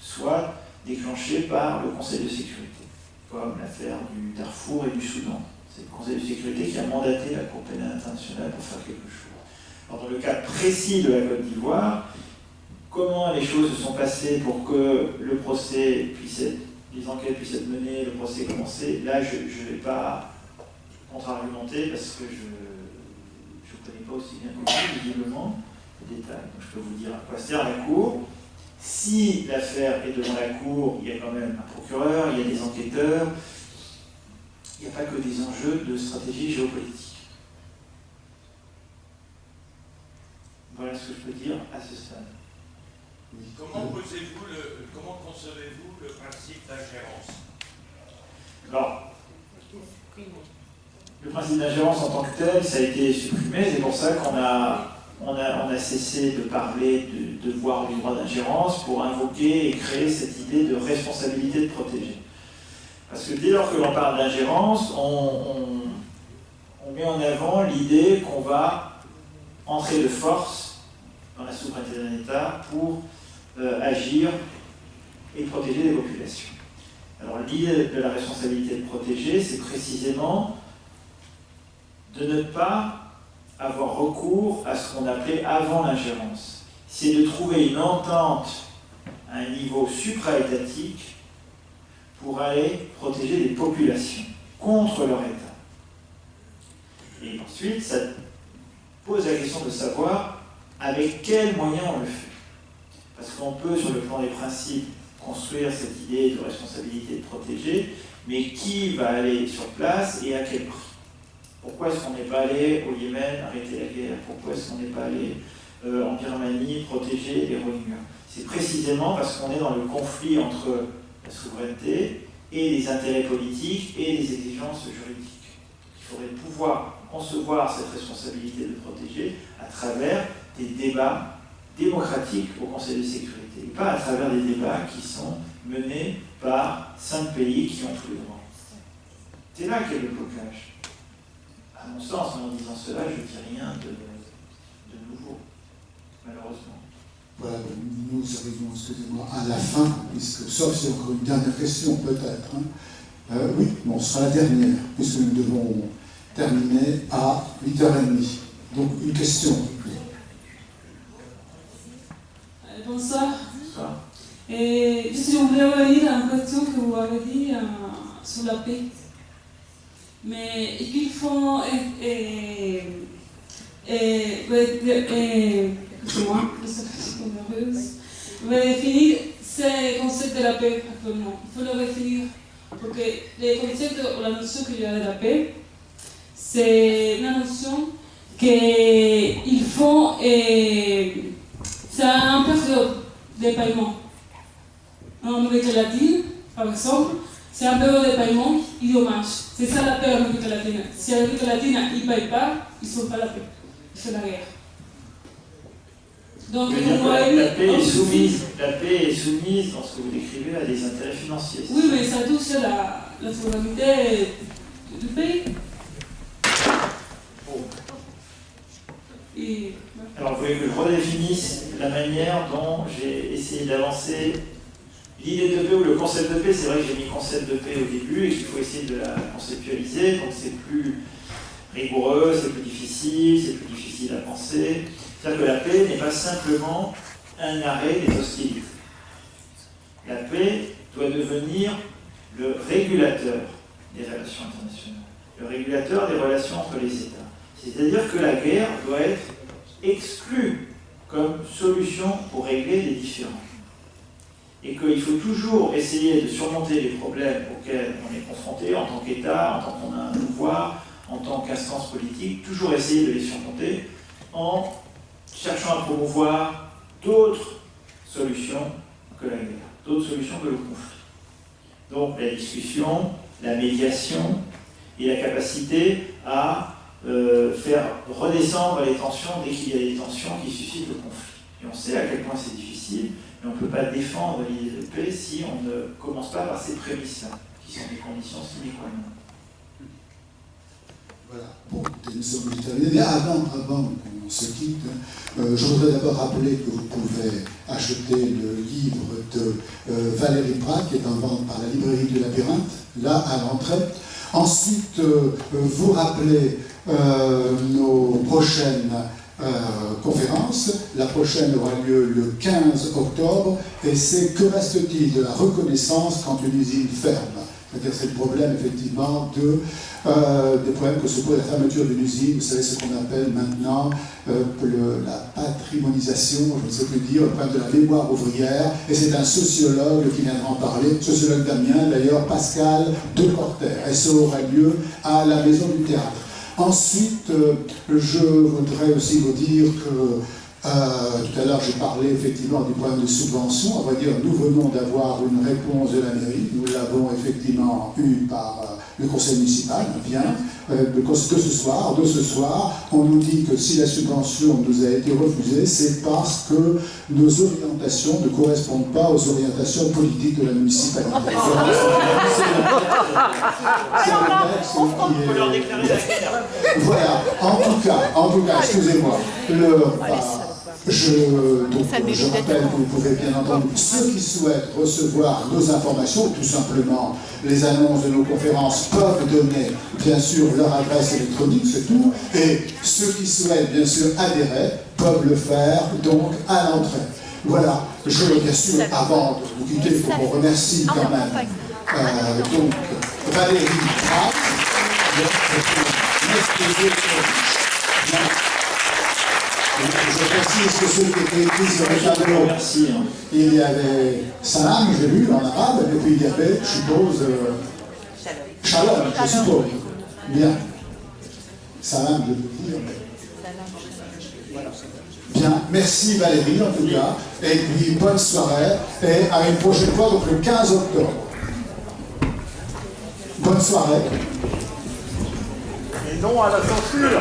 soit déclenchées par le Conseil de sécurité, comme l'affaire du Darfour et du Soudan. C'est le Conseil de sécurité qui a mandaté la Cour pénale internationale pour faire quelque chose. Alors, dans le cas précis de la Côte d'Ivoire, comment les choses se sont passées pour que le procès puisse être, les enquêtes puissent être menées, le procès commencer, là je ne vais pas contre-argumenter parce que je ne connais pas aussi bien que vous, visiblement, les détails. Donc je peux vous dire à quoi sert la Cour. Si l'affaire est devant la Cour, il y a quand même un procureur, il y a des enquêteurs, il n'y a pas que des enjeux de stratégie géopolitique. Voilà ce que je peux dire à ce stade. Comment concevez-vous le principe d'ingérence? Alors, le principe d'ingérence en tant que tel, ça a été supprimé, c'est pour ça qu'on a cessé de parler de devoir du droit d'ingérence pour invoquer et créer cette idée de responsabilité de protéger. Parce que dès lors que l'on parle d'ingérence, on met en avant l'idée qu'on va entrer de force dans la souveraineté d'un État pour agir et protéger les populations. Alors l'idée de la responsabilité de protéger, c'est précisément de ne pas avoir recours à ce qu'on appelait avant l'ingérence. C'est de trouver une entente à un niveau supra-étatique pour aller protéger les populations contre leur État. Et ensuite, ça pose la question de savoir avec quels moyens on le fait. Parce qu'on peut, sur le plan des principes, construire cette idée de responsabilité de protéger, mais qui va aller sur place et à quel prix? Pourquoi est-ce qu'on n'est pas allé au Yémen arrêter la guerre? Pourquoi est-ce qu'on n'est pas allé en Birmanie protéger les Rohingyas? C'est précisément parce qu'on est dans le conflit entre la souveraineté et les intérêts politiques et les exigences juridiques. Il faudrait pouvoir concevoir cette responsabilité de protéger à travers des débats démocratiques au Conseil de sécurité, et pas à travers des débats qui sont menés par 5 pays qui ont tous les droits. C'est là qu'est le blocage. À mon sens, en disant cela, je ne dis rien de nouveau, malheureusement. Voilà, nous arrivons, excusez-moi, à la fin, puisque, sauf si encore une dernière question peut-être. Oui, bon, ce sera la dernière, puisque nous devons terminer à 8h30. Donc, une question. Bonsoir. Bonsoir. Je voulais revenir à une question que vous avez dit sur la paix. Mais il faut excusez-moi, je suis nerveuse. Définir ce concept de la paix actuellement. Il faut le définir. Parce que le concept ou la notion qu'il y a de la paix, c'est une notion qu'il faut. C'est un période de paiement. En Amérique latine, par exemple, c'est un période de paiement et dommage. C'est ça la paix en Amérique latine. Si l'Amérique latine ne paye pas, ils ne sont pas la paix. Ils font la guerre. Donc, la paix est soumise, dans ce que vous décrivez, à des intérêts financiers. Oui, mais ça touche la souveraineté du pays. Et, alors, vous voulez que je redéfinisse la manière dont j'ai essayé d'avancer l'idée de paix ou le concept de paix. C'est vrai que j'ai mis concept de paix au début et qu'il faut essayer de la conceptualiser. Donc, c'est plus rigoureux, c'est plus difficile à penser. C'est-à-dire que la paix n'est pas simplement un arrêt des hostilités. La paix doit devenir le régulateur des relations internationales, le régulateur des relations entre les États. C'est-à-dire que la guerre doit être exclue comme solution pour régler les différends. Et qu'il faut toujours essayer de surmonter les problèmes auxquels on est confronté en tant qu'État, en tant qu'on a un pouvoir, en tant qu'instance politique, toujours essayer de les surmonter en cherchant à promouvoir d'autres solutions que la guerre, d'autres solutions que le conflit. Donc la discussion, la médiation et la capacité à faire redescendre les tensions dès qu'il y a des tensions qui suscitent le conflit. Et on sait à quel point c'est difficile, mais on ne peut pas défendre l'idée de paix si on ne commence pas par ces prémices-là, qui sont des conditions sine qua non. Voilà, bon, nous sommes terminés. Mais avant qu'on se quitte, je voudrais d'abord rappeler que vous pouvez acheter le livre de Valérie Prat, qui est en vente par la librairie du Labyrinthe, là à l'entrée. Ensuite, vous rappelez nos prochaines conférences. La prochaine aura lieu le 15 octobre, et c'est que reste-t-il de la reconnaissance quand une usine ferme? C'est-à-dire c'est le problème effectivement des problèmes que se pose la fermeture d'une usine. Vous savez ce qu'on appelle maintenant la patrimonisation, je ne sais plus dire, le problème de la mémoire ouvrière, et c'est un sociologue qui viendra en parler, sociologue d'Amiens d'ailleurs, Pascal Deporter, et ça aura lieu à la Maison du Théâtre. Ensuite, je voudrais aussi vous dire que tout à l'heure, j'ai parlé effectivement du problème de subvention. À vrai dire, nous venons d'avoir une réponse de la mairie. Nous l'avons effectivement eue par le conseil municipal. Bien, de ce soir, on nous dit que si la subvention nous a été refusée, c'est parce que nos orientations ne correspondent pas aux orientations politiques de la municipalité. C'est le texte qui est... Voilà, en tout cas, excusez-moi. Je rappelle que vous pouvez bien entendu, ceux qui souhaitent recevoir nos informations, tout simplement les annonces de nos conférences, peuvent donner bien sûr leur adresse électronique, c'est tout, et ceux qui souhaitent bien sûr adhérer peuvent le faire donc à l'entrée. Voilà, bien sûr, avant de vous quitter, il faut qu'on remercie quand même donc Valérie Prat, je précise que ceux qui étaient écrits sur le tableau, il y avait Salam, j'ai lu en arabe, et puis il y avait, je suppose, Shalom, je suppose. Bien. Salam, je veux dire. Bien, merci Valérie en tout cas, et puis bonne soirée, et à une prochaine fois, donc le 15 octobre. Bonne soirée. Et non à la censure.